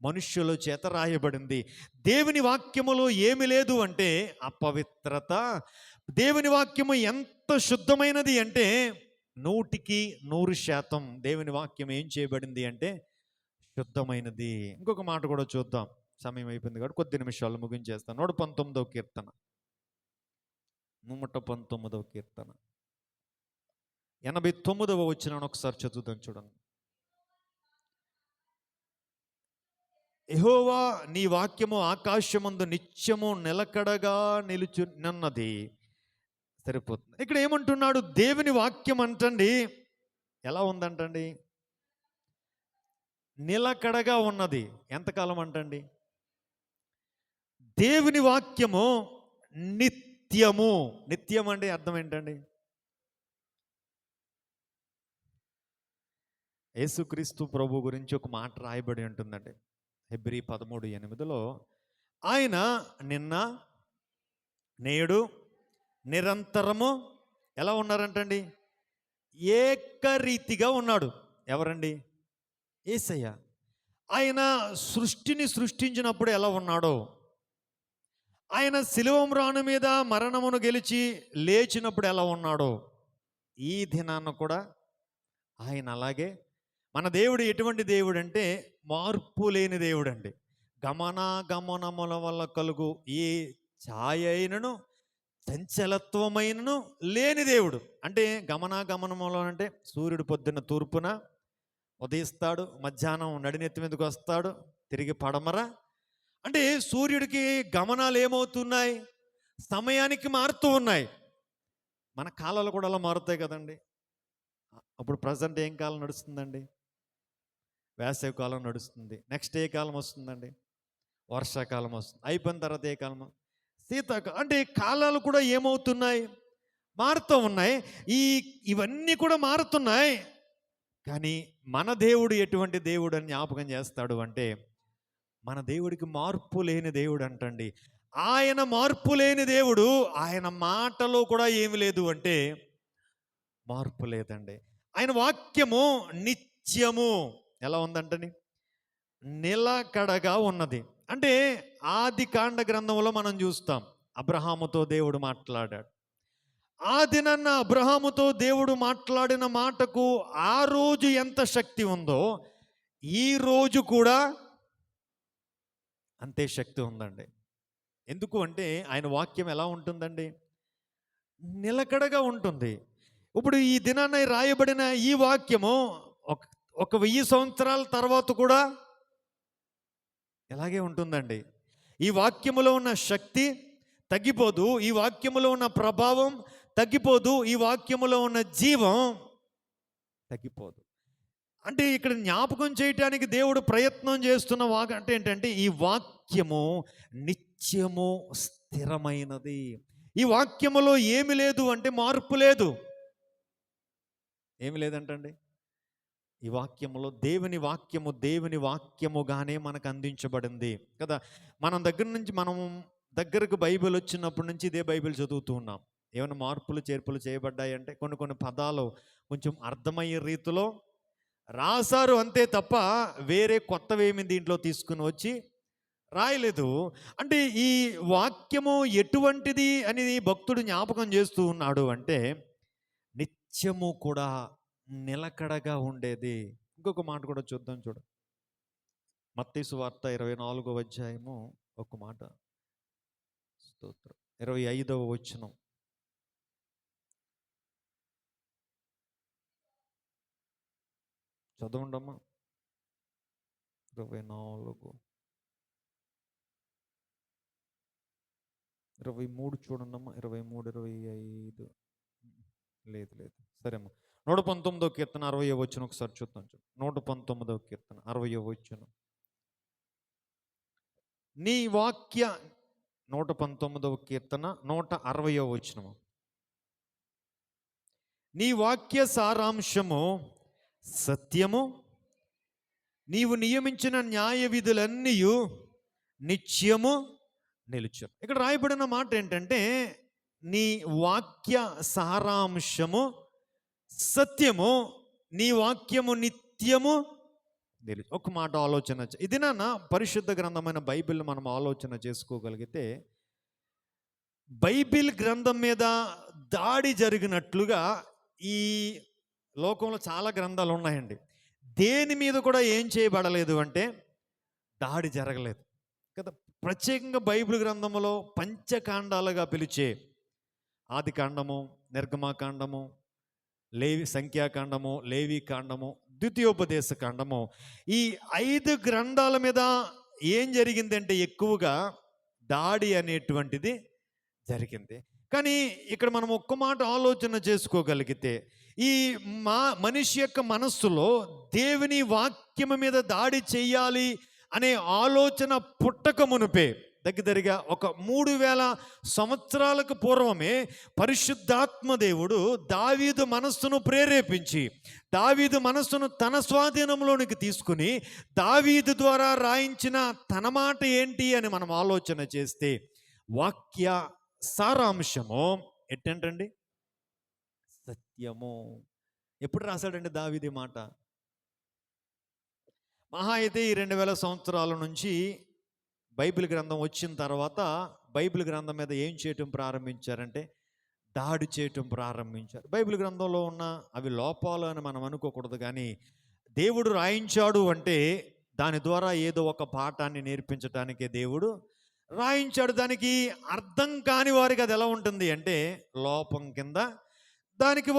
మనుష్యుల చేత రాయబడింది. దేవుని వాక్యములో ఏమి లేదు అంటే అపవిత్రత. దేవుని వాక్యము ఎంత శుద్ధమైనది అంటే 100% దేవుని వాక్యం ఏం చేయబడింది అంటే శుద్ధమైనది. ఇంకొక మాట కూడా చూద్దాం, సమయం అయిపోయింది కాబట్టి కొద్ది నిమిషాలు ముగించేస్తాను. 119వ కీర్తన, 119వ కీర్తన 89వ వచనాన్ని ఒకసారి చదువుతాం చూడండి. యెహోవా నీ వాక్యము ఆకాశమందు నిత్యము నిలకడగా నిలుచున్నది. సరిపోతుంది. ఇక్కడ ఏమంటున్నాడు? దేవుని వాక్యం అంటండి ఎలా ఉందంటండి? నిలకడగా ఉన్నది. ఎంతకాలం అంటండి? దేవుని వాక్యము నిత్యము. నిత్యం అంటే అర్థం ఏంటండి? యేసుక్రీస్తు ప్రభు గురించి ఒక మాట రాయబడి ఉంటుందండి హెబ్రీ 13:8. ఆయన నిన్న నేడు నిరంతరము ఎలా ఉన్నారంటండి? ఏకరీతిగా ఉన్నాడు. ఎవరండి? యేసయ్య. ఆయన సృష్టిని సృష్టించినప్పుడు ఎలా ఉన్నాడో, ఆయన శిలువ మ్రాను మీద మరణమును గెలిచి లేచినప్పుడు ఎలా ఉన్నాడో, ఈ దినాన్న కూడా ఆయన అలాగే. మన దేవుడు ఎటువంటి దేవుడు అంటే మార్పు లేని దేవుడు అండి. గమనముల వల్ల కలుగు ఏ ఛాయ అయినను చంచలత్వమైనను లేని దేవుడు. అంటే గమనములో అంటే సూర్యుడు పొద్దున్న తూర్పున ఉదయిస్తాడు, మధ్యాహ్నం నడినెత్తి మీదకి వస్తాడు, తిరిగి పడమర. అంటే సూర్యుడికి గమనాలు ఏమవుతున్నాయి? సమయానికి మారుతూ ఉన్నాయి. మన కాలాలు కూడా అలా మారుతాయి కదండి. అప్పుడు ప్రజెంట్ ఏం కాలం నడుస్తుందండి? వేసవి కాలం నడుస్తుంది. నెక్స్ట్ ఏ కాలం వస్తుందండి? వర్షాకాలం వస్తుంది. అయిపోయిన తర్వాత ఏ కాలం? శీతాకాలం. అంటే కాలాలు కూడా ఏమవుతున్నాయి? మారుతూ ఉన్నాయి. ఇవన్నీ కూడా మారుతున్నాయి. కానీ మన దేవుడు ఎటువంటి దేవుడు అని జ్ఞాపకం చేస్తాడు అంటే మన దేవుడికి మార్పు లేని దేవుడు అంటండి. ఆయన మార్పు లేని దేవుడు. ఆయన మాటలో కూడా ఏమి లేదు అంటే మార్పు లేదండి. ఆయన వాక్యము నిత్యము ఎలా ఉందంటని? నిలకడగా ఉన్నది. అంటే ఆది కాండ గ్రంథంలో మనం చూస్తాం, అబ్రహాముతో దేవుడు మాట్లాడాడు. ఆ దినాన్న అబ్రహాముతో దేవుడు మాట్లాడిన మాటకు ఆ రోజు ఎంత శక్తి ఉందో ఈ రోజు కూడా అంతే శక్తి ఉందండి. ఎందుకు అంటే ఆయన వాక్యం ఎలా ఉంటుందండి? నిలకడగా ఉంటుంది. ఇప్పుడు ఈ దినాన్న రాయబడిన ఈ వాక్యము ఒక 1000 సంవత్సరాల తర్వాత కూడా ఎలాగే ఉంటుందండి. ఈ వాక్యములో ఉన్న శక్తి తగ్గిపోదు, ఈ వాక్యములో ఉన్న ప్రభావం తగ్గిపోదు, ఈ వాక్యములో ఉన్న జీవం తగ్గిపోదు. అంటే ఇక్కడ జ్ఞాపకం చేయటానికి దేవుడు ప్రయత్నం చేస్తున్న అంటే ఏంటంటే ఈ వాక్యము నిత్యము స్థిరమైనది. ఈ వాక్యములో ఏమి లేదు అంటే మార్పు లేదు. ఏమి లేదంటండి ఈ వాక్యములో. దేవుని వాక్యముగానే మనకు అందించబడింది కదా. మనం దగ్గరకు బైబిల్ వచ్చినప్పటి నుంచి ఇదే బైబిల్ చదువుతూ ఉన్నాం. ఏమైనా మార్పులు చేర్పులు చేయబడ్డాయి అంటే కొన్ని పదాలు కొంచెం అర్థమయ్యే రీతిలో రాశారు అంతే తప్ప వేరే కొత్తవేమి దీంట్లో తీసుకుని వచ్చి రాయలేదు. అంటే ఈ వాక్యము ఎటువంటిది అనేది భక్తుడు జ్ఞాపకం చేస్తూ ఉన్నాడు అంటే నిత్యము కూడా నిలకడగా ఉండేది. ఇంకొక మాట కూడా చూద్దాం. మత్తయి సువార్త 24వ అధ్యాయము ఒక మాట, స్తోత్రం, 25వ వచనం. చదవండమ్మా. 24, 23 చూడండమ్మా. 23, 25 లేదు. సరే అమ్మా. 119వ కీర్తన 60వ వచనం ఒకసారి చూద్దాం. 119వ కీర్తన 60వ వచనం. నీ వాక్య 119వ కీర్తన 160వ వచనం. నీ వాక్య సారాంశము సత్యము, నీవు నియమించిన న్యాయ విధులన్నీ నిత్యము నిలుచును. ఇక్కడ రాయబడిన మాట ఏంటంటే నీ వాక్య సారాంశము సత్యము, నీ వాక్యము నిత్యము నిలుచు. ఒక మాట ఆలోచన ఇది నాన్న పరిశుద్ధ గ్రంథమైన బైబిల్ మనం ఆలోచన చేసుకోగలిగితే బైబిల్ గ్రంథం మీద దాడి జరిగినట్లుగా ఈ లోకంలో చాలా గ్రంథాలు ఉన్నాయండి. దేని మీద కూడా ఏం చేయబడలేదు అంటే దాడి జరగలేదు కదా. ప్రత్యేకంగా బైబిల్ గ్రంథంలో పంచకాండాలుగా పిలిచే ఆది కాండము, నిర్గమాకాండము, సంఖ్యాకాండము, లేవి కాండము, ద్వితీయోపదేశ కాండము, ఈ 5 గ్రంథాల మీద ఏం జరిగిందంటే ఎక్కువగా దాడి అనేటువంటిది జరిగింది. కానీ ఇక్కడ మనం ఒక్క మాట ఆలోచన చేసుకోగలిగితే ఈ మనిషి యొక్క మనస్సులో దేవుని వాక్యము మీద దాడి చెయ్యాలి అనే ఆలోచన పుట్టక మునుపే దగ్గరగా ఒక 3000 సంవత్సరాలకు పూర్వమే పరిశుద్ధాత్మ దేవుడు దావీదు మనస్సును ప్రేరేపించి దావీదు మనస్సును తన స్వాధీనంలోనికి తీసుకుని దావీదు ద్వారా రాయించిన తన మాట ఏంటి అని మనం ఆలోచన చేస్తే వాక్య సారాంశము ఏంటండి? సత్యము. ఎప్పుడు రాశాడండి దావీదు మాట? మహా అయితే ఈ 2000 సంవత్సరాల నుంచి బైబిల్ గ్రంథం వచ్చిన తర్వాత బైబిల్ గ్రంథం మీద ఏం చేయటం ప్రారంభించారంటే దాడి చేయటం ప్రారంభించారు. బైబిల్ గ్రంథంలో ఉన్న అవి లోపాలు అని మనం అనుకోకూడదు, కానీ దేవుడు రాయించాడు అంటే దాని ద్వారా ఏదో ఒక పాఠాన్ని నేర్పించడానికే దేవుడు రాయించాడు. దానికి అర్థం కాని వారికి అది ఎలా ఉంటుంది అంటే లోపం కింద. దానికి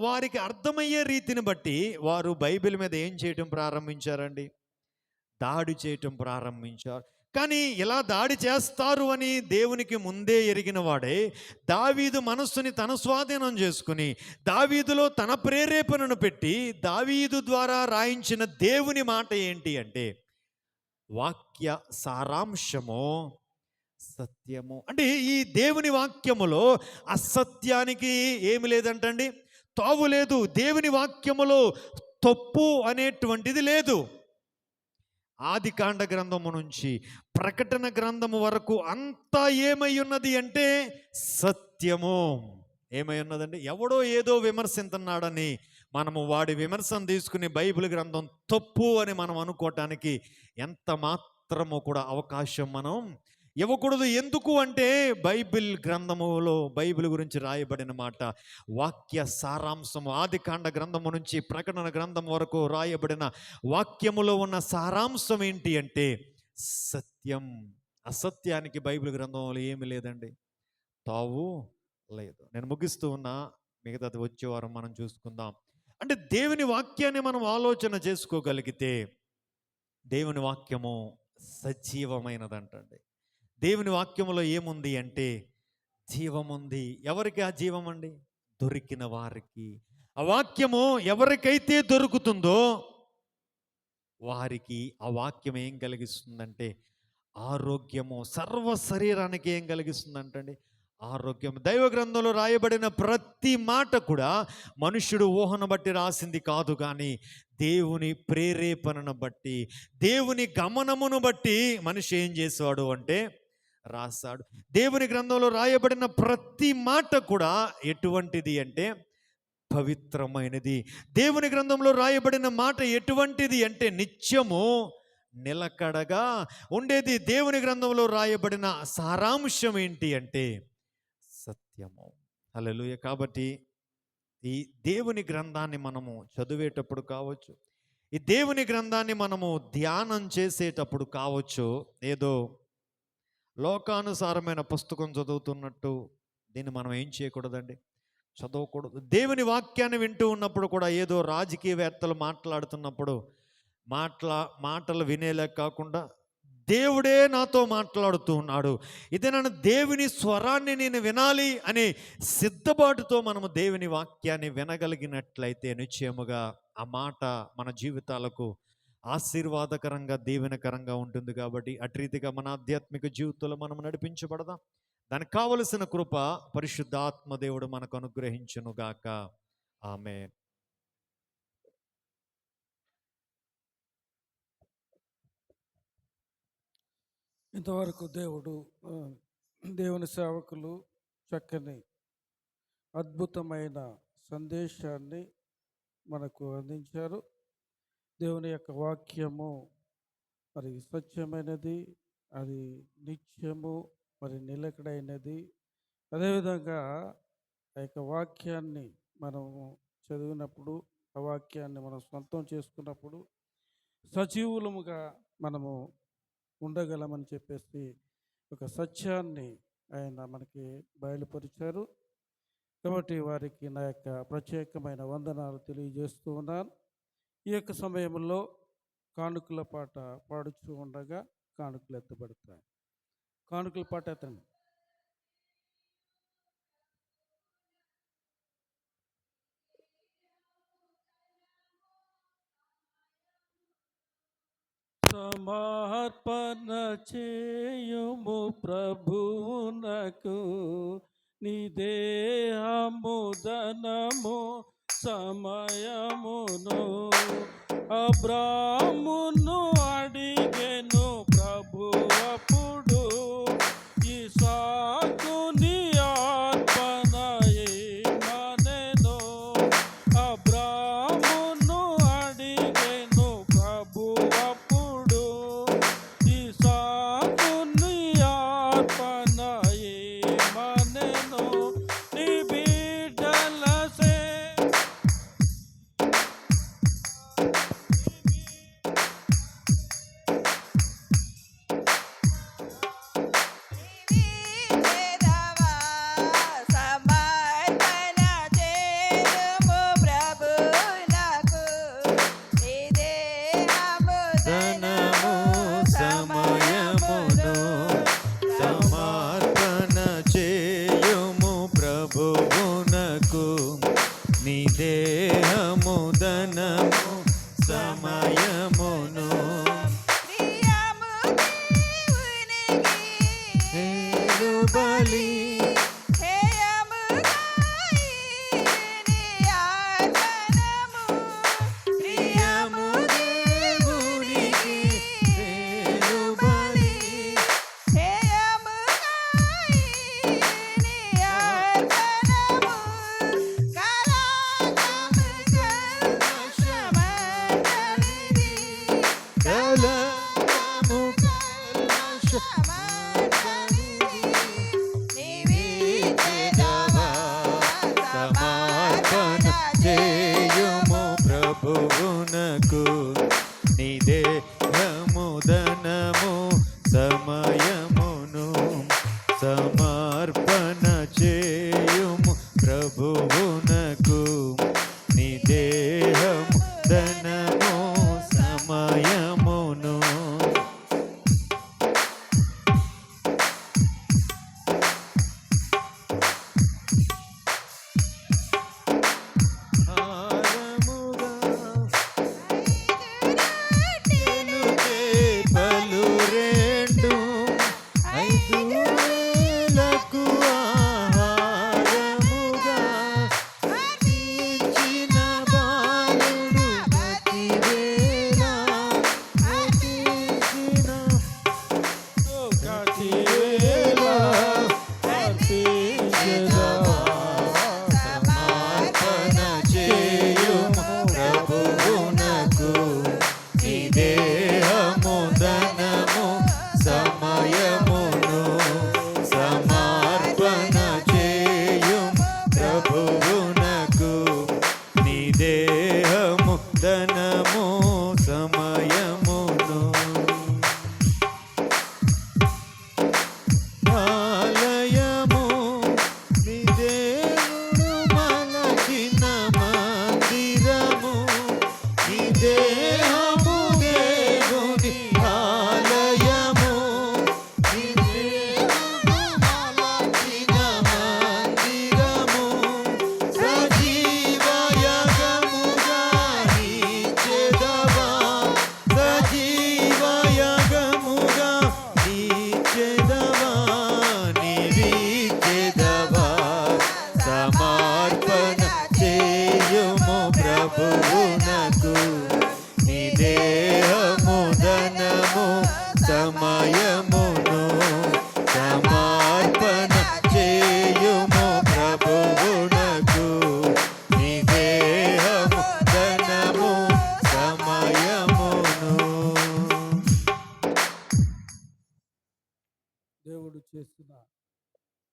వారికి అర్థమయ్యే రీతిని బట్టి వారు బైబిల్ మీద ఏం చేయటం ప్రారంభించారండి? దాడి చేయటం ప్రారంభించారు. కానీ ఇలా దాడి చేస్తారు అని దేవునికి ముందే ఎరిగిన వాడే దావీదు మనస్సుని తన స్వాధీనం చేసుకుని దావీదులో తన ప్రేరేపణను పెట్టి దావీదు ద్వారా రాయించిన దేవుని మాట ఏంటి అంటే వాక్య సారాంశము సత్యము. అంటే ఈ దేవుని వాక్యములో అసత్యానికి ఏమి లేదంటండి, తావు లేదు. దేవుని వాక్యములో తప్పు అనేటువంటిది లేదు. ఆది కాండ గ్రంథము నుంచి ప్రకటన గ్రంథము వరకు అంతా ఏమై ఉన్నది అంటే సత్యము. ఏమై ఉన్నదండి? ఎవడో ఏదో విమర్శిస్తున్నాడని మనము వాడి విమర్శను తీసుకుని బైబిల్ గ్రంథం తప్పు అని మనం అనుకోవటానికి ఎంత మాత్రము కూడా అవకాశం మనం ఇవ్వకూడదు. ఎందుకు అంటే బైబిల్ గ్రంథములో బైబిల్ గురించి రాయబడిన మాట వాక్య సారాంశము. ఆది కాండ గ్రంథము నుంచి ప్రకటన గ్రంథం వరకు రాయబడిన వాక్యములో ఉన్న సారాంశం ఏంటి అంటే సత్యం. అసత్యానికి బైబిల్ గ్రంథంలో ఏమి లేదండి, తావు లేదు. నేను ముగిస్తూ ఉన్నా, మిగతాది వచ్చే వారం మనం చూసుకుందాం. అంటే దేవుని వాక్యాన్ని మనం ఆలోచన చేసుకోగలిగితే దేవుని వాక్యము సజీవమైనదంటండి. దేవుని వాక్యములో ఏముంది అంటే జీవముంది. ఎవరికి ఆ జీవం అండి? దొరికిన వారికి. ఆ వాక్యము ఎవరికైతే దొరుకుతుందో వారికి ఆ వాక్యం ఏం కలిగిస్తుందంటే ఆరోగ్యము. సర్వ శరీరానికి ఏం కలిగిస్తుందంటండి? ఆరోగ్యం. దైవ గ్రంథంలో రాయబడిన ప్రతి మాట కూడా మనుష్యుడు ఊహను బట్టి రాసింది కాదు, కానీ దేవుని ప్రేరేపణను బట్టి దేవుని గమనమును బట్టి మనిషి ఏం చేశాడు అంటే రాశాడు. దేవుని గ్రంథంలో రాయబడిన ప్రతి మాట కూడా ఎటువంటిది అంటే పవిత్రమైనది. దేవుని గ్రంథంలో రాయబడిన మాట ఎటువంటిది అంటే నిత్యము నిలకడగా ఉండేది. దేవుని గ్రంథంలో రాయబడిన సారాంశం ఏంటి అంటే సత్యము. హల్లెలూయా. కాబట్టి ఈ దేవుని గ్రంథాన్ని మనము చదివేటప్పుడు కావచ్చు, ఈ దేవుని గ్రంథాన్ని మనము ధ్యానం చేసేటప్పుడు కావచ్చు, ఏదో లోకానుసారమైన పుస్తకం చదువుతున్నట్టు దీన్ని మనం ఏం చేయకూడదండి, చదవకూడదు. దేవుని వాక్యాన్ని వింటూ ఉన్నప్పుడు కూడా ఏదో రాజకీయవేత్తలు మాట్లాడుతున్నప్పుడు మాటలు వినేలా కాకుండా దేవుడే నాతో మాట్లాడుతూ ఉన్నాడు, ఇదే నన్ను దేవుని స్వరాన్ని నేను వినాలి అనే సిద్ధపాటుతో మనము దేవుని వాక్యాన్ని వినగలిగినట్లయితే నిశ్చయముగా ఆ మాట మన జీవితాలకు ఆశీర్వాదకరంగా దీవెనకరంగా ఉంటుంది. కాబట్టి అటు రీతిగా మన ఆధ్యాత్మిక జీవితంలో మనం నడిపించబడదాం. దానికి కావలసిన కృప పరిశుద్ధాత్మ దేవుడు మనకు అనుగ్రహించును గాక. ఆమేన్. ఇంతవరకు దేవుని సేవకులు చక్కని అద్భుతమైన సందేశాన్ని మనకు అందించారు. దేవుని యొక్క వాక్యము మరి సత్యమైనది, అది నిత్యము మరి నిలకడైనది. అదేవిధంగా ఆ యొక్క వాక్యాన్ని మనము చదివినప్పుడు, ఆ వాక్యాన్ని మనం సొంతం చేసుకున్నప్పుడు సజీవులముగా మనము ఉండగలమని చెప్పేసి ఒక సత్యాన్ని ఆయన మనకి బయలుపరిచారు. కాబట్టి వారికి నా యొక్క ప్రత్యేకమైన వందనాలు తెలియజేస్తూ ఉన్నాను. ఈ యొక్క సమయంలో కానుకల పాట పాడుతూ ఉండగా కానుకలు ఎత్తబడతాయి. కానుకల పాట ఎత్తండి. సమర్పణ చేయుము ప్రభువునకు, నీ దేహము ధనము సమయమును. అబ్రామును అడిగెను ప్రభు అప్పుడు, ఇసాకుని అర్పణ ఏమనెను. అబ్రామును అడిగెను ప్రభు అప్పుడు, ఇసాకుని అర్పణ ఏమనెను. నీ బిడ్డల నీ దేహము ధనము సమయమును బలి చేయుము ప్రభువునకు, నీ దేహము ధనము సమయమును. సమర్పణ చేయుము ప్రభువునకు, నీ దేహము ధనము సమయమును. ధనము సమయమును. ఆలయము నీ దేవుడు మలచిన మందిరము, నీ దేహము దేవుని ఆలయము, నీ దేవుడు మలచిన మందిరము, సజీవ యాగముగా సమర్పణ చేయుము ప్రభువునకు, నీ దేహము ధనము సమయమును. సమర్పణ చేయుము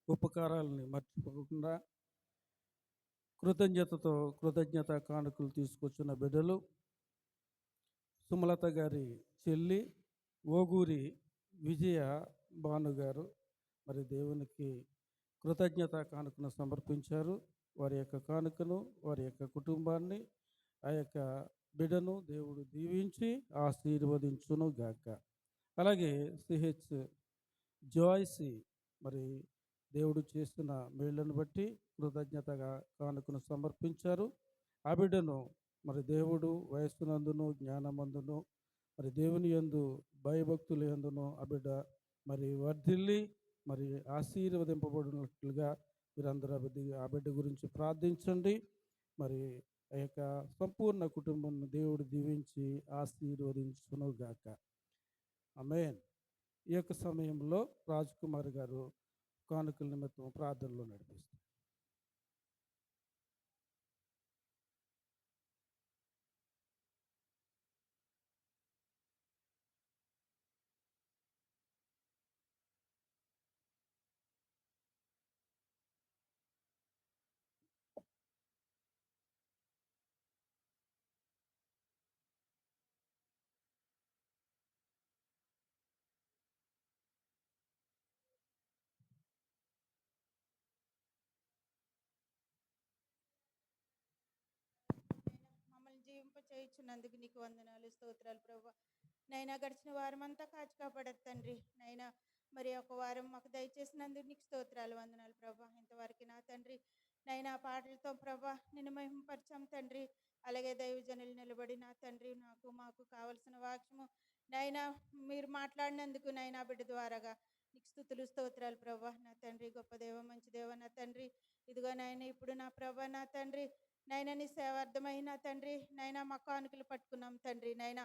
ఉపకారాలని మర్చిపోకుండా కృతజ్ఞత కానుకలు తీసుకొచ్చిన బిడ్డలు సుమలత గారి చెల్లి ఓగూరి విజయ భానుగారు మరి దేవునికి కృతజ్ఞత కానుకను సమర్పించారు. వారి యొక్క కానుకను, వారి యొక్క కుటుంబాన్ని, ఆ యొక్క బిడ్డను దేవుడు దీవించి ఆశీర్వదించును గాక. అలాగే సిహెచ్ జాయ్సీ మరి దేవుడు చేస్తున్న మేళ్లను బట్టి కృతజ్ఞతగా కానుకను సమర్పించారు. ఆ బిడ్డను మరి దేవుడు వయస్సునందును జ్ఞానమందును మరి దేవుని యందు భయభక్తుల యందును ఆ బిడ్డ మరి వర్ధిల్లి మరి ఆశీర్వదింపబడినట్లుగా మీరందరూ ఆ బిడ్డ గురించి ప్రార్థించండి. మరి ఆ యొక్క సంపూర్ణ కుటుంబం దేవుడు దీవించి ఆశీర్వదించును గాక. ఆమేన్. ఈ యొక్క సమయంలో రాజ్ కుమార్ గారు కానుకల నిమిత్తం ప్రార్థనలో నడిపిస్తారు. మమ్మల్ని జీవింప చేయించున్నందుకు నీకు వందనాలు, స్తోత్రాలు ప్రభా. నైనా గడిచిన వారం అంతా కాచి కాపాడదు తండ్రి. నైనా మరి ఒక వారం మాకు దయచేసినందుకు నీకు స్తోత్రాలు, వందనాలు ప్రభా. ఇంతవరకు నా తండ్రి నైనా పాటలతో ప్రభా నిన్ను మహిమపరిచాం తండ్రి. అలాగే దైవజనులు నిలబడి నా తండ్రి మాకు కావలసిన వాక్యము నైనా మీరు మాట్లాడినందుకు నైనా బిడ్డ ద్వారాగా నీకు స్తుతులు, స్తోత్రాలు ప్రభా. నా తండ్రి గొప్ప దేవ, మంచి దేవ నా తండ్రి. ఇదిగో నాయన ఇప్పుడు నా ప్రభా నా తండ్రి నైనా నీ సేవార్థమైన తండ్రి నైనా మా కానుకలు పట్టుకున్నాం తండ్రి. నైనా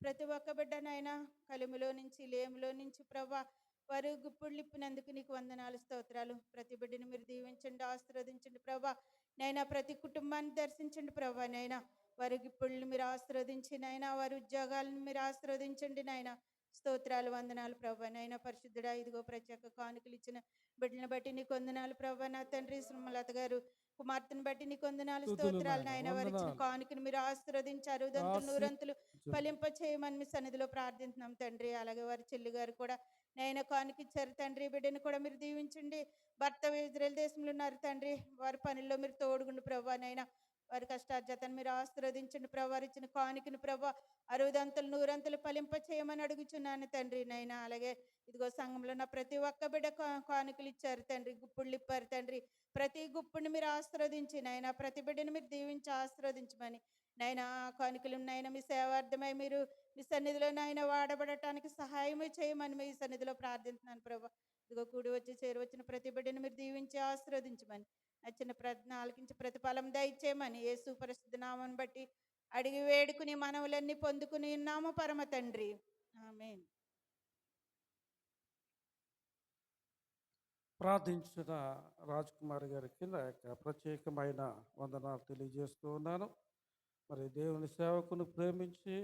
ప్రతి ఒక్క బిడ్డ నైనా కలిమిలో నుంచి లేమిలో నుంచి ప్రభా వారు గుప్పుడు లిప్పినందుకు నీకు వందనాలు, స్తోత్రాలు. ప్రతి బిడ్డని మీరు దీవించండి, ఆశీర్వదించండి ప్రభా. నైనా ప్రతి కుటుంబాన్ని దర్శించండి ప్రభా. నైనా వారి గుప్పుల్ని మీరు ఆశీర్వదించి నైనా వారి ఉద్యోగాలను మీరు ఆశీర్వదించండి నైనా. స్తోత్రాలు, వందనాలు ప్రభా. నైనా పరిశుద్ధుడా ఇదిగో ప్రత్యేక కానుకలు ఇచ్చిన బిడ్డలను బట్టి నీకు వందనాలు ప్రభా. నా తండ్రి సుమలత గారు కుమార్తెను బట్టి నీకు వందనాలు, స్తోత్రాలు. నాయన వారు ఇచ్చిన కానుకను మీరు ఆశీర్వదించారు, దంతులు నూరంతులు ఫలింప చేయమని మీ సన్నిధిలో ప్రార్థించున్నాం తండ్రి. అలాగే వారి చెల్లి గారు కూడా నైనా కానుక ఇచ్చారు తండ్రి. బిడ్డను కూడా మీరు దీవించండి. భర్త ఇజ్రాయెల్ దేశంలో ఉన్నారు తండ్రి. వారి పనుల్లో మీరు తోడుగుండు ప్రభా. నైనా వారి కష్టార్జతను మీరు ఆశీర్వదించండి ప్రభా. వారు ఇచ్చిన కానుకను ప్రభా 60 100 ఫలింప చేయమని అడుగుచున్నాను తండ్రి. నైనా అలాగే ఇదిగో సంఘంలో ఉన్న ప్రతి ఒక్క బిడ్డ కానుకలు ఇచ్చారు తండ్రి, గుప్పుళ్ళు ఇప్పారు తండ్రి. ప్రతి గుప్పుని మీరు ఆశీర్వదించి నైనా ప్రతి బిడ్డను మీరు దీవించి ఆశీర్వదించమని నైనా కానుకలు నైనా మీ సేవార్థమై మీరు మీ సన్నిధిలో నైనా వాడబడటానికి సహాయం చేయమని మీ సన్నిధిలో ప్రార్థిస్తున్నాను ప్రభా. ఇదిగో కూడి వచ్చి చేరువచ్చిన ప్రతి బిడ్డను మీరు దీవించి ఆశీర్వదించమని నచ్చిన ప్రార్థన ఆలకించి ప్రతిఫలం దయచేయమని యేసు పరిశుద్ధ నామమును బట్టి అడిగి వేడుకుని మనవులన్నీ పొందుకుని ఉన్నాము పరమ తండ్రి. ఆమేన్. ప్రార్థించిన రాజ్ కుమార్ గారికి నా యొక్క ప్రత్యేకమైన వందనాలు తెలియజేస్తూ ఉన్నాను. మరి దేవుని సేవకును ప్రేమించి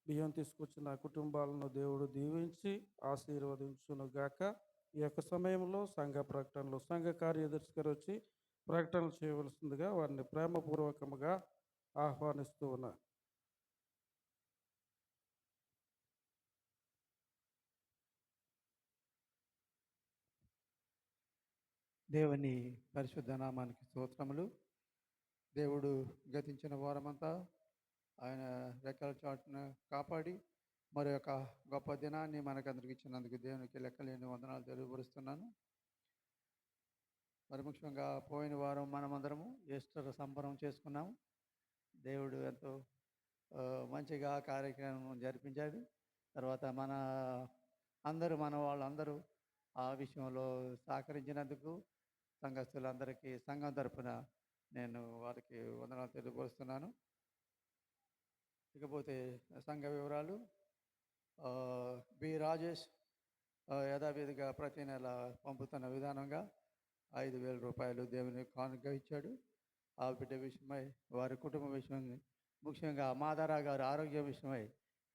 బియ్యం తీసుకొచ్చిన కుటుంబాలను దేవుడు దీవించి ఆశీర్వదించును గాక. ఈ యొక్క సమయంలో సంఘ ప్రకటనలు సంఘ కార్యదర్శి గారు వచ్చి ప్రకటనలు చేయవలసిందిగా వారిని ప్రేమపూర్వకముగా ఆహ్వానిస్తూ ఉన్నారు. దేవుని పరిశుద్ధ నామానికి స్తోత్రములు. దేవుడు గతించిన వారమంతా ఆయన రెక్కల చాటున కాపాడి మరి యొక్క గొప్ప దినాన్ని మనకందరికి ఇచ్చినందుకు దేవునికి లెక్కలేని వందనాలు తెలియపరుస్తున్నాను. మరి ముఖ్యంగా పోయిన వారం మనమందరము ఈస్టర్ సంబరం చేసుకున్నాము. దేవుడు ఎంతో మంచిగా కార్యక్రమం జరిపించాడు. తర్వాత మన వాళ్ళందరూ ఆ విషయంలో సహకరించినందుకు సంఘస్థులందరికీ సంఘం తరపున నేను వారికి వందనాలు తెలియపరుస్తున్నాను. ఇకపోతే సంఘ వివరాలు బి రాజేష్ యథావిధిగా ప్రతి నెల పంపుతున్న విధానంగా 5,000 రూపాయలు దేవుని కానుక ఇచ్చాడు. ఆ బిడ్డ విషయమై వారి కుటుంబ విషయం ముఖ్యంగా మాదారా గారి ఆరోగ్య విషయమై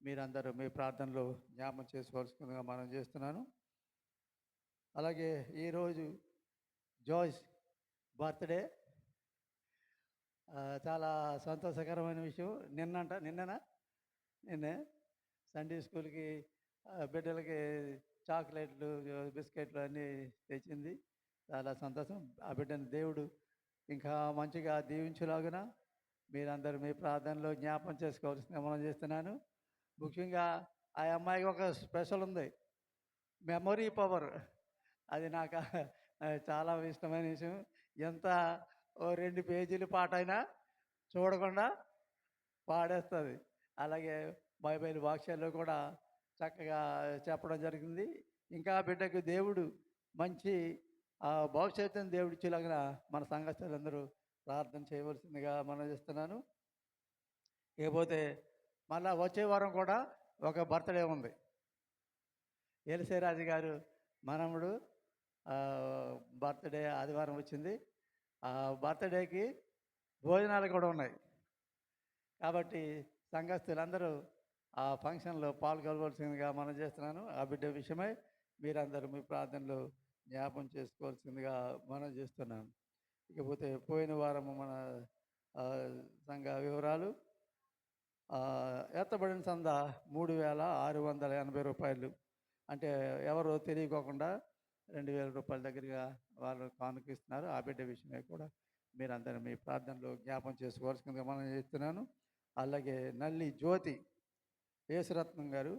మీరందరూ మీ ప్రార్థనలో జ్ఞాపకం చేసుకోవాల్సిందిగా మనం చేస్తున్నాను. అలాగే ఈరోజు జోయిస్ బర్త్డే. చాలా సంతోషకరమైన విషయం. నిన్ననే సండే స్కూల్కి బిడ్డలకి చాక్లెట్లు, బిస్కెట్లు అన్నీ తెచ్చింది. చాలా సంతోషం. ఆ బిడ్డని దేవుడు ఇంకా మంచిగా దీవించులాగున మీరందరూ మీ ప్రార్థనలో జ్ఞాపం చేసుకోవాల్సిందిగా మనం చేస్తున్నాను. ముఖ్యంగా ఆ అమ్మాయికి ఒక స్పెషల్ ఉంది, మెమొరీ పవర్. అది నాకు చాలా ఇష్టమైన విషయం. ఎంత 2 పేజీలు పాట అయినా చూడకుండా పాడేస్తుంది. అలాగే బైబిల్ వాక్యాల్లో కూడా చక్కగా చెప్పడం జరిగింది. ఇంకా బిడ్డకు దేవుడు మంచి భవిష్యత్తుని దేవుడు ఇచ్చేలాగా మన సంఘస్థులందరూ ప్రార్థన చేయవలసిందిగా మనం చేస్తున్నాను. ఇకపోతే మళ్ళా వచ్చే వారం కూడా ఒక బర్త్డే ఉంది. ఎలిసేరాజు గారు మనముడు బర్త్డే ఆదివారం వచ్చింది. ఆ బర్త్డేకి భోజనాలు కూడా ఉన్నాయి. కాబట్టి సంఘస్థులందరూ ఆ ఫంక్షన్లో పాల్గొనవలసిందిగా మనం చేస్తున్నాను. ఆ బిడ్డ విషయమై మీరందరూ మీ ప్రార్థనలో జ్ఞాపం చేసుకోవాల్సిందిగా మనం చేస్తున్నాను. ఇకపోతే పోయిన వారము మన సంఘ వివరాలు. ఎత్తబడిన సంద 3,680 రూపాయలు. అంటే ఎవరో తెలియకోకుండా 2,000 రూపాయల దగ్గరగా వాళ్ళు కానుకిస్తున్నారు. ఆ బిడ్డ విషయమే కూడా మీరందరూ మీ ప్రార్థనలో జ్ఞాపం చేసుకోవాల్సిందిగా మనం చేస్తున్నాను. అలాగే నల్లి జ్యోతి యేసురత్నం గారు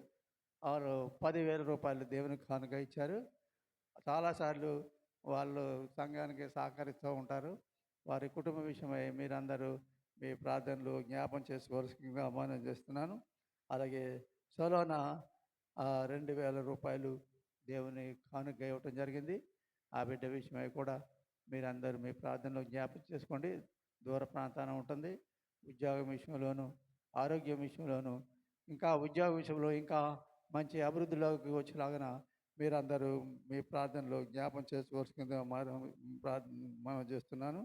వారు 10,000 రూపాయలు దేవునికి కానుక ఇచ్చారు. చాలాసార్లు వాళ్ళు సంఘానికి సహకరిస్తూ ఉంటారు. వారి కుటుంబ విషయమై మీరందరూ మీ ప్రార్థనలు జ్ఞాపం చేసుకోవాల్సిందిగా మనం చేస్తున్నాను. అలాగే సొలోనా 2,000 రూపాయలు దేవుని కానుక ఇవ్వటం జరిగింది. ఆ బిడ్డ విషయమై కూడా మీరందరూ మీ ప్రార్థనలో జ్ఞాపం చేసుకోండి. దూర ప్రాంతాన ఉంటుంది. ఉద్యోగం విషయంలోనూ ఆరోగ్యం విషయంలోనూ ఇంకా ఉద్యోగ విషయంలో ఇంకా మంచి అభివృద్ధిలోకి వచ్చేలాగా మీరందరూ మీ ప్రార్థనలో జ్ఞాపం చేసుకోవాల్సిందిగా మనం చేస్తున్నాను.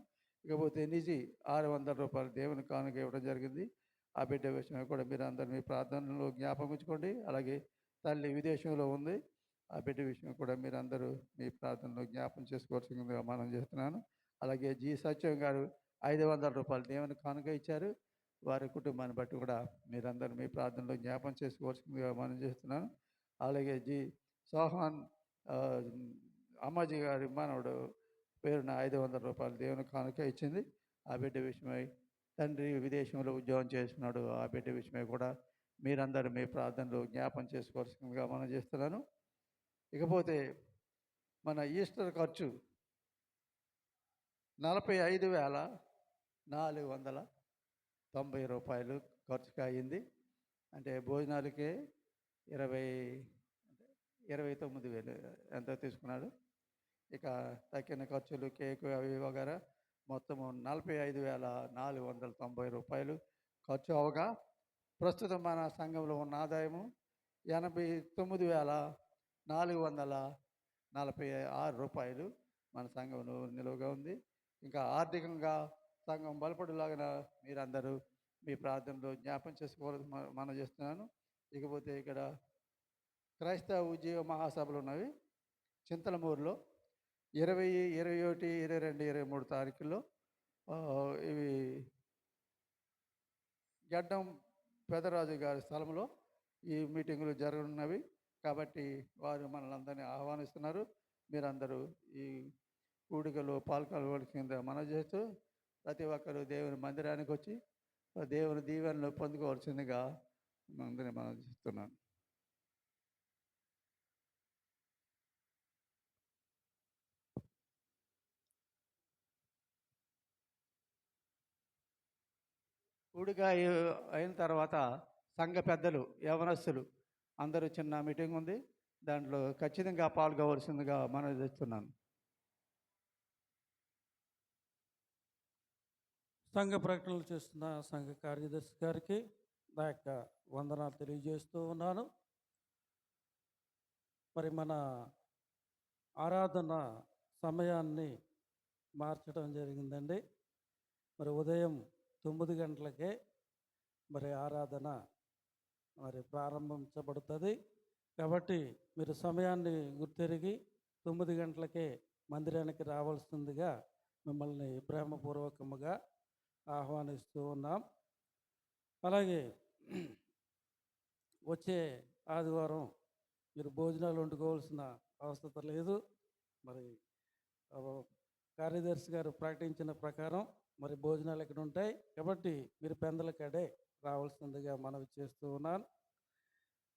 ఇకపోతే నిజి 600 రూపాయలు దేవుని కానుక ఇవ్వడం జరిగింది. ఆ బిడ్డ విషయమై కూడా మీరందరూ మీ ప్రార్థనలో జ్ఞాపకం ఉంచుకోండి. అలాగే తల్లి విదేశంలో ఉంది. ఆ బిడ్డ విషయం కూడా మీరందరూ మీ ప్రార్థనలో జ్ఞాపం చేసుకోవాల్సిందిగా మనం చేస్తున్నాను. అలాగే జి సత్యం గారు 500 రూపాయలు దేవుని కానుక ఇచ్చారు. వారి కుటుంబాన్ని బట్టి కూడా మీరందరూ మీ ప్రార్థనలో జ్ఞాపం చేసుకోవాల్సిందిగా మనం చేస్తున్నాను. అలాగే జి సోహాన్ అమ్మాజీ గారి మనవడు పేరున 500 రూపాయలు దేవుని కానుక ఇచ్చింది. ఆ బిడ్డ విషయమై తండ్రి విదేశంలో ఉద్యోగం చేస్తున్నాడు. ఆ బిడ్డ విషయమై కూడా మీరందరూ మీ ప్రార్థనలో జ్ఞాపం చేసుకోవాల్సిందిగా మనం చేస్తున్నాను. ఇకపోతే మన ఈస్టర్ ఖర్చు 45,490 రూపాయలు ఖర్చుగా అయింది. అంటే భోజనాలకే 29,000 ఎంతో తీసుకున్నాడు. ఇక తక్కిన ఖర్చులు కేకు అవి వగేరా మొత్తము 45,490 రూపాయలు ఖర్చు అవగా ప్రస్తుతం మన సంఘంలో ఉన్న ఆదాయము 89,446 రూపాయలు మన సంఘంలో నిలువగా ఉంది. ఇంకా ఆర్థికంగా సంఘం బలపడేలాగా మీరందరూ మీ ప్రార్థనలో జ్ఞాపం చేసుకోవాలని మనం చేస్తున్నాను. ఇకపోతే ఇక్కడ క్రైస్తవ ఉద్యోగ మహాసభలు ఉన్నవి చింతలమూరులో 20, 21, 22, 23 తారీఖుల్లో ఇవి గడ్డం పెదరాజు గారి స్థలంలో ఈ మీటింగులు జరగనున్నవి. కాబట్టి వారు మనల్ని అందరినీ ఆహ్వానిస్తున్నారు. మీరందరూ ఈ కూడికలో పాల్గొనవలసిందిగా మనం చేస్తూ ప్రతి ఒక్కరూ దేవుని మందిరానికి వచ్చి దేవుని దీవెనలు పొందుకోవాల్సిందిగా అందరినీ మనం చేస్తున్నాను. కూడిక అయిన తర్వాత సంఘ పెద్దలు యవనస్తులు అందరూ చిన్న మీటింగ్ ఉంది. దాంట్లో ఖచ్చితంగా పాల్గొవలసిందిగా మనం చేస్తున్నాను. సంఘ ప్రకటనలు చేస్తున్న సంఘ కార్యదర్శి గారికి నా యొక్క వందనాలు తెలియజేస్తూ ఉన్నాను. మరి మన ఆరాధన సమయాన్ని మార్చడం జరిగిందండి. మరి ఉదయం 9 గంటలకే మరి ఆరాధన మరి ప్రారంభించబడుతుంది. కాబట్టి మీరు సమయాన్ని గుర్తెరిగి 9 గంటలకే మందిరానికి రావాల్సిందిగా మిమ్మల్ని ప్రేమపూర్వకముగా ఆహ్వానిస్తూ ఉన్నాం. అలాగే వచ్చే ఆదివారం మీరు భోజనాలు వండుకోవాల్సిన అవసరం లేదు. మరి కార్యదర్శి గారు ప్రకటించిన ప్రకారం మరి భోజనాలు ఇక్కడ ఉంటాయి కాబట్టి మీరు పెందల కాడే రావాల్సిందిగా మనవి చేస్తూ ఉన్నాను.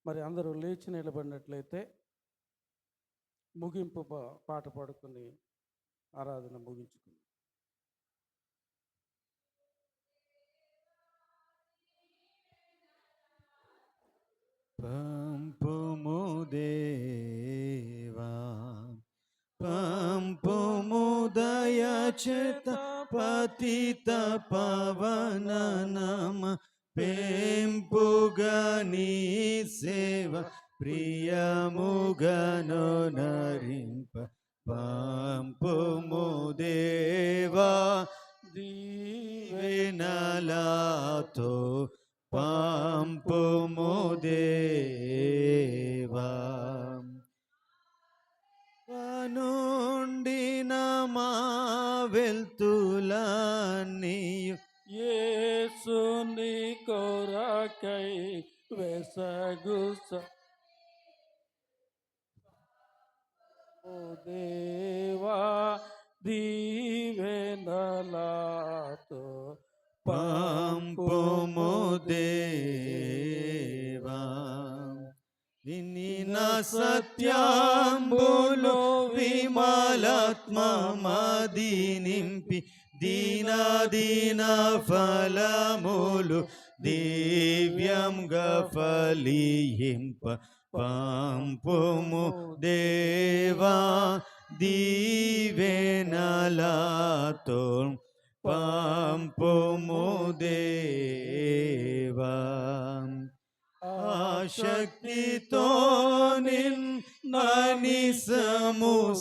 మరి అందరూ లేచి నిలబడినట్లయితే ముగింపు పాట పాడుకుని ఆరాధన ముగించుకుందాం. పంపుము దేవా, పంపుము దయచేత పతిత పవన నమ పెంపుగా నీ సేవ ప్రియముగను నరింప. పంపుము దేవా దీవెనలతో, పంపుము దేవా. నుండిన మా వెల్తులన్నీయు యేసుని కొరకై వెసగుస ఓ దేవా దీవెనలతో పంపుము దేవా. వినిన సత్యాంబులు విమలాత్మమది నింపి దీనాదీన ఫలములు దివ్యంగా ఫలింప. పంపుము దేవా దీవెనలతో, పంపుము దేవా. ఆశక్తితో నిన్ననిసము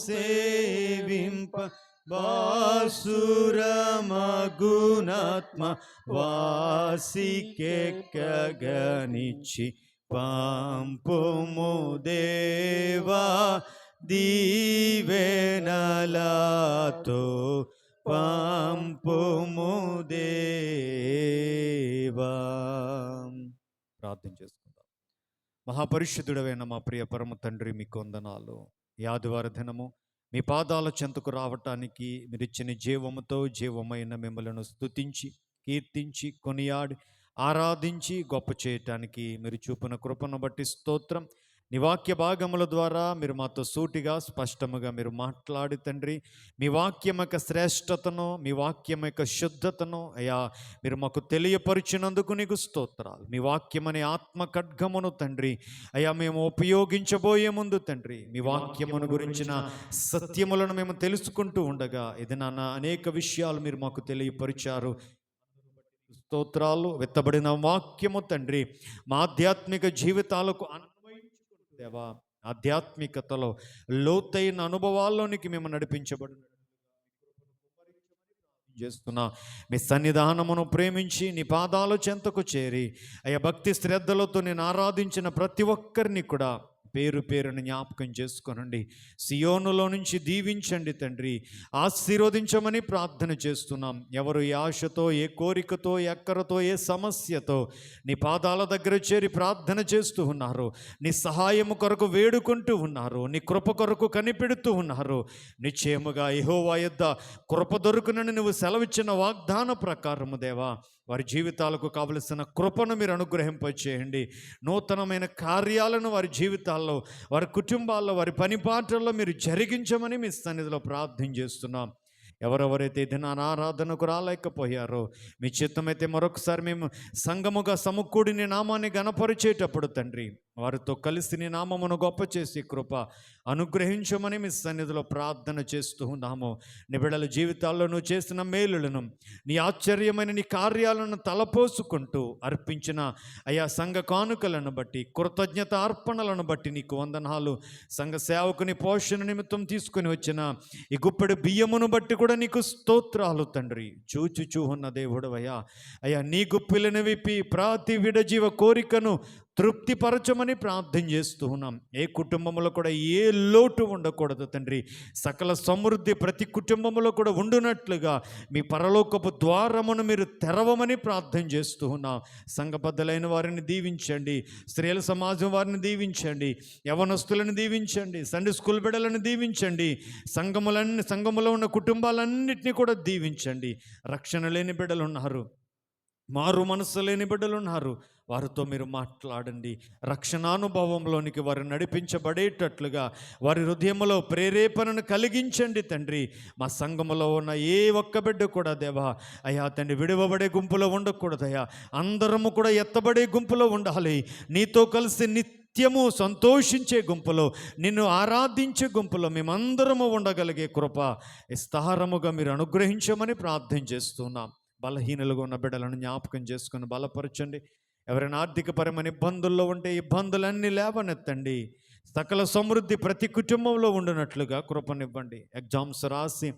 సేవింప బాసురమగుణాత్మ వాసికెక్కగనిచ్చి. పంపుము దేవా దీవెనలతో, పంపుము దేవా. ప్రార్థన చేసుకుందాం. మహాపరిశుద్ధుడైన మా ప్రియ పరమ తండ్రి, మీకు వందనాలు. ఈ ఆదివార దినము మీ పాదాల చెంతకు రావటానికి మీరిచ్చిన జీవముతో జీవమైన మిమ్మలను స్తుతించి కీర్తించి కొనియాడి ఆరాధించి గొప్ప చేయటానికి మీరు చూపిన కృపను బట్టి స్తోత్రం. నీ వాక్య భాగముల ద్వారా మీరు మాతో సూటిగా స్పష్టముగా మీరు మాట్లాడి తండ్రి, మీ వాక్యం యొక్క శ్రేష్టతను, మీ వాక్యం యొక్క శుద్ధతను అయ్యా మీరు మాకు తెలియపరిచినందుకు నీకు స్తోత్రాలు. మీ వాక్యం అనే ఆత్మ ఖడ్గమును తండ్రి అయ్యా మేము ఉపయోగించబోయే ముందు తండ్రి మీ వాక్యమును గురించిన సత్యములను మేము తెలుసుకుంటూ ఉండగా ఇది నాన్న అనేక విషయాలు మీరు మాకు తెలియపరిచారు. స్తోత్రాలు. విత్తబడిన వాక్యము తండ్రి మా ఆధ్యాత్మిక జీవితాలకు దేవా, ఆధ్యాత్మికతలో లోతైన అనుభవాల్లోనికి మేము నడిపించబడిన చేస్తున్నా. మీ సన్నిధానమును ప్రేమించి నీ పాదాల చెంతకు చేరి అయ్యా భక్తి శ్రద్ధలతో నేను ఆరాధించిన ప్రతి ఒక్కరిని కూడా పేరు పేరుని జ్ఞాపకం చేసుకోనండి. సియోనులో నుంచి దీవించండి తండ్రి, ఆశీర్వదించమని ప్రార్థన చేస్తున్నాం. ఎవరు ఏ ఆశతో, ఏ కోరికతో, ఏ అక్కరతో, ఏ సమస్యతో నీ పాదాల దగ్గర చేరి ప్రార్థన చేస్తూ ఉన్నారు, నీ సహాయము కొరకు వేడుకుంటూ ఉన్నారు, నీ కృప కొరకు కనిపెడుతూ ఉన్నారు, నిశ్చయముగా యెహోవా యొద్ద కృప దొరుకునని నువ్వు సెలవిచ్చిన వాగ్దాన ప్రకారము దేవా వారి జీవితాలకు కావలసిన కృపను మీరు అనుగ్రహింపచేయండి. నూతనమైన కార్యాలను వారి జీవితాల్లో, వారి కుటుంబాల్లో, వారి పనిపాట్లలో మీరు జరిగించమని మీ సన్నిధిలో ప్రార్థన చేస్తున్నాం. ఎవరెవరైతే దినాన ఆరాధనకు రాలేకపోయారో మీ చిత్తమైతే మరొకసారి మేము సంఘముగా సమకూడి నీ నామాన్ని గణపరిచేటప్పుడు తండ్రి వారితో కలిసి నీ నామమును గొప్ప చేసి కృప అనుగ్రహించమని మీ సన్నిధిలో ప్రార్థన చేస్తూ ఉన్నాము. నీ బిడ్డల జీవితాల్లో నువ్వు చేసిన మేలులను, నీ ఆశ్చర్యమైన నీ కార్యాలను తలపోసుకుంటూ అర్పించిన అయా సంఘ కానుకలను బట్టి, కృతజ్ఞత అర్పణలను బట్టి నీకు వందనాలు. సంఘ సేవకుని పోషణ నిమిత్తం తీసుకుని వచ్చిన ఈ గుప్పెడు బియ్యమును బట్టి కూడా నీకు స్తోత్రాలు తండ్రి. చూచుచూ ఉన్న దేవుడు అయ్యా నీ గుప్పిలను విప్పి ప్రతి విడజీవ కోరికను తృప్తిపరచమని ప్రార్థన చేస్తూ ఉన్నాం. ఏ కుటుంబంలో కూడా ఏ లోటు ఉండకూడదు తండ్రి. సకల సమృద్ధి ప్రతి కుటుంబంలో కూడా ఉండునట్లుగా మీ పరలోకపు ద్వారమును మీరు తెరవమని ప్రార్థన చేస్తూ ఉన్నాం. సంఘబద్ధులైన వారిని దీవించండి, స్త్రీల సమాజం వారిని దీవించండి, యవనస్తులను దీవించండి, సండే స్కూల్ బిడ్డలను దీవించండి, సంఘములో ఉన్న కుటుంబాలన్నింటినీ కూడా దీవించండి. రక్షణ లేని బిడ్డలు ఉన్నారు, మారు మనస్సు లేని బిడ్డలు ఉన్నారు, వారితో మీరు మాట్లాడండి. రక్షణానుభవంలోనికి వారు నడిపించబడేటట్లుగా వారి హృదయంలో ప్రేరేపణను కలిగించండి తండ్రి. మా సంఘములో ఉన్న ఏ ఒక్క బిడ్డ కూడా దేవా అయ్యా తండ్రి విడువబడే గుంపులో ఉండకూడదయ్యా. అందరము కూడా ఎత్తబడే గుంపులో ఉండాలి. నీతో కలిసి నిత్యము సంతోషించే గుంపులో, నిన్ను ఆరాధించే గుంపులో మేమందరము ఉండగలిగే కృప విస్తారముగా మీరు అనుగ్రహించమని ప్రార్థన చేస్తున్నాం. బలహీనులుగా ఉన్న బిడ్డలను జ్ఞాపకం చేసుకుని బలపరచండి. ఎవరైనా ఆర్థికపరమైన ఇబ్బందుల్లో ఉంటే ఇబ్బందులన్నీ లేవనెత్తండి. సకల సమృద్ధి ప్రతి కుటుంబంలో ఉండినట్లుగా కృపనివ్వండి. ఎగ్జామ్స్ రాసి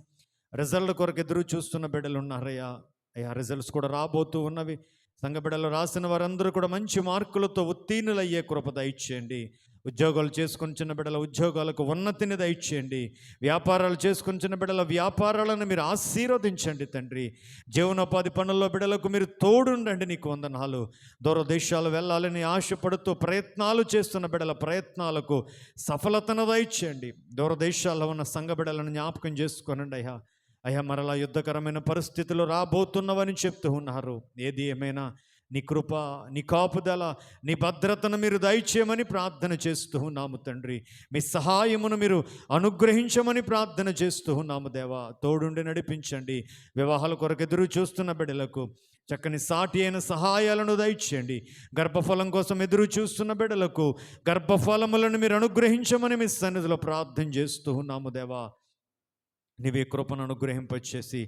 రిజల్ట్ కొరకు ఎదురు చూస్తున్న బిడ్డలు ఉన్నారయ్యా. అయ్యా రిజల్ట్స్ కూడా రాబోతూ ఉన్నవి. సంఘ బిడ్డలు రాసిన వారందరూ కూడా మంచి మార్కులతో ఉత్తీర్ణులయ్యే కృప దయచేయండి. ఉద్యోగాలు చేసుకొనిచున్న బిడ్డల ఉద్యోగాలకు ఉన్నతిని దయచేయండి. వ్యాపారాలు చేసుకొనిచున్న బిడ్డల వ్యాపారాలను మీరు ఆశీర్వదించండి తండ్రి. జీవనోపాధి పనుల్లో బిడ్డలకు మీరు తోడుండండి. నీకు వందనాలు. దూర దేశాలు వెళ్ళాలని ఆశపడుతూ ప్రయత్నాలు చేస్తున్న బిడ్డల ప్రయత్నాలకు సఫలతను దయచేయండి. దూర దేశాల్లో ఉన్న సంఘ బిడ్డలను జ్ఞాపకం చేసుకోనండి అయ్యా. అయ్యా మరలా యుద్ధకరమైన పరిస్థితులు రాబోతున్నవని చెప్తూ ఉన్నారు. ఏది ఏమైనా నీ కృప, నీ కాపుదల, నీ భద్రతను మీరు దయచేయమని ప్రార్థన చేస్తూ ఉన్నాము తండ్రి. మీ సహాయమును మీరు అనుగ్రహించమని ప్రార్థన చేస్తూ ఉన్నాము దేవా. తోడుండి నడిపించండి. వివాహాల కొరకు ఎదురు చూస్తున్న బిడ్డలకు చక్కని సాటి అయిన సహాయాలను దయచేయండి. గర్భఫలం కోసం ఎదురు చూస్తున్న బిడ్డలకు గర్భఫలములను మీరు అనుగ్రహించమని మీ సన్నిధిలో ప్రార్థన చేస్తూ ఉన్నాము దేవా. నీవే కృపను అనుగ్రహింపచేసి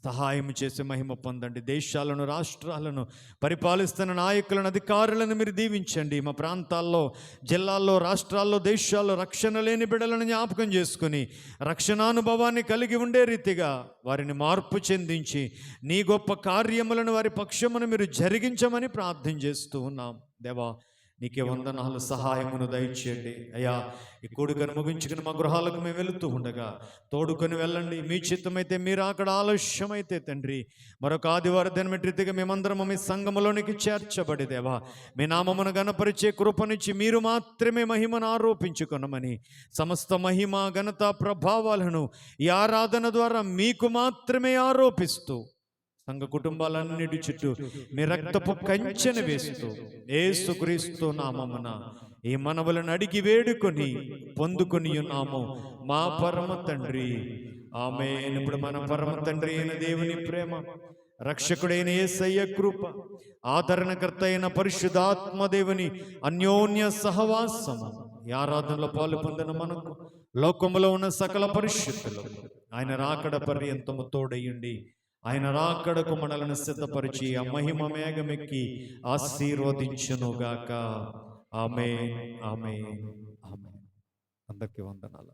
సహాయం చేసి మహిమ పొందండి. దేశాలను, రాష్ట్రాలను పరిపాలిస్తున్న నాయకులను, అధికారులను మీరు దీవించండి. మా ప్రాంతాల్లో, జిల్లాల్లో, రాష్ట్రాల్లో, దేశాల్లో రక్షణ లేని బిడ్డలను జ్ఞాపకం చేసుకుని రక్షణానుభవాన్ని కలిగి ఉండే రీతిగా వారిని మార్పు చెందించి నీ గొప్ప కార్యములను వారి పక్షమును మీరు జరిగించమని ప్రార్థన చేస్తూ ఉన్నాం దేవా. నీకే వందనాలు. సహాయమును దయచేయండి అయ్యా. ఈ కూడికను ముగించుకుని మా గృహాలకు మేము వెళుతూ ఉండగా తోడుకొని వెళ్ళండి. మీ చిత్తమైతే మీరు అక్కడ ఆలస్యమైతే తండ్రి మరొక ఆదివారం దినం రీతిగా మేమందరము మీ సంఘములోనికి చేర్చబడి దేవా మీ నామమును గణపరిచే కృపనిచ్చి మీరు మాత్రమే మహిమను ఆరోపించుకున్నామని, సమస్త మహిమ, ఘనత, ప్రభావాలను ఈ ఆరాధన ద్వారా మీకు మాత్రమే ఆరోపిస్తూ సంఘ కుటుంబాలన్నిటి చుట్టూ మీ రక్తపు కంచెను వేస్తూ యేసుక్రీస్తు నామమున ఈ మనవులను అడిగి వేడుకొని పొందుకొని ఉన్నాము మా పరమ తండ్రి. ఆమేన్. ఇప్పుడు మన పరమ తండ్రి అయిన దేవుని ప్రేమ, రక్షకుడైన యేసయ్య కృప, ఆదరణకర్త అయిన పరిశుద్ధాత్మ దేవుని అన్యోన్య సహవాసము ఈ ఆరాధనలో పాలు పొందిన మనకు లోకములో ఉన్న సకల పరిశుద్ధులు ఆయన రాకడ పర్యంతము తోడయ్యండి. ఆయన రాకడకు మనలను సిద్ధపరిచి ఆ మహిమ మేఘమెక్కి ఆశీర్వదించునుగాక. ఆమేన్, ఆమేన్, ఆమేన్. అందరికీ వందనాలు.